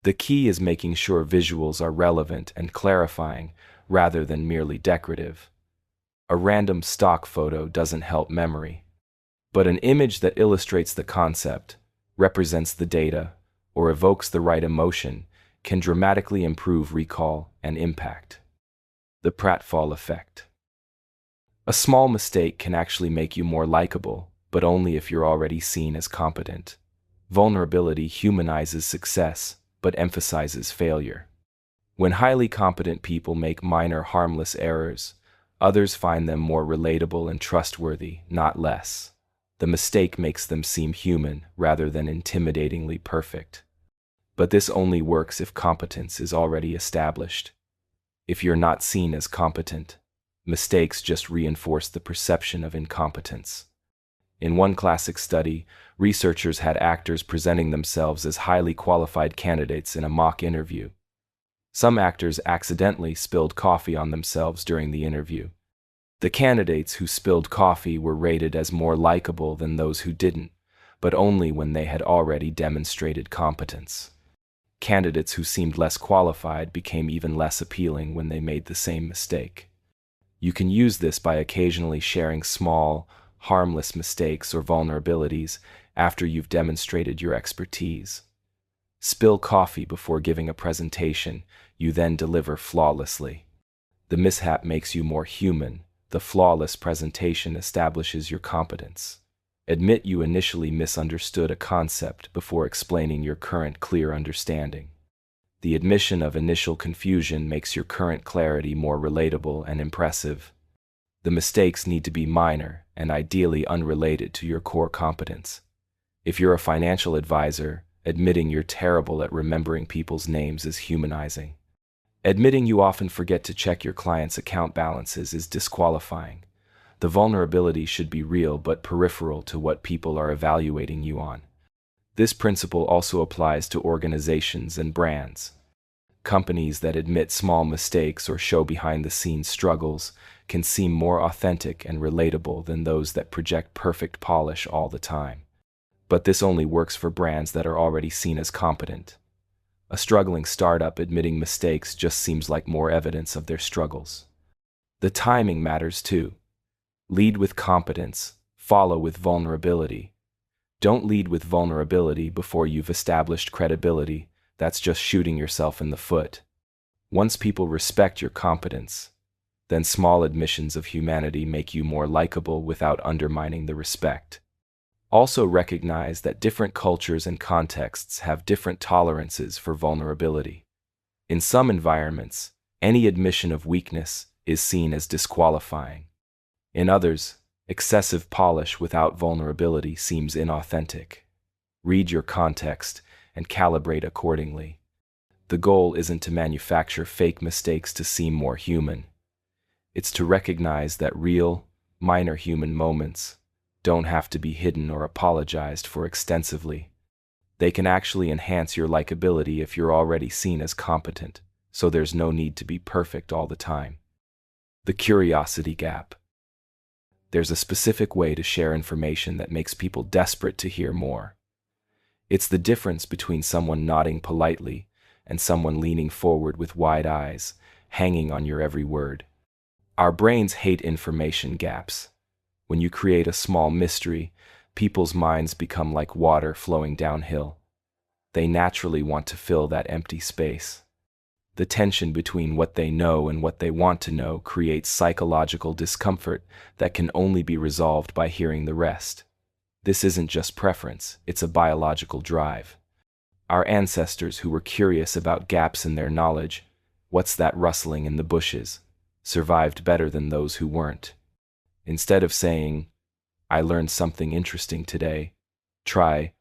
The key is making sure visuals are relevant and clarifying rather than merely decorative. A random stock photo doesn't help memory, but an image that illustrates the concept, represents the data, or evokes the right emotion can dramatically improve recall and impact. The Pratfall Effect. A small mistake can actually make you more likable, but only if you're already seen as competent. Vulnerability humanizes success, but emphasizes failure. When highly competent people make minor harmless errors, others find them more relatable and trustworthy, not less. The mistake makes them seem human rather than intimidatingly perfect. But this only works if competence is already established. If you're not seen as competent, mistakes just reinforce the perception of incompetence. In one classic study, researchers had actors presenting themselves as highly qualified candidates in a mock interview. Some actors accidentally spilled coffee on themselves during the interview. The candidates who spilled coffee were rated as more likable than those who didn't, but only when they had already demonstrated competence. Candidates who seemed less qualified became even less appealing when they made the same mistake. You can use this by occasionally sharing small, harmless mistakes or vulnerabilities after you've demonstrated your expertise. Spill coffee before giving a presentation, you then deliver flawlessly. The mishap makes you more human. The flawless presentation establishes your competence. Admit you initially misunderstood a concept before explaining your current clear understanding. The admission of initial confusion makes your current clarity more relatable and impressive. The mistakes need to be minor and ideally unrelated to your core competence. If you're a financial advisor, admitting you're terrible at remembering people's names is humanizing. Admitting you often forget to check your clients' account balances is disqualifying. The vulnerability should be real but peripheral to what people are evaluating you on. This principle also applies to organizations and brands. Companies that admit small mistakes or show behind-the-scenes struggles can seem more authentic and relatable than those that project perfect polish all the time. But this only works for brands that are already seen as competent. A struggling startup admitting mistakes just seems like more evidence of their struggles. The timing matters too. Lead with competence, follow with vulnerability. Don't lead with vulnerability before you've established credibility. That's just shooting yourself in the foot. Once people respect your competence, then small admissions of humanity make you more likable without undermining the respect. Also recognize that different cultures and contexts have different tolerances for vulnerability. In some environments, any admission of weakness is seen as disqualifying. In others, excessive polish without vulnerability seems inauthentic. Read your context and calibrate accordingly. The goal isn't to manufacture fake mistakes to seem more human. It's to recognize that real, minor human moments don't have to be hidden or apologized for extensively. They can actually enhance your likability if you're already seen as competent, so there's no need to be perfect all the time. The curiosity gap. There's a specific way to share information that makes people desperate to hear more. It's the difference between someone nodding politely and someone leaning forward with wide eyes, hanging on your every word. Our brains hate information gaps. When you create a small mystery, people's minds become like water flowing downhill. They naturally want to fill that empty space. The tension between what they know and what they want to know creates psychological discomfort that can only be resolved by hearing the rest. This isn't just preference, it's a biological drive. Our ancestors who were curious about gaps in their knowledge, what's that rustling in the bushes, survived better than those who weren't. Instead of saying, I learned something interesting today, try,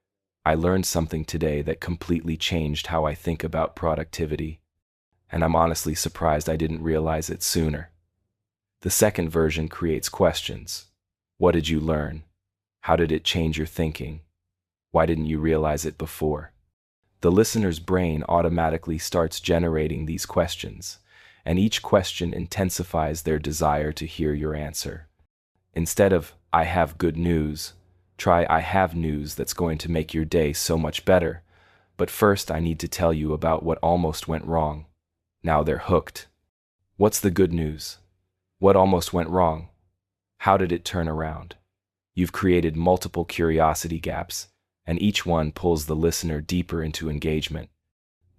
I learned something today that completely changed how I think about productivity. And I'm honestly surprised I didn't realize it sooner. The second version creates questions. What did you learn? How did it change your thinking? Why didn't you realize it before? The listener's brain automatically starts generating these questions, and each question intensifies their desire to hear your answer. Instead of, I have good news, try, I have news that's going to make your day so much better, but first I need to tell you about what almost went wrong. Now they're hooked. What's the good news? What almost went wrong? How did it turn around? You've created multiple curiosity gaps, and each one pulls the listener deeper into engagement.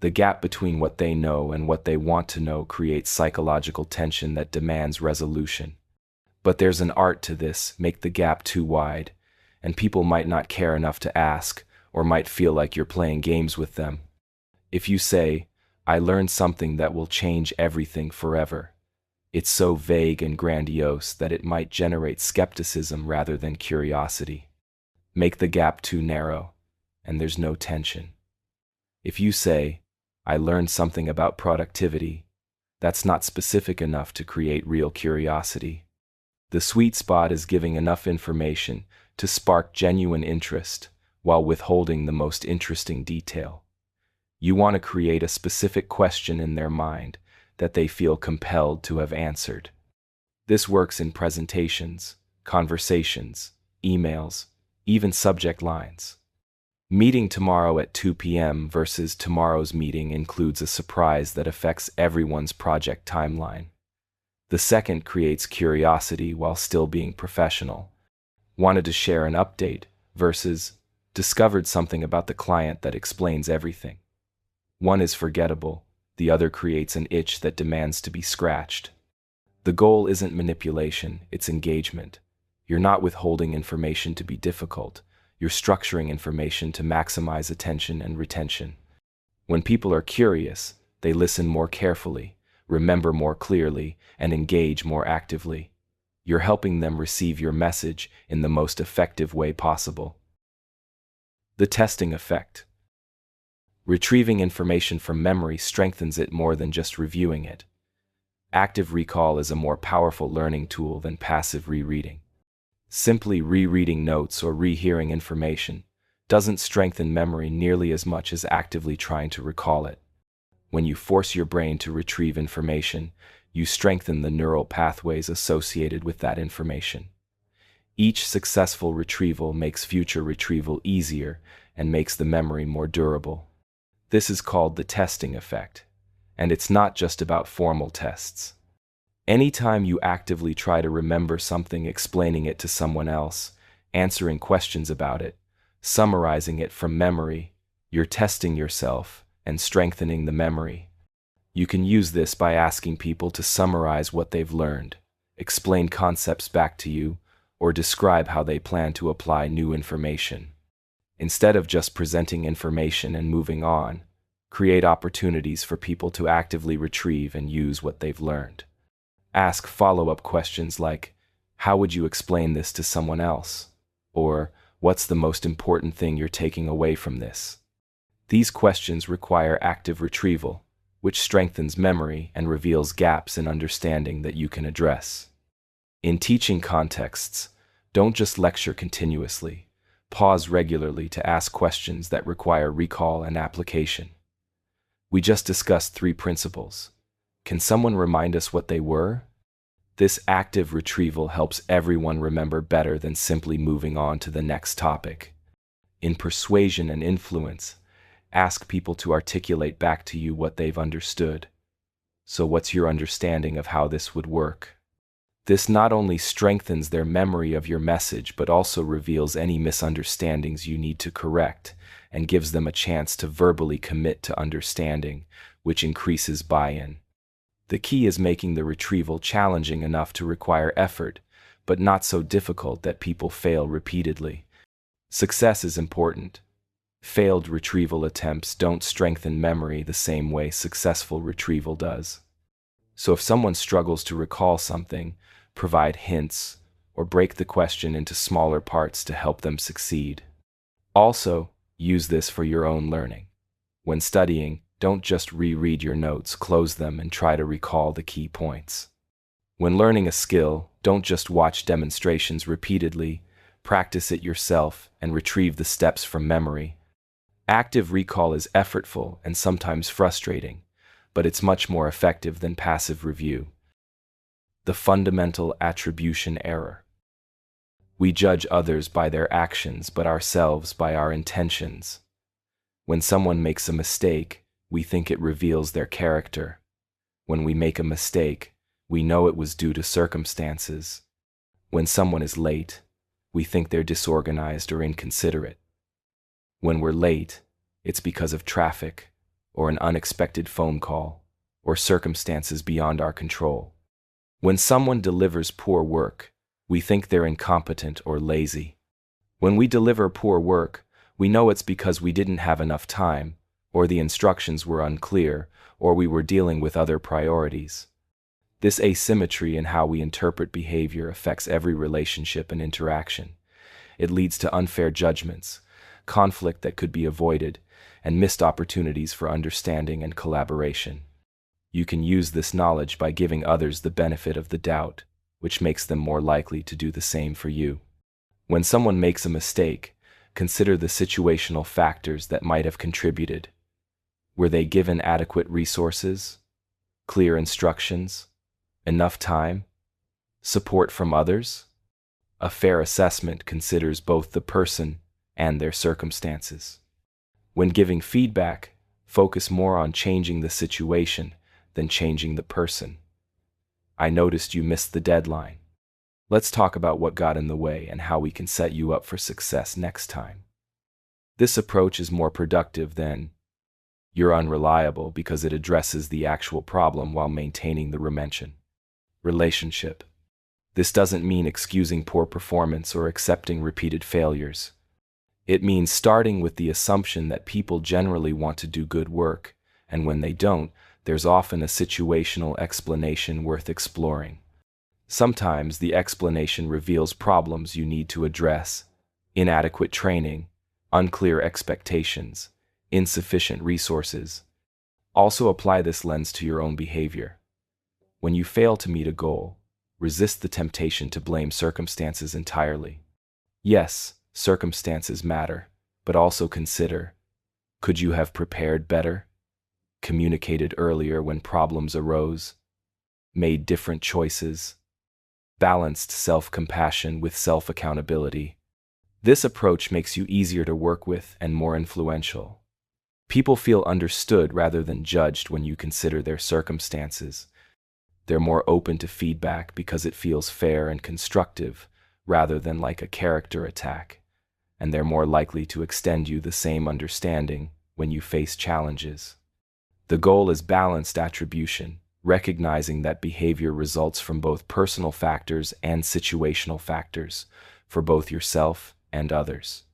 The gap between what they know and what they want to know creates psychological tension that demands resolution. But there's an art to this. Make the gap too wide, and people might not care enough to ask, or might feel like you're playing games with them. If you say, I learned something that will change everything forever, it's so vague and grandiose that it might generate skepticism rather than curiosity. Make the gap too narrow, and there's no tension. If you say, I learned something about productivity, that's not specific enough to create real curiosity. The sweet spot is giving enough information to spark genuine interest while withholding the most interesting detail. You want to create a specific question in their mind that they feel compelled to have answered. This works in presentations, conversations, emails, even subject lines. Meeting tomorrow at 2 p.m. versus tomorrow's meeting includes a surprise that affects everyone's project timeline. The second creates curiosity while still being professional. Wanted to share an update versus discovered something about the client that explains everything. One is forgettable, the other creates an itch that demands to be scratched. The goal isn't manipulation, it's engagement. You're not withholding information to be difficult. You're structuring information to maximize attention and retention. When people are curious, they listen more carefully, remember more clearly, and engage more actively. You're helping them receive your message in the most effective way possible. The testing effect. Retrieving information from memory strengthens it more than just reviewing it. Active recall is a more powerful learning tool than passive rereading. Simply rereading notes or rehearing information doesn't strengthen memory nearly as much as actively trying to recall it. When you force your brain to retrieve information, you strengthen the neural pathways associated with that information. Each successful retrieval makes future retrieval easier and makes the memory more durable. This is called the testing effect, and it's not just about formal tests. Anytime you actively try to remember something, explaining it to someone else, answering questions about it, summarizing it from memory, you're testing yourself and strengthening the memory. You can use this by asking people to summarize what they've learned, explain concepts back to you, or describe how they plan to apply new information. Instead of just presenting information and moving on, create opportunities for people to actively retrieve and use what they've learned. Ask follow-up questions like, how would you explain this to someone else? Or, what's the most important thing you're taking away from this? These questions require active retrieval, which strengthens memory and reveals gaps in understanding that you can address. In teaching contexts, don't just lecture continuously. Pause regularly to ask questions that require recall and application. We just discussed 3 principles. Can someone remind us what they were? This active retrieval helps everyone remember better than simply moving on to the next topic. In persuasion and influence, ask people to articulate back to you what they've understood. So what's your understanding of how this would work? This not only strengthens their memory of your message, but also reveals any misunderstandings you need to correct and gives them a chance to verbally commit to understanding, which increases buy-in. The key is making the retrieval challenging enough to require effort, but not so difficult that people fail repeatedly. Success is important. Failed retrieval attempts don't strengthen memory the same way successful retrieval does. So if someone struggles to recall something, provide hints or break the question into smaller parts to help them succeed. Also, use this for your own learning. When studying, don't just reread your notes, close them and try to recall the key points. When learning a skill, don't just watch demonstrations repeatedly, practice it yourself and retrieve the steps from memory. Active recall is effortful and sometimes frustrating, but it's much more effective than passive review. The fundamental attribution error. We judge others by their actions, but ourselves by our intentions. When someone makes a mistake, we think it reveals their character. When we make a mistake, we know it was due to circumstances. When someone is late, we think they're disorganized or inconsiderate. When we're late, it's because of traffic, or an unexpected phone call, or circumstances beyond our control. When someone delivers poor work, we think they're incompetent or lazy. When we deliver poor work, we know it's because we didn't have enough time, or the instructions were unclear, or we were dealing with other priorities. This asymmetry in how we interpret behavior affects every relationship and interaction. It leads to unfair judgments, conflict that could be avoided, and missed opportunities for understanding and collaboration. You can use this knowledge by giving others the benefit of the doubt, which makes them more likely to do the same for you. When someone makes a mistake, consider the situational factors that might have contributed. Were they given adequate resources, clear instructions, enough time, support from others? A fair assessment considers both the person and their circumstances. When giving feedback, focus more on changing the situation than changing the person. I noticed you missed the deadline. Let's talk about what got in the way and how we can set you up for success next time. This approach is more productive than you're unreliable because it addresses the actual problem while maintaining the remention. Relationship. This doesn't mean excusing poor performance or accepting repeated failures. It means starting with the assumption that people generally want to do good work, and when they don't, there's often a situational explanation worth exploring. Sometimes the explanation reveals problems you need to address: inadequate training, unclear expectations, insufficient resources. Also apply this lens to your own behavior. When you fail to meet a goal, resist the temptation to blame circumstances entirely. Yes, circumstances matter, but also consider, could you have prepared better? Communicated earlier when problems arose? Made different choices? Balanced self-compassion with self-accountability. This approach makes you easier to work with and more influential. People feel understood rather than judged when you consider their circumstances. They're more open to feedback because it feels fair and constructive, rather than like a character attack. And they're more likely to extend you the same understanding when you face challenges. The goal is balanced attribution, recognizing that behavior results from both personal factors and situational factors, for both yourself and others.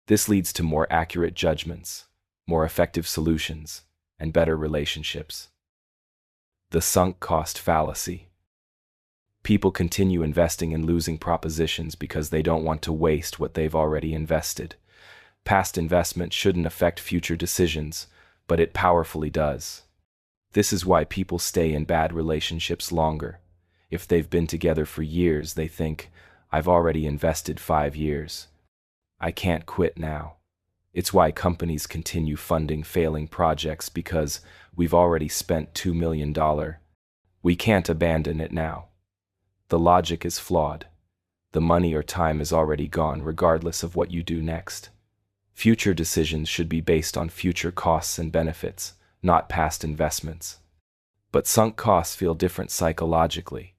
This leads to more accurate judgments, more effective solutions, and better relationships. The sunk-cost fallacy. People continue investing in losing propositions because they don't want to waste what they've already invested. Past investment shouldn't affect future decisions, but it powerfully does. This is why people stay in bad relationships longer. If they've been together for years, they think, I've already invested 5 years. I can't quit now. It's why companies continue funding failing projects because we've already spent $2 million. We can't abandon it now. The logic is flawed. The money or time is already gone regardless of what you do next. Future decisions should be based on future costs and benefits, not past investments. But sunk costs feel different psychologically.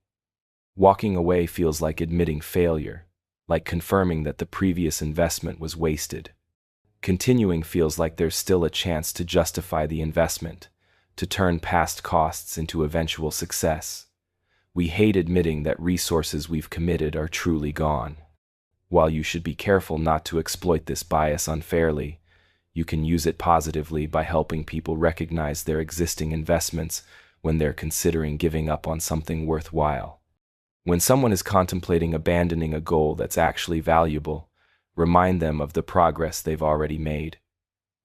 Walking away feels like admitting failure, like confirming that the previous investment was wasted. Continuing feels like there's still a chance to justify the investment, to turn past costs into eventual success. We hate admitting that resources we've committed are truly gone. While you should be careful not to exploit this bias unfairly, you can use it positively by helping people recognize their existing investments when they're considering giving up on something worthwhile. When someone is contemplating abandoning a goal that's actually valuable, remind them of the progress they've already made.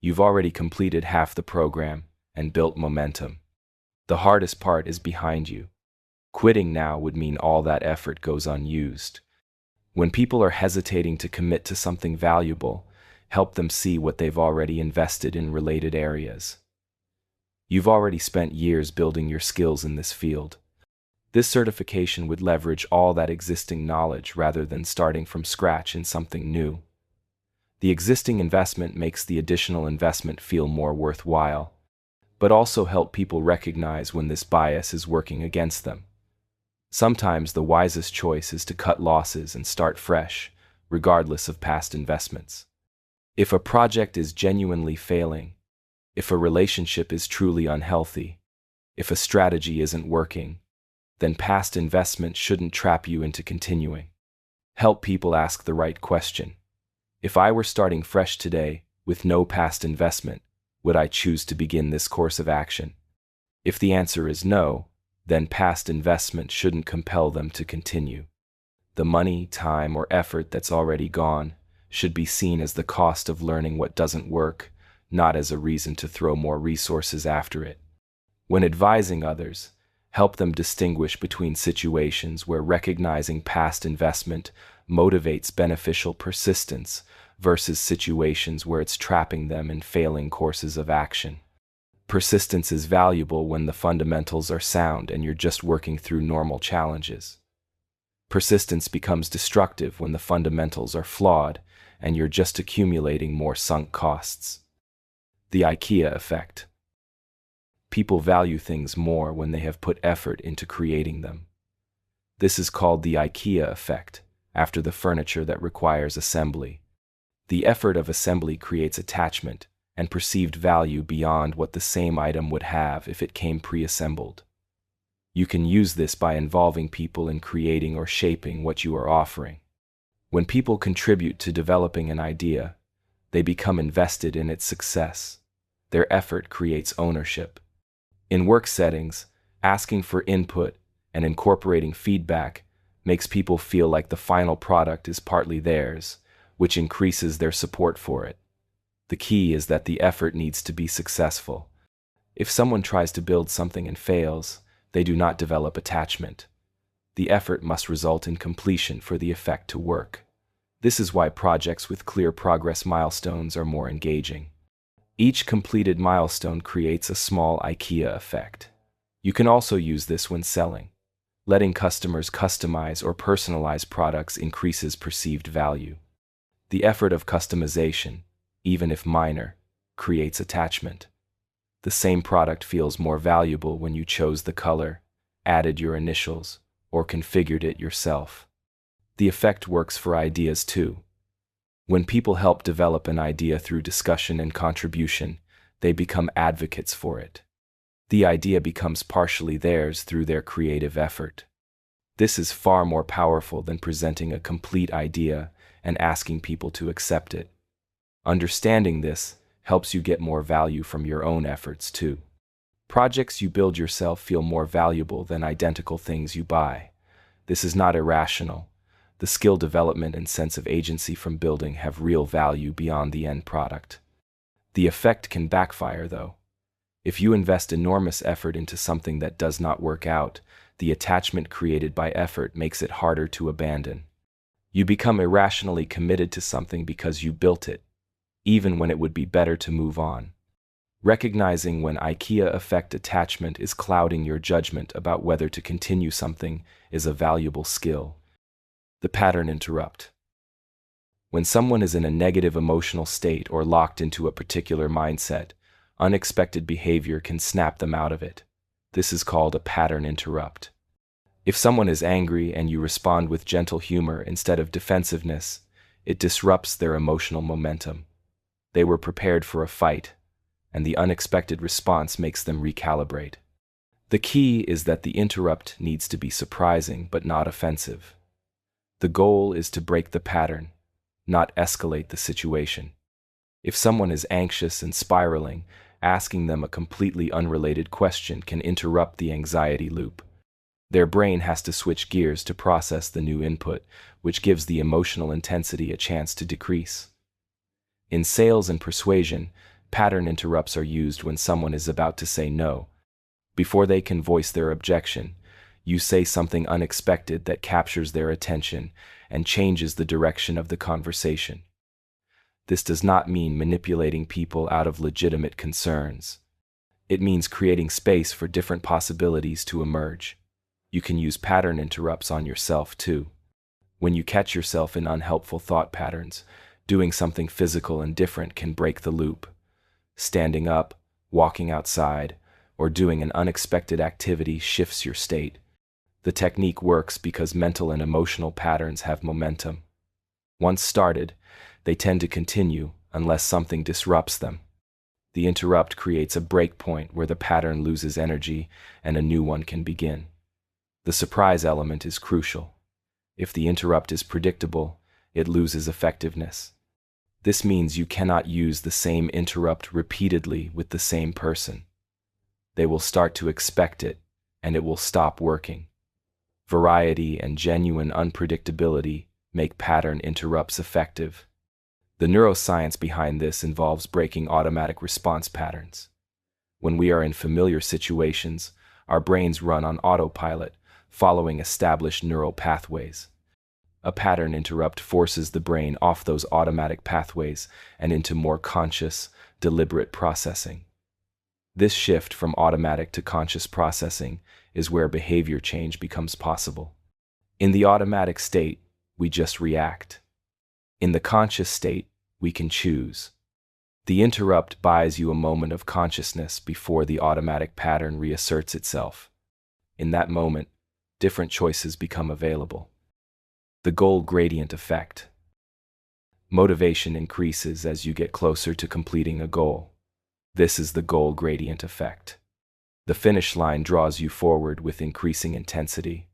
You've already completed half the program and built momentum. The hardest part is behind you. Quitting now would mean all that effort goes unused. When people are hesitating to commit to something valuable, help them see what they've already invested in related areas. You've already spent years building your skills in this field. This certification would leverage all that existing knowledge rather than starting from scratch in something new. The existing investment makes the additional investment feel more worthwhile, but also help people recognize when this bias is working against them. Sometimes the wisest choice is to cut losses and start fresh, regardless of past investments. If a project is genuinely failing, if a relationship is truly unhealthy, if a strategy isn't working, then past investment shouldn't trap you into continuing. Help people ask the right question. If I were starting fresh today, with no past investment, would I choose to begin this course of action? If the answer is no, then past investment shouldn't compel them to continue. The money, time, or effort that's already gone should be seen as the cost of learning what doesn't work, not as a reason to throw more resources after it. When advising others, help them distinguish between situations where recognizing past investment motivates beneficial persistence versus situations where it's trapping them in failing courses of action. Persistence is valuable when the fundamentals are sound and you're just working through normal challenges. Persistence becomes destructive when the fundamentals are flawed and you're just accumulating more sunk costs. The IKEA Effect. People value things more when they have put effort into creating them. This is called the IKEA Effect, after the furniture that requires assembly. The effort of assembly creates attachment and perceived value beyond what the same item would have if it came pre-assembled. You can use this by involving people in creating or shaping what you are offering. When people contribute to developing an idea, they become invested in its success. Their effort creates ownership. In work settings, asking for input and incorporating feedback makes people feel like the final product is partly theirs, which increases their support for it. The key is that the effort needs to be successful. If someone tries to build something and fails, they do not develop attachment. The effort must result in completion for the effect to work. This is why projects with clear progress milestones are more engaging. Each completed milestone creates a small IKEA effect. You can also use this when selling. Letting customers customize or personalize products increases perceived value. The effort of customization, even if minor, creates attachment. The same product feels more valuable when you chose the color, added your initials, or configured it yourself. The effect works for ideas too. When people help develop an idea through discussion and contribution, they become advocates for it. The idea becomes partially theirs through their creative effort. This is far more powerful than presenting a complete idea and asking people to accept it. Understanding this helps you get more value from your own efforts too. Projects you build yourself feel more valuable than identical things you buy. This is not irrational. The skill development and sense of agency from building have real value beyond the end product. The effect can backfire, though. If you invest enormous effort into something that does not work out, the attachment created by effort makes it harder to abandon. You become irrationally committed to something because you built it, even when it would be better to move on. Recognizing when IKEA Effect attachment is clouding your judgment about whether to continue something is a valuable skill. The pattern interrupt. When someone is in a negative emotional state or locked into a particular mindset, unexpected behavior can snap them out of it. This is called a pattern interrupt. If someone is angry and you respond with gentle humor instead of defensiveness, it disrupts their emotional momentum. They were prepared for a fight, and the unexpected response makes them recalibrate. The key is that the interrupt needs to be surprising but not offensive. The goal is to break the pattern, not escalate the situation. If someone is anxious and spiraling, asking them a completely unrelated question can interrupt the anxiety loop. Their brain has to switch gears to process the new input, which gives the emotional intensity a chance to decrease. In sales and persuasion, pattern interrupts are used when someone is about to say no. Before they can voice their objection, you say something unexpected that captures their attention and changes the direction of the conversation. This does not mean manipulating people out of legitimate concerns. It means creating space for different possibilities to emerge. You can use pattern interrupts on yourself too. When you catch yourself in unhelpful thought patterns, doing something physical and different can break the loop. Standing up, walking outside, or doing an unexpected activity shifts your state. The technique works because mental and emotional patterns have momentum. Once started, they tend to continue unless something disrupts them. The interrupt creates a break point where the pattern loses energy and a new one can begin. The surprise element is crucial. If the interrupt is predictable, it loses effectiveness. This means you cannot use the same interrupt repeatedly with the same person. They will start to expect it, and it will stop working. Variety and genuine unpredictability make pattern interrupts effective. The neuroscience behind this involves breaking automatic response patterns. When we are in familiar situations, our brains run on autopilot, following established neural pathways. A pattern interrupt forces the brain off those automatic pathways and into more conscious, deliberate processing. This shift from automatic to conscious processing is where behavior change becomes possible. In the automatic state, we just react. In the conscious state, we can choose. The interrupt buys you a moment of consciousness before the automatic pattern reasserts itself. In that moment, different choices become available. The goal gradient effect. Motivation increases as you get closer to completing a goal. This is the goal gradient effect. The finish line draws you forward with increasing intensity.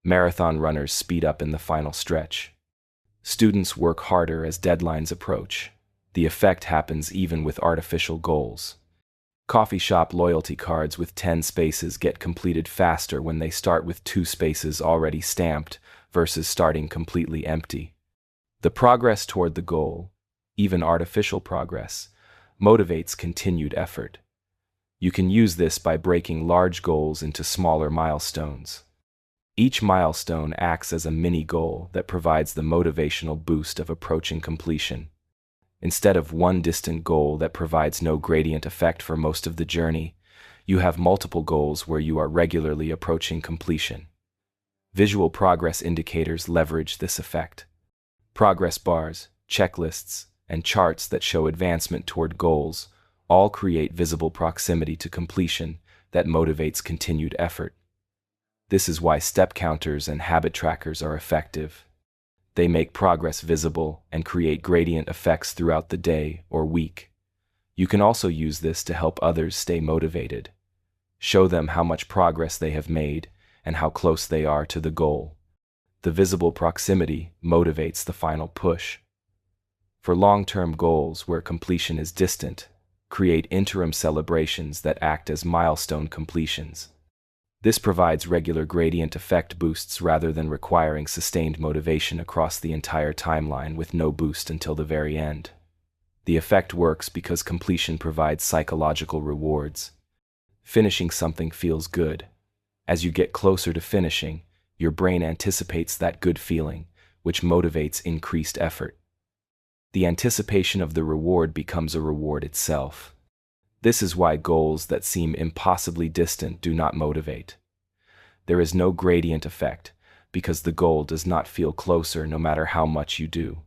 Marathon runners speed up in the final stretch. Students work harder as deadlines approach. The effect happens even with artificial goals. Coffee shop loyalty cards with 10 spaces get completed faster when they start with 2 spaces already stamped versus starting completely empty. The progress toward the goal, even artificial progress, motivates continued effort. You can use this by breaking large goals into smaller milestones. Each milestone acts as a mini goal that provides the motivational boost of approaching completion. Instead of one distant goal that provides no gradient effect for most of the journey, you have multiple goals where you are regularly approaching completion. Visual progress indicators leverage this effect. Progress bars, checklists, and charts that show advancement toward goals all create visible proximity to completion that motivates continued effort. This is why step counters and habit trackers are effective. They make progress visible and create gradient effects throughout the day or week. You can also use this to help others stay motivated. Show them how much progress they have made and how close they are to the goal. The visible proximity motivates the final push. For long-term goals where completion is distant, create interim celebrations that act as milestone completions. This provides regular gradient effect boosts rather than requiring sustained motivation across the entire timeline with no boost until the very end. The effect works because completion provides psychological rewards. Finishing something feels good. As you get closer to finishing, your brain anticipates that good feeling, which motivates increased effort. The anticipation of the reward becomes a reward itself. This is why goals that seem impossibly distant do not motivate. There is no gradient effect, because the goal does not feel closer no matter how much you do.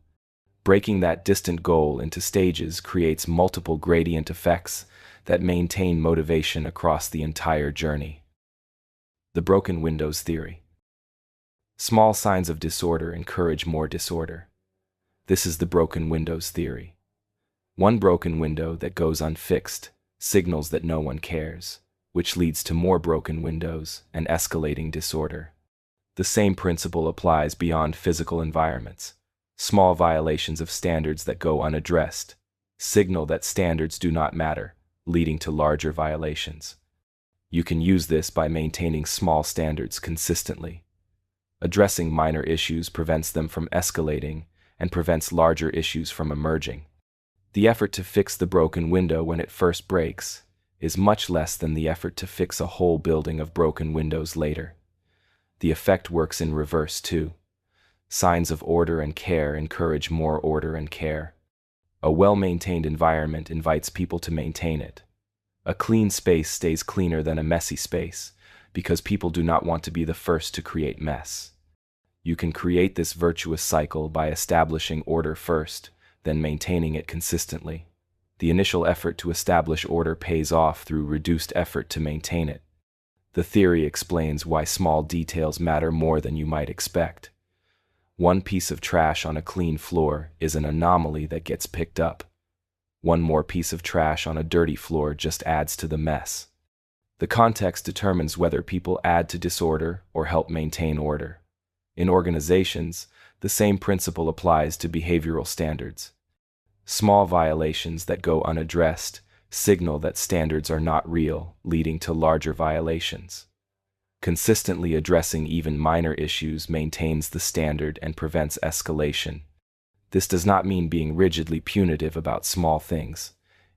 Breaking that distant goal into stages creates multiple gradient effects that maintain motivation across the entire journey. The broken windows theory. Small signs of disorder encourage more disorder. This is the broken windows theory. One broken window that goes unfixed signals that no one cares, which leads to more broken windows and escalating disorder. The same principle applies beyond physical environments. Small violations of standards that go unaddressed signal that standards do not matter, leading to larger violations. You can use this by maintaining small standards consistently. Addressing minor issues prevents them from escalating and prevents larger issues from emerging. The effort to fix the broken window when it first breaks is much less than the effort to fix a whole building of broken windows later. The effect works in reverse too. Signs of order and care encourage more order and care. A well-maintained environment invites people to maintain it. A clean space stays cleaner than a messy space because people do not want to be the first to create mess. You can create this virtuous cycle by establishing order first, then maintaining it consistently. The initial effort to establish order pays off through reduced effort to maintain it. The theory explains why small details matter more than you might expect. One piece of trash on a clean floor is an anomaly that gets picked up. One more piece of trash on a dirty floor just adds to the mess. The context determines whether people add to disorder or help maintain order. In organizations, the same principle applies to behavioral standards. Small violations that go unaddressed signal that standards are not real, leading to larger violations. Consistently addressing even minor issues maintains the standard and prevents escalation. This does not mean being rigidly punitive about small things.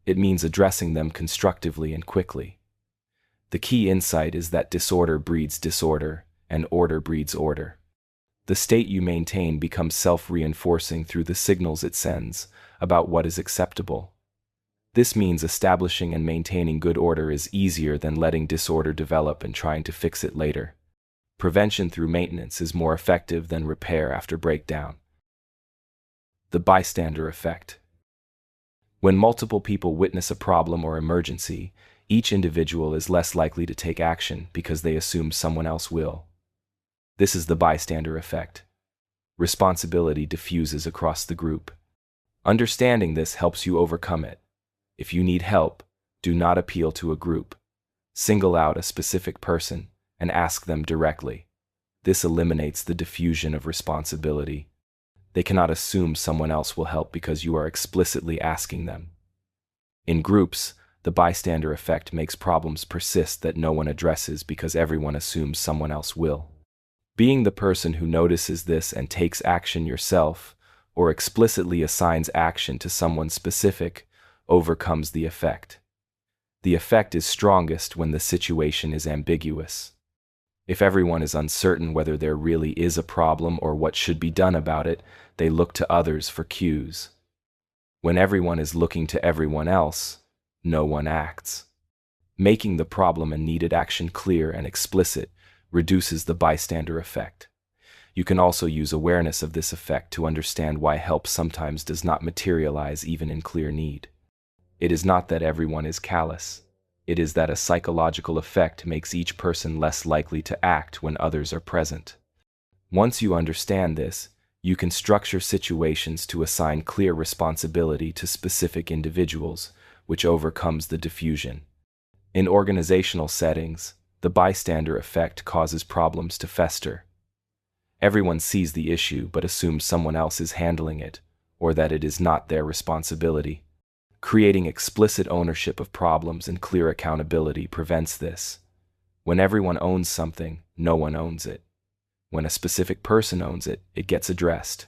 It means addressing them constructively and quickly. The key insight is that disorder breeds disorder, and order breeds order. The state you maintain becomes self-reinforcing through the signals it sends about what is acceptable. This means establishing and maintaining good order is easier than letting disorder develop and trying to fix it later. Prevention through maintenance is more effective than repair after breakdown. The Bystander Effect. When multiple people witness a problem or emergency, each individual is less likely to take action because they assume someone else will. This is the bystander effect. Responsibility diffuses across the group. Understanding this helps you overcome it. If you need help, do not appeal to a group. Single out a specific person and ask them directly. This eliminates the diffusion of responsibility. They cannot assume someone else will help because you are explicitly asking them. In groups, the bystander effect makes problems persist that no one addresses because everyone assumes someone else will. Being the person who notices this and takes action yourself, or explicitly assigns action to someone specific, overcomes the effect. The effect is strongest when the situation is ambiguous. If everyone is uncertain whether there really is a problem or what should be done about it, they look to others for cues. When everyone is looking to everyone else, no one acts. Making the problem and needed action clear and explicit reduces the bystander effect. You can also use awareness of this effect to understand why help sometimes does not materialize even in clear need. It is not that everyone is callous. It is that a psychological effect makes each person less likely to act when others are present. Once you understand this, you can structure situations to assign clear responsibility to specific individuals, which overcomes the diffusion. In organizational settings, the bystander effect causes problems to fester. Everyone sees the issue but assumes someone else is handling it, or that it is not their responsibility. Creating explicit ownership of problems and clear accountability prevents this. When everyone owns something, no one owns it. When a specific person owns it, it gets addressed.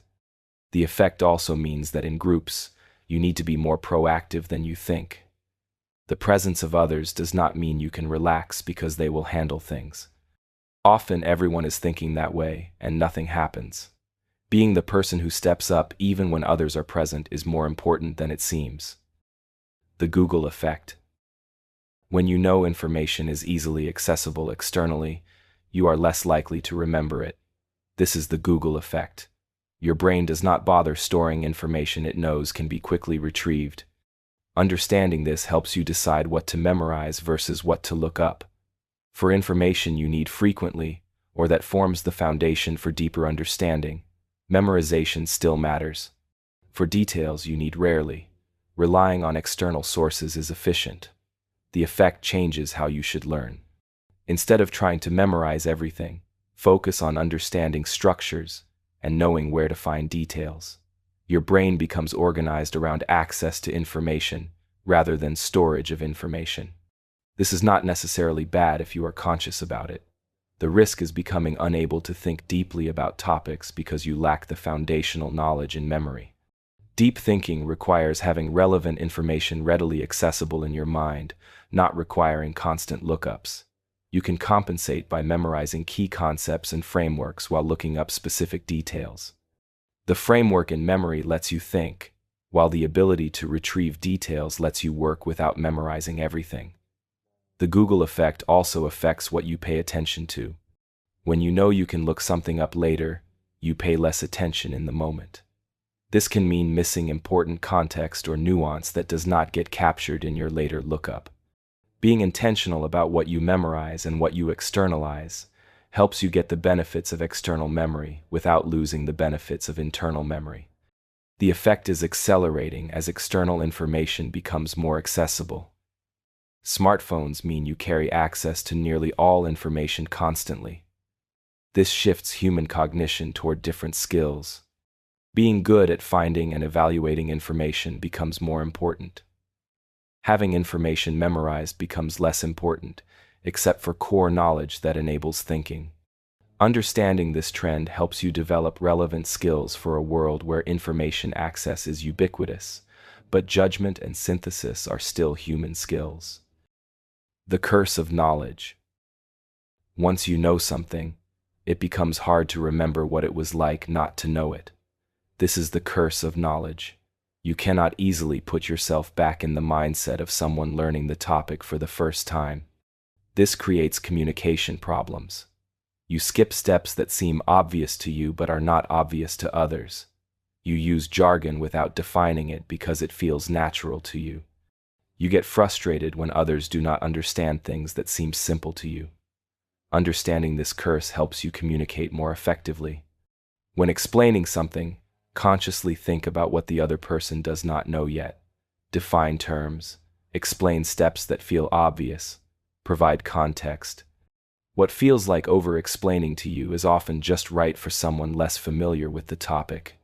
The effect also means that in groups, you need to be more proactive than you think. The presence of others does not mean you can relax because they will handle things. Often everyone is thinking that way, and nothing happens. Being the person who steps up even when others are present is more important than it seems. The Google Effect. When you know information is easily accessible externally, you are less likely to remember it. This is the Google Effect. Your brain does not bother storing information it knows can be quickly retrieved. Understanding this helps you decide what to memorize versus what to look up. For information you need frequently, or that forms the foundation for deeper understanding, memorization still matters. For details you need rarely. Relying on external sources is efficient. The effect changes how you should learn. Instead of trying to memorize everything, focus on understanding structures and knowing where to find details. Your brain becomes organized around access to information rather than storage of information. This is not necessarily bad if you are conscious about it. The risk is becoming unable to think deeply about topics because you lack the foundational knowledge and memory. Deep thinking requires having relevant information readily accessible in your mind, not requiring constant lookups. You can compensate by memorizing key concepts and frameworks while looking up specific details. The framework in memory lets you think, while the ability to retrieve details lets you work without memorizing everything. The Google Effect also affects what you pay attention to. When you know you can look something up later, you pay less attention in the moment. This can mean missing important context or nuance that does not get captured in your later lookup. Being intentional about what you memorize and what you externalize helps you get the benefits of external memory without losing the benefits of internal memory. The effect is accelerating as external information becomes more accessible. Smartphones mean you carry access to nearly all information constantly. This shifts human cognition toward different skills. Being good at finding and evaluating information becomes more important. Having information memorized becomes less important, except for core knowledge that enables thinking. Understanding this trend helps you develop relevant skills for a world where information access is ubiquitous, but judgment and synthesis are still human skills. The curse of knowledge. Once you know something, it becomes hard to remember what it was like not to know it. This is the curse of knowledge. You cannot easily put yourself back in the mindset of someone learning the topic for the first time. This creates communication problems. You skip steps that seem obvious to you but are not obvious to others. You use jargon without defining it because it feels natural to you. You get frustrated when others do not understand things that seem simple to you. Understanding this curse helps you communicate more effectively. When explaining something, consciously think about what the other person does not know yet. Define terms, explain steps that feel obvious, provide context. What feels like over-explaining to you is often just right for someone less familiar with the topic.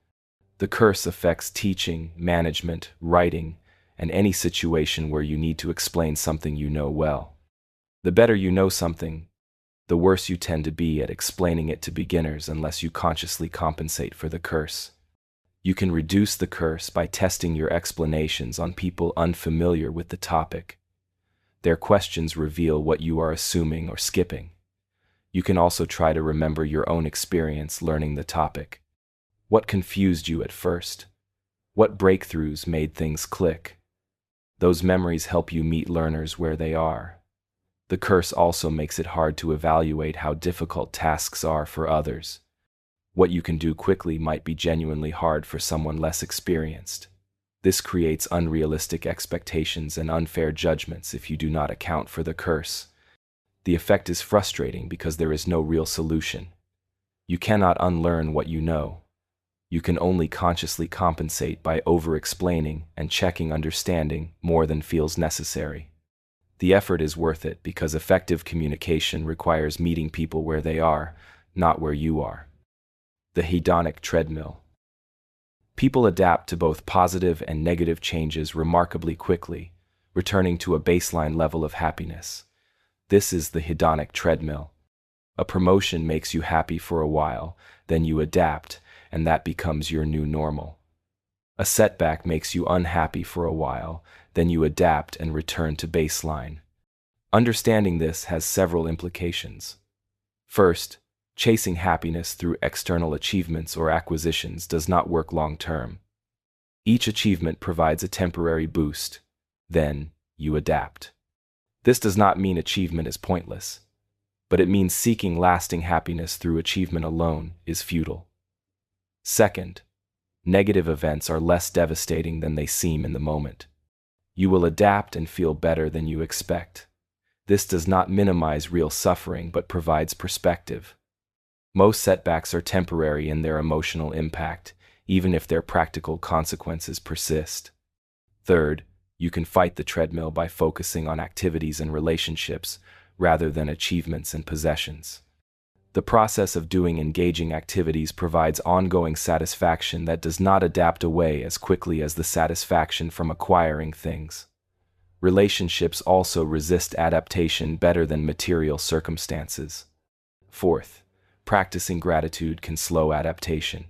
The curse affects teaching, management, writing, and any situation where you need to explain something you know well. The better you know something, the worse you tend to be at explaining it to beginners unless you consciously compensate for the curse. You can reduce the curse by testing your explanations on people unfamiliar with the topic. Their questions reveal what you are assuming or skipping. You can also try to remember your own experience learning the topic. What confused you at first? What breakthroughs made things click? Those memories help you meet learners where they are. The curse also makes it hard to evaluate how difficult tasks are for others. What you can do quickly might be genuinely hard for someone less experienced. This creates unrealistic expectations and unfair judgments if you do not account for the curse. The effect is frustrating because there is no real solution. You cannot unlearn what you know. You can only consciously compensate by over-explaining and checking understanding more than feels necessary. The effort is worth it because effective communication requires meeting people where they are, not where you are. The Hedonic Treadmill. People adapt to both positive and negative changes remarkably quickly, returning to a baseline level of happiness. This is the hedonic treadmill. A promotion makes you happy for a while, then you adapt, and that becomes your new normal. A setback makes you unhappy for a while, then you adapt and return to baseline. Understanding this has several implications. First, chasing happiness through external achievements or acquisitions does not work long-term. Each achievement provides a temporary boost. Then, you adapt. This does not mean achievement is pointless, but it means seeking lasting happiness through achievement alone is futile. Second, negative events are less devastating than they seem in the moment. You will adapt and feel better than you expect. This does not minimize real suffering but provides perspective. Most setbacks are temporary in their emotional impact, even if their practical consequences persist. Third, you can fight the treadmill by focusing on activities and relationships rather than achievements and possessions. The process of doing engaging activities provides ongoing satisfaction that does not adapt away as quickly as the satisfaction from acquiring things. Relationships also resist adaptation better than material circumstances. Fourth, practicing gratitude can slow adaptation.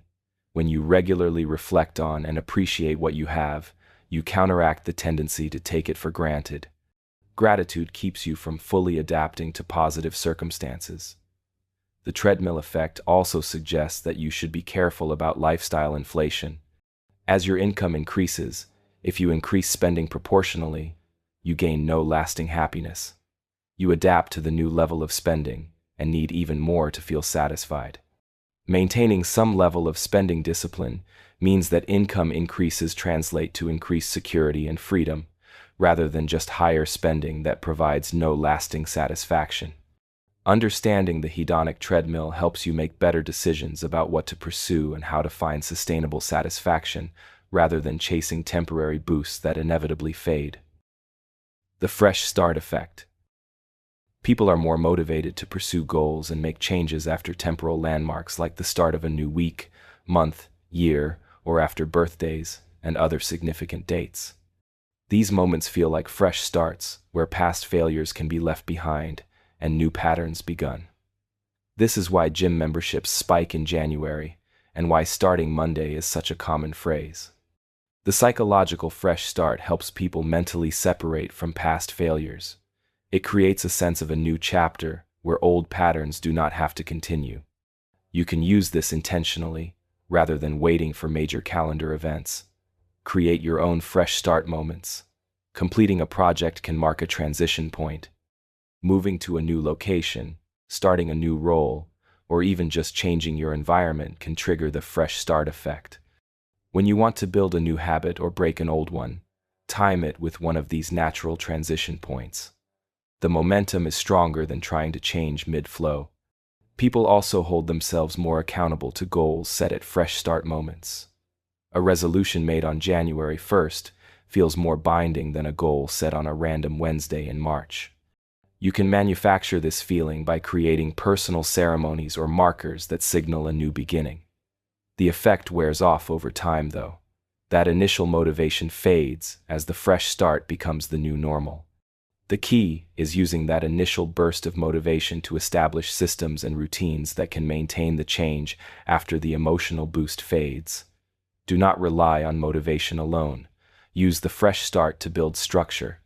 When you regularly reflect on and appreciate what you have, you counteract the tendency to take it for granted. Gratitude keeps you from fully adapting to positive circumstances. The treadmill effect also suggests that you should be careful about lifestyle inflation. As your income increases, if you increase spending proportionally, you gain no lasting happiness. You adapt to the new level of spending and need even more to feel satisfied. Maintaining some level of spending discipline means that income increases translate to increased security and freedom, rather than just higher spending that provides no lasting satisfaction. Understanding the hedonic treadmill helps you make better decisions about what to pursue and how to find sustainable satisfaction, rather than chasing temporary boosts that inevitably fade. The fresh start effect. People are more motivated to pursue goals and make changes after temporal landmarks like the start of a new week, month, year, or after birthdays and other significant dates. These moments feel like fresh starts, where past failures can be left behind and new patterns begun. This is why gym memberships spike in January, and why starting Monday is such a common phrase. The psychological fresh start helps people mentally separate from past failures. It creates a sense of a new chapter where old patterns do not have to continue. You can use this intentionally, rather than waiting for major calendar events. Create your own fresh start moments. Completing a project can mark a transition point. Moving to a new location, starting a new role, or even just changing your environment can trigger the fresh start effect. When you want to build a new habit or break an old one, time it with one of these natural transition points. The momentum is stronger than trying to change mid-flow. People also hold themselves more accountable to goals set at fresh start moments. A resolution made on January 1st feels more binding than a goal set on a random Wednesday in March. You can manufacture this feeling by creating personal ceremonies or markers that signal a new beginning. The effect wears off over time, though. That initial motivation fades as the fresh start becomes the new normal. The key is using that initial burst of motivation to establish systems and routines that can maintain the change after the emotional boost fades. Do not rely on motivation alone. Use the fresh start to build structure.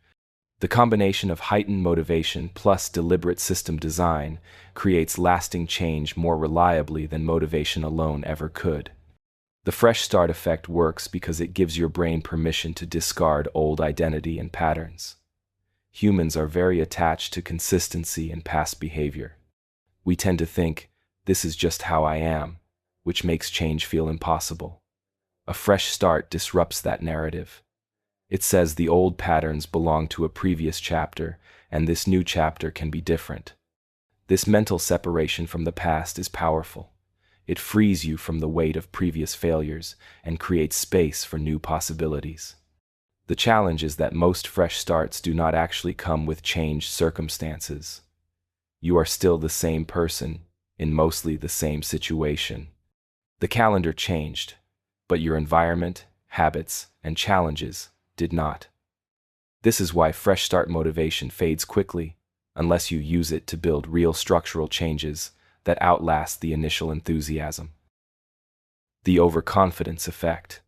The combination of heightened motivation plus deliberate system design creates lasting change more reliably than motivation alone ever could. The fresh start effect works because it gives your brain permission to discard old identity and patterns. humans are very attached to consistency and past behavior. We tend to think, this is just how I am, which makes change feel impossible. A fresh start disrupts that narrative. It says the old patterns belong to a previous chapter, and this new chapter can be different. This mental separation from the past is powerful. It frees you from the weight of previous failures and creates space for new possibilities. The challenge is that most fresh starts do not actually come with changed circumstances. You are still the same person, in mostly the same situation. The calendar changed, but your environment, habits, and challenges did not. This is why fresh start motivation fades quickly, unless you use it to build real structural changes that outlast the initial enthusiasm. The overconfidence effect.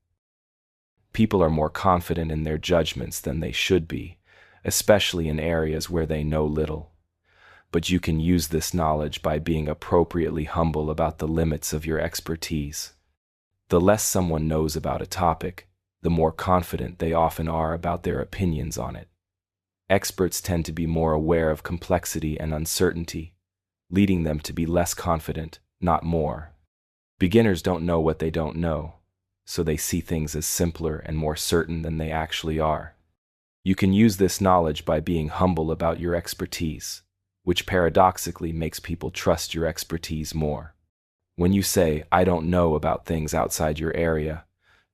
People are more confident in their judgments than they should be, especially in areas where they know little. But you can use this knowledge by being appropriately humble about the limits of your expertise. The less someone knows about a topic, the more confident they often are about their opinions on it. Experts tend to be more aware of complexity and uncertainty, leading them to be less confident, not more. Beginners don't know what they don't know, so they see things as simpler and more certain than they actually are. You can use this knowledge by being humble about your expertise, which paradoxically makes people trust your expertise more. When you say, I don't know about things outside your area,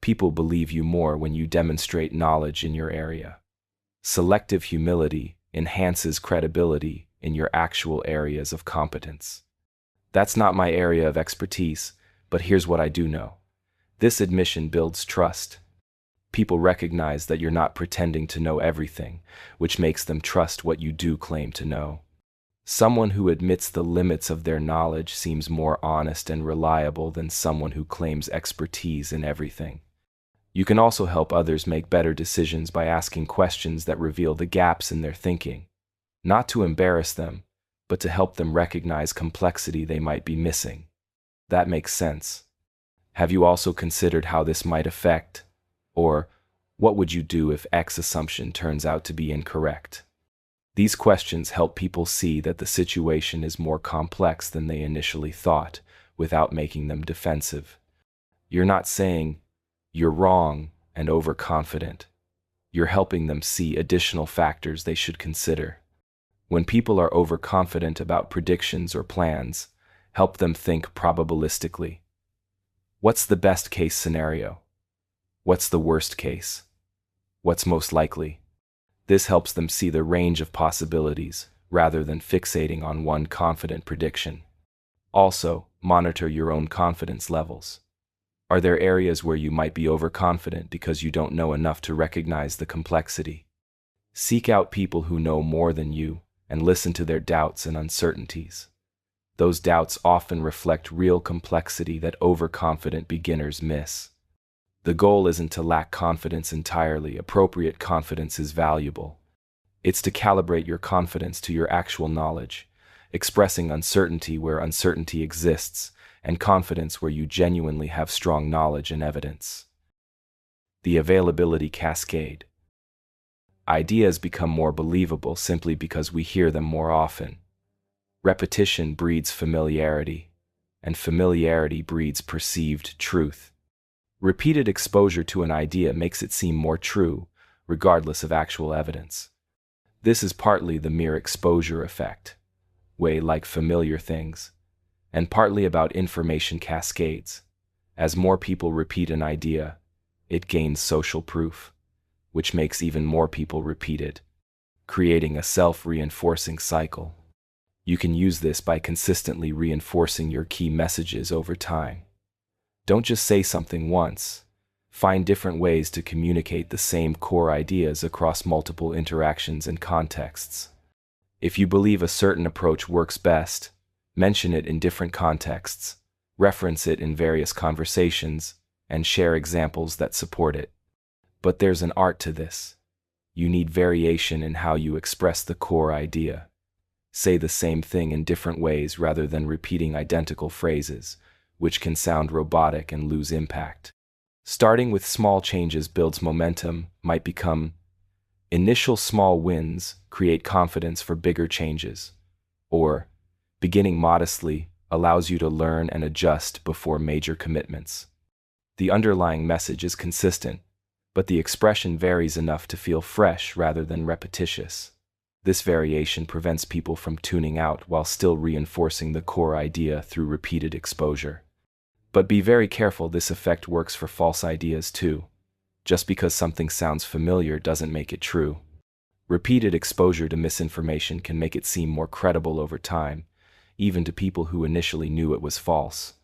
people believe you more when you demonstrate knowledge in your area. Selective humility enhances credibility in your actual areas of competence. That's not my area of expertise, but here's what I do know. This admission builds trust. People recognize that you're not pretending to know everything, which makes them trust what you do claim to know. Someone who admits the limits of their knowledge seems more honest and reliable than someone who claims expertise in everything. You can also help others make better decisions by asking questions that reveal the gaps in their thinking, not to embarrass them, but to help them recognize complexity they might be missing. That makes sense. Have you also considered how this might affect, or what would you do if X assumption turns out to be incorrect? These questions help people see that the situation is more complex than they initially thought, without making them defensive. You're not saying, you're wrong and overconfident. You're helping them see additional factors they should consider. When people are overconfident about predictions or plans, help them think probabilistically. What's the best case scenario? What's the worst case? What's most likely? This helps them see the range of possibilities rather than fixating on one confident prediction. Also, monitor your own confidence levels. Are there areas where you might be overconfident because you don't know enough to recognize the complexity? Seek out people who know more than you and listen to their doubts and uncertainties. Those doubts often reflect real complexity that overconfident beginners miss. The goal isn't to lack confidence entirely. Appropriate confidence is valuable. It's to calibrate your confidence to your actual knowledge, expressing uncertainty where uncertainty exists, and confidence where you genuinely have strong knowledge and evidence. The Availability Cascade. Ideas become more believable simply because we hear them more often. Repetition breeds familiarity, and familiarity breeds perceived truth. Repeated exposure to an idea makes it seem more true, regardless of actual evidence. This is partly the mere exposure effect, way like familiar things, and partly about information cascades. As more people repeat an idea, it gains social proof, which makes even more people repeat it, creating a self-reinforcing cycle. You can use this by consistently reinforcing your key messages over time. Don't just say something once. Find different ways to communicate the same core ideas across multiple interactions and contexts. If you believe a certain approach works best, mention it in different contexts, reference it in various conversations, and share examples that support it. But there's an art to this. You need variation in how you express the core idea. Say the same thing in different ways rather than repeating identical phrases, which can sound robotic and lose impact. Starting with small changes builds momentum, might become, Initial small wins create confidence for bigger changes, or beginning modestly allows you to learn and adjust before major commitments. The underlying message is consistent, but the expression varies enough to feel fresh rather than repetitious. This variation prevents people from tuning out while still reinforcing the core idea through repeated exposure. But be very careful, this effect works for false ideas too. Just because something sounds familiar doesn't make it true. Repeated exposure to misinformation can make it seem more credible over time, even to people who initially knew it was false.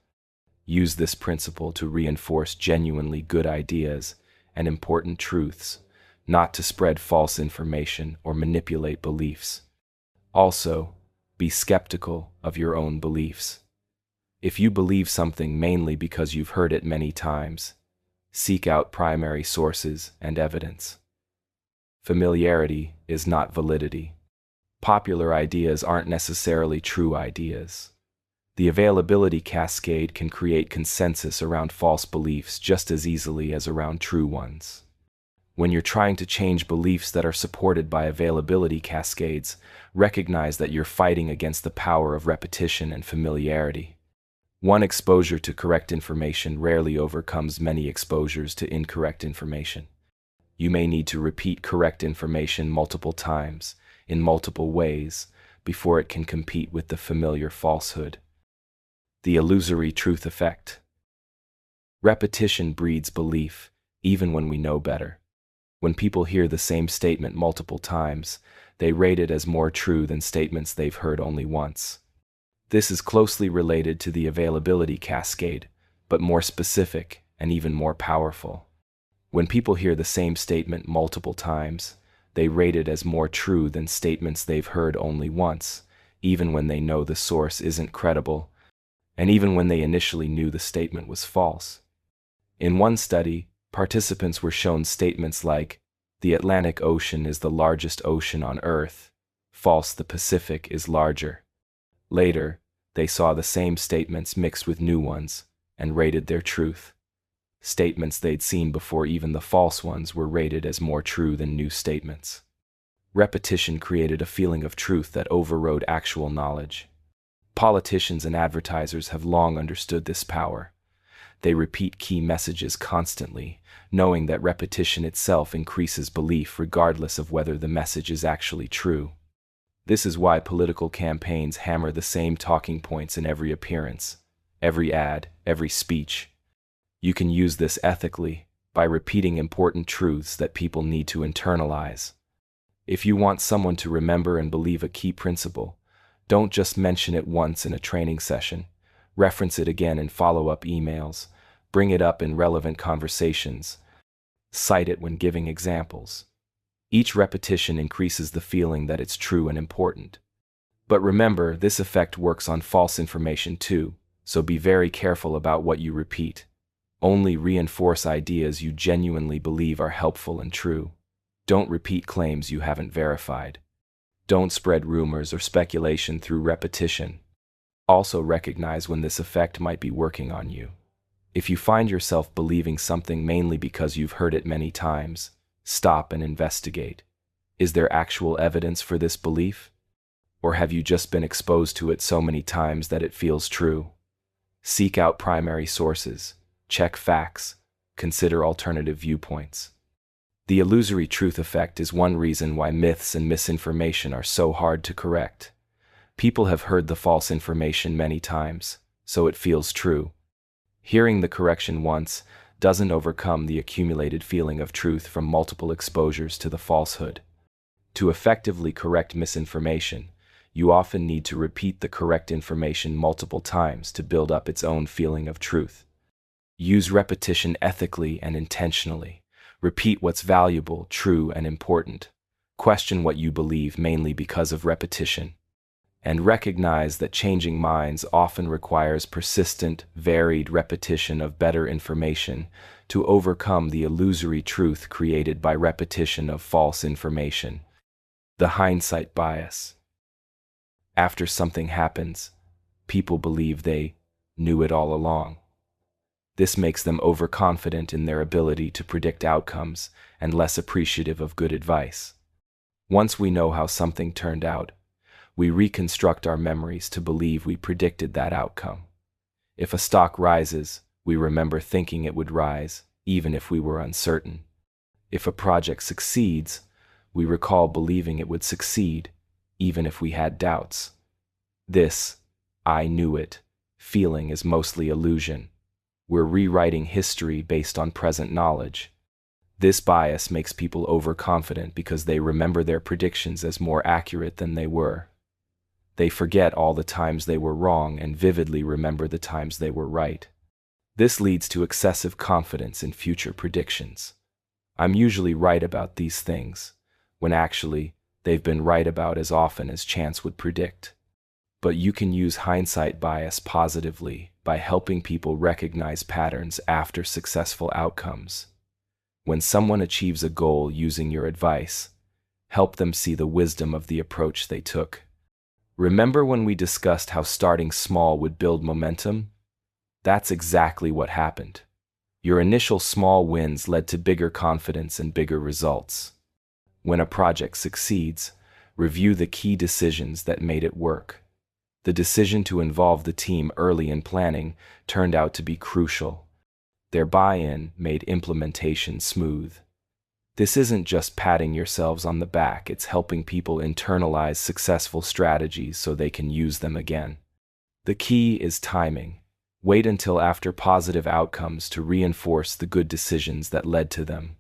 Use this principle to reinforce genuinely good ideas and important truths, not to spread false information or manipulate beliefs. Also, be skeptical of your own beliefs. If you believe something mainly because you've heard it many times, seek out primary sources and evidence. Familiarity is not validity. Popular ideas aren't necessarily true ideas. The availability cascade can create consensus around false beliefs just as easily as around true ones. When you're trying to change beliefs that are supported by availability cascades, recognize that you're fighting against the power of repetition and familiarity. One exposure to correct information rarely overcomes many exposures to incorrect information. You may need to repeat correct information multiple times, in multiple ways, before it can compete with the familiar falsehood. The illusory truth effect. Repetition breeds belief, even when we know better. When people hear the same statement multiple times, they rate it as more true than statements they've heard only once. This is closely related to the availability cascade, but more specific and even more powerful. When people hear the same statement multiple times, they rate it as more true than statements they've heard only once, even when they know the source isn't credible, and even when they initially knew the statement was false. In one study, participants were shown statements like, "The Atlantic Ocean is the largest ocean on Earth. False, the Pacific is larger." Later, they saw the same statements mixed with new ones and rated their truth. Statements they'd seen before, even the false ones, were rated as more true than new statements. Repetition created a feeling of truth that overrode actual knowledge. Politicians and advertisers have long understood this power. They repeat key messages constantly, knowing that repetition itself increases belief regardless of whether the message is actually true. This is why political campaigns hammer the same talking points in every appearance, every ad, every speech. You can use this ethically by repeating important truths that people need to internalize. If you want someone to remember and believe a key principle, don't just mention it once in a training session. Reference it again in follow-up emails. Bring it up in relevant conversations. Cite it when giving examples. Each repetition increases the feeling that it's true and important. But remember, this effect works on false information too, so be very careful about what you repeat. Only reinforce ideas you genuinely believe are helpful and true. Don't repeat claims you haven't verified. Don't spread rumors or speculation through repetition. Also recognize when this effect might be working on you. If you find yourself believing something mainly because you've heard it many times, stop and investigate. Is there actual evidence for this belief? Or have you just been exposed to it so many times that it feels true? Seek out primary sources, check facts, consider alternative viewpoints. The illusory truth effect is one reason why myths and misinformation are so hard to correct. People have heard the false information many times, so it feels true. Hearing the correction once doesn't overcome the accumulated feeling of truth from multiple exposures to the falsehood. To effectively correct misinformation, you often need to repeat the correct information multiple times to build up its own feeling of truth. Use repetition ethically and intentionally. Repeat what's valuable, true, and important. Question what you believe mainly because of repetition. And recognize that changing minds often requires persistent, varied repetition of better information to overcome the illusory truth created by repetition of false information. The hindsight bias. After something happens, people believe they knew it all along. This makes them overconfident in their ability to predict outcomes and less appreciative of good advice. Once we know how something turned out, we reconstruct our memories to believe we predicted that outcome. If a stock rises, we remember thinking it would rise, even if we were uncertain. If a project succeeds, we recall believing it would succeed, even if we had doubts. This, "I knew it," feeling is mostly illusion. We're rewriting history based on present knowledge. This bias makes people overconfident because they remember their predictions as more accurate than they were. They forget all the times they were wrong and vividly remember the times they were right. This leads to excessive confidence in future predictions. I'm usually right about these things, when actually, they've been right about as often as chance would predict. But you can use hindsight bias positively by helping people recognize patterns after successful outcomes. When someone achieves a goal using your advice, help them see the wisdom of the approach they took. Remember when we discussed how starting small would build momentum? That's exactly what happened. Your initial small wins led to bigger confidence and bigger results. When a project succeeds, review the key decisions that made it work. The decision to involve the team early in planning turned out to be crucial. Their buy-in made implementation smooth. This isn't just patting yourselves on the back, it's helping people internalize successful strategies so they can use them again. The key is timing. Wait until after positive outcomes to reinforce the good decisions that led to them.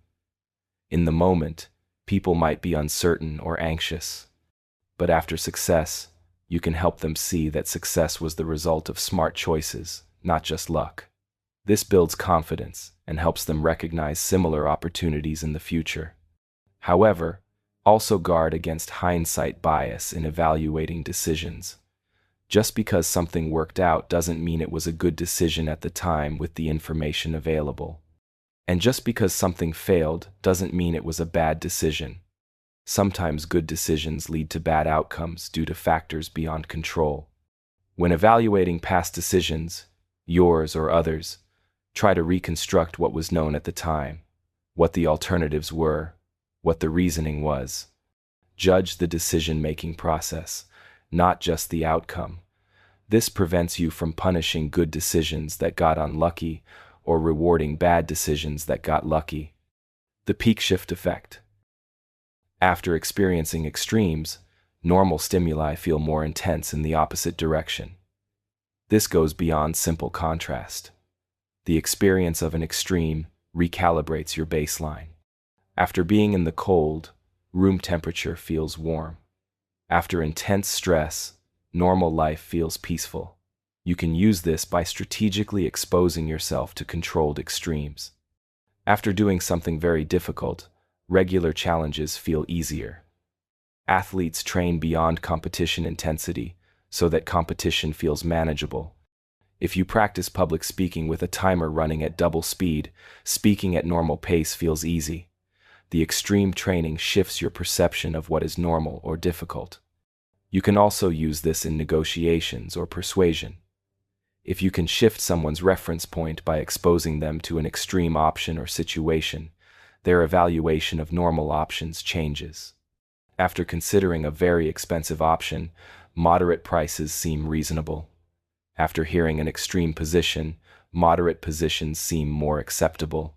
In the moment, people might be uncertain or anxious. But after success, you can help them see that success was the result of smart choices, not just luck. This builds confidence and helps them recognize similar opportunities in the future. However, also guard against hindsight bias in evaluating decisions. Just because something worked out doesn't mean it was a good decision at the time with the information available. And just because something failed doesn't mean it was a bad decision. Sometimes good decisions lead to bad outcomes due to factors beyond control. When evaluating past decisions, yours or others, try to reconstruct what was known at the time, what the alternatives were, what the reasoning was. Judge the decision-making process, not just the outcome. This prevents you from punishing good decisions that got unlucky or rewarding bad decisions that got lucky. The peak shift effect. After experiencing extremes, normal stimuli feel more intense in the opposite direction. This goes beyond simple contrast. The experience of an extreme recalibrates your baseline. After being in the cold, room temperature feels warm. After intense stress, normal life feels peaceful. You can use this by strategically exposing yourself to controlled extremes. After doing something very difficult, regular challenges feel easier. Athletes train beyond competition intensity so that competition feels manageable. If you practice public speaking with a timer running at double speed, speaking at normal pace feels easy. The extreme training shifts your perception of what is normal or difficult. You can also use this in negotiations or persuasion. If you can shift someone's reference point by exposing them to an extreme option or situation, their evaluation of normal options changes. After considering a very expensive option, moderate prices seem reasonable. After hearing an extreme position, moderate positions seem more acceptable.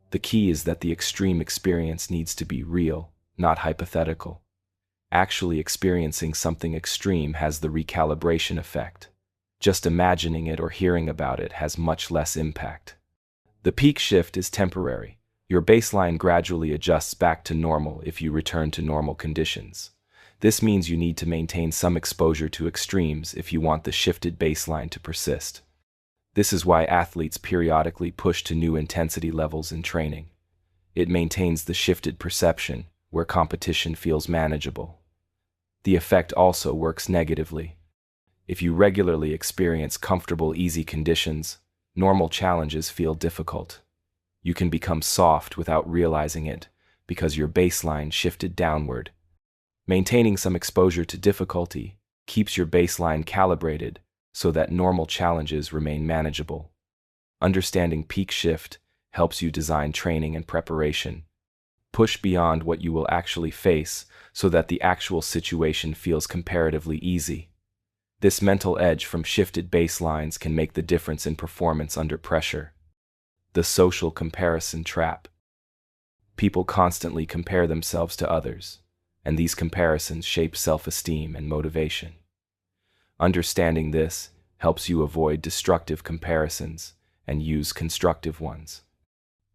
The key is that the extreme experience needs to be real, not hypothetical. Actually experiencing something extreme has the recalibration effect. Just imagining it or hearing about it has much less impact. The peak shift is temporary. Your baseline gradually adjusts back to normal if you return to normal conditions. This means you need to maintain some exposure to extremes if you want the shifted baseline to persist. This is why athletes periodically push to new intensity levels in training. It maintains the shifted perception, where competition feels manageable. The effect also works negatively. If you regularly experience comfortable, easy conditions, normal challenges feel difficult. You can become soft without realizing it because your baseline shifted downward. Maintaining some exposure to difficulty keeps your baseline calibrated so that normal challenges remain manageable. Understanding peak shift helps you design training and preparation. Push beyond what you will actually face so that the actual situation feels comparatively easy. This mental edge from shifted baselines can make the difference in performance under pressure. The social comparison trap. People constantly compare themselves to others, and these comparisons shape self-esteem and motivation. Understanding this helps you avoid destructive comparisons and use constructive ones.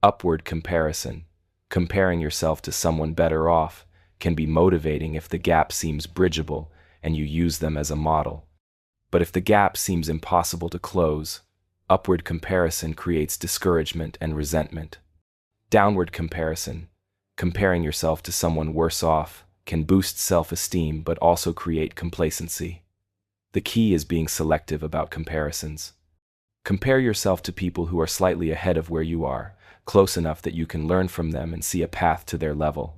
Upward comparison. Comparing yourself to someone better off can be motivating if the gap seems bridgeable and you use them as a model. But if the gap seems impossible to close, upward comparison creates discouragement and resentment. Downward comparison. Comparing yourself to someone worse off can boost self-esteem but also create complacency. The key is being selective about comparisons. Compare yourself to people who are slightly ahead of where you are, close enough that you can learn from them and see a path to their level.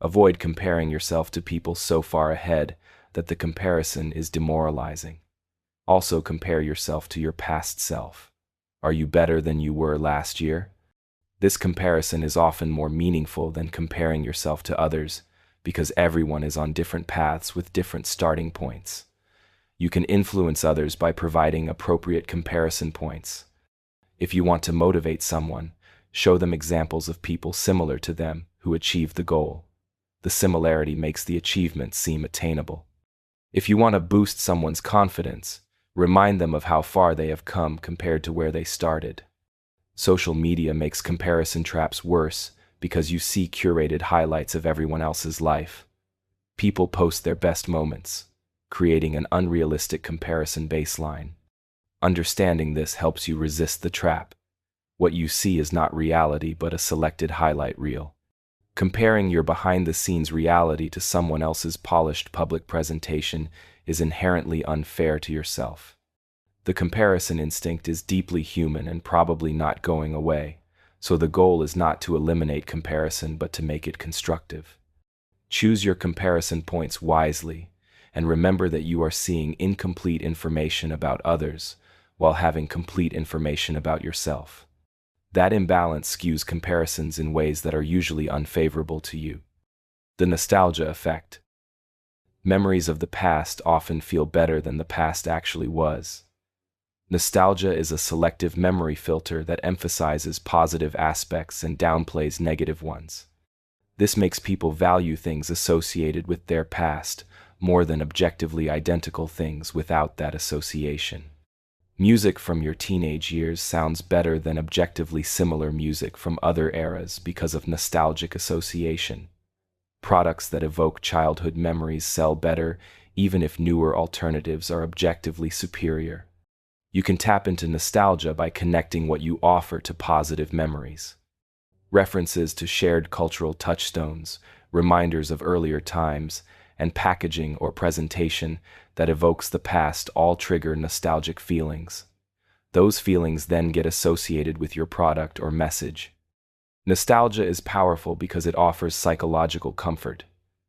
Avoid comparing yourself to people so far ahead that the comparison is demoralizing. Also compare yourself to your past self. Are you better than you were last year? This comparison is often more meaningful than comparing yourself to others because everyone is on different paths with different starting points. You can influence others by providing appropriate comparison points. If you want to motivate someone, show them examples of people similar to them who achieved the goal. The similarity makes the achievement seem attainable. If you want to boost someone's confidence, remind them of how far they have come compared to where they started. Social media makes comparison traps worse because you see curated highlights of everyone else's life. People post their best moments, creating an unrealistic comparison baseline. Understanding this helps you resist the trap. What you see is not reality but a selected highlight reel. Comparing your behind-the-scenes reality to someone else's polished public presentation is inherently unfair to yourself. The comparison instinct is deeply human and probably not going away, so the goal is not to eliminate comparison but to make it constructive. Choose your comparison points wisely, and remember that you are seeing incomplete information about others while having complete information about yourself. That imbalance skews comparisons in ways that are usually unfavorable to you. The nostalgia effect. Memories of the past often feel better than the past actually was. Nostalgia is a selective memory filter that emphasizes positive aspects and downplays negative ones. This makes people value things associated with their past more than objectively identical things without that association. Music from your teenage years sounds better than objectively similar music from other eras because of nostalgic association. Products that evoke childhood memories sell better even if newer alternatives are objectively superior. You can tap into nostalgia by connecting what you offer to positive memories. References to shared cultural touchstones, reminders of earlier times, and packaging or presentation that evokes the past all trigger nostalgic feelings. Those feelings then get associated with your product or message. Nostalgia is powerful because it offers psychological comfort.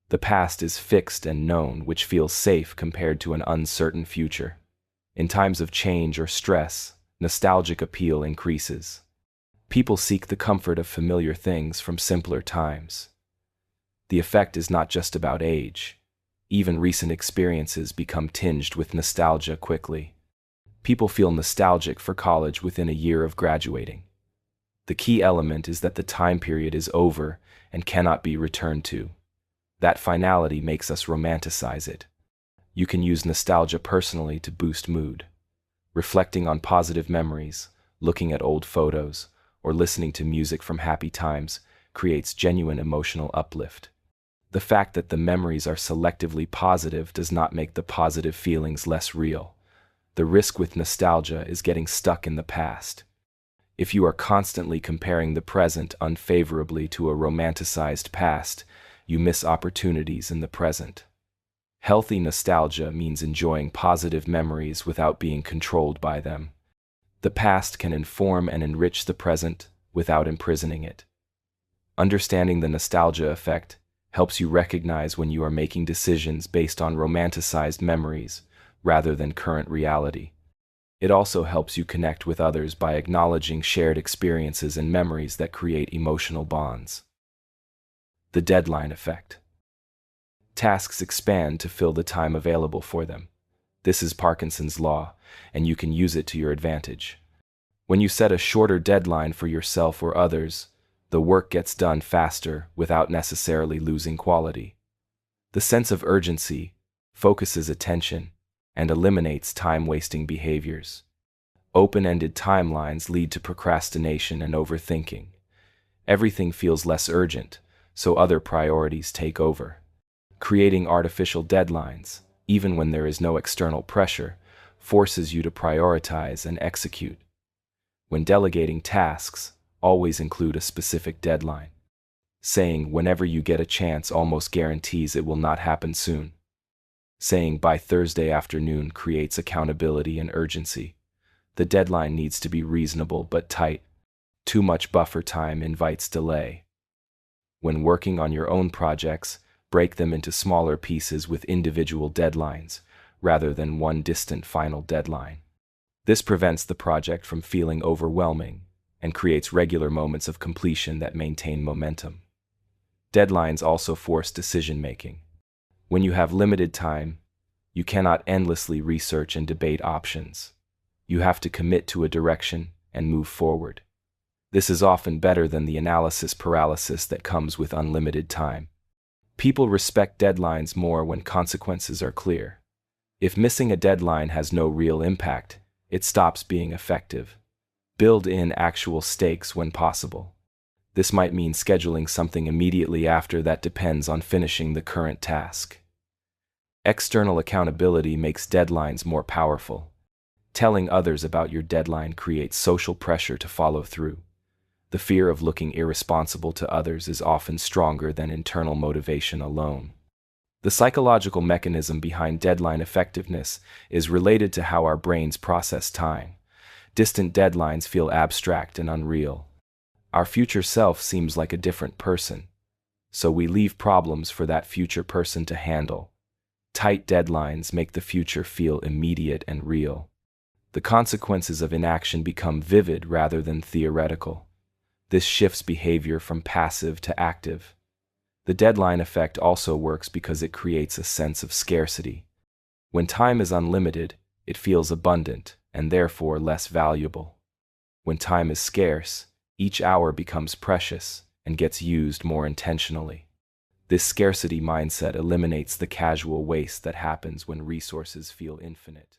The past is fixed and known, which feels safe compared to an uncertain future. In times of change or stress, nostalgic appeal increases. People seek the comfort of familiar things from simpler times. The effect is not just about age. Even recent experiences become tinged with nostalgia quickly. People feel nostalgic for college within a year of graduating. The key element is that the time period is over and cannot be returned to. That finality makes us romanticize it. You can use nostalgia personally to boost mood. Reflecting on positive memories, looking at old photos, or listening to music from happy times creates genuine emotional uplift. The fact that the memories are selectively positive does not make the positive feelings less real. The risk with nostalgia is getting stuck in the past. If you are constantly comparing the present unfavorably to a romanticized past, you miss opportunities in the present. Healthy nostalgia means enjoying positive memories without being controlled by them. The past can inform and enrich the present without imprisoning it. Understanding the nostalgia effect helps you recognize when you are making decisions based on romanticized memories rather than current reality. It also helps you connect with others by acknowledging shared experiences and memories that create emotional bonds. The deadline effect. Tasks expand to fill the time available for them. This is Parkinson's law, and you can use it to your advantage. When you set a shorter deadline for yourself or others, the work gets done faster without necessarily losing quality. The sense of urgency focuses attention and eliminates time-wasting behaviors. Open-ended timelines lead to procrastination and overthinking. Everything feels less urgent, so other priorities take over. Creating artificial deadlines, even when there is no external pressure, forces you to prioritize and execute. When delegating tasks, always include a specific deadline. Saying "whenever you get a chance" almost guarantees it will not happen soon. Saying "by Thursday afternoon" creates accountability and urgency. The deadline needs to be reasonable but tight. Too much buffer time invites delay. When working on your own projects, break them into smaller pieces with individual deadlines, rather than one distant final deadline. This prevents the project from feeling overwhelming and creates regular moments of completion that maintain momentum. Deadlines also force decision-making. When you have limited time, you cannot endlessly research and debate options. You have to commit to a direction and move forward. This is often better than the analysis paralysis that comes with unlimited time. People respect deadlines more when consequences are clear. If missing a deadline has no real impact, it stops being effective. Build in actual stakes when possible. This might mean scheduling something immediately after that depends on finishing the current task. External accountability makes deadlines more powerful. Telling others about your deadline creates social pressure to follow through. The fear of looking irresponsible to others is often stronger than internal motivation alone. The psychological mechanism behind deadline effectiveness is related to how our brains process time. Distant deadlines feel abstract and unreal. Our future self seems like a different person, so we leave problems for that future person to handle. Tight deadlines make the future feel immediate and real. The consequences of inaction become vivid rather than theoretical. This shifts behavior from passive to active. The deadline effect also works because it creates a sense of scarcity. When time is unlimited, it feels abundant and therefore less valuable. When time is scarce, each hour becomes precious and gets used more intentionally. This scarcity mindset eliminates the casual waste that happens when resources feel infinite.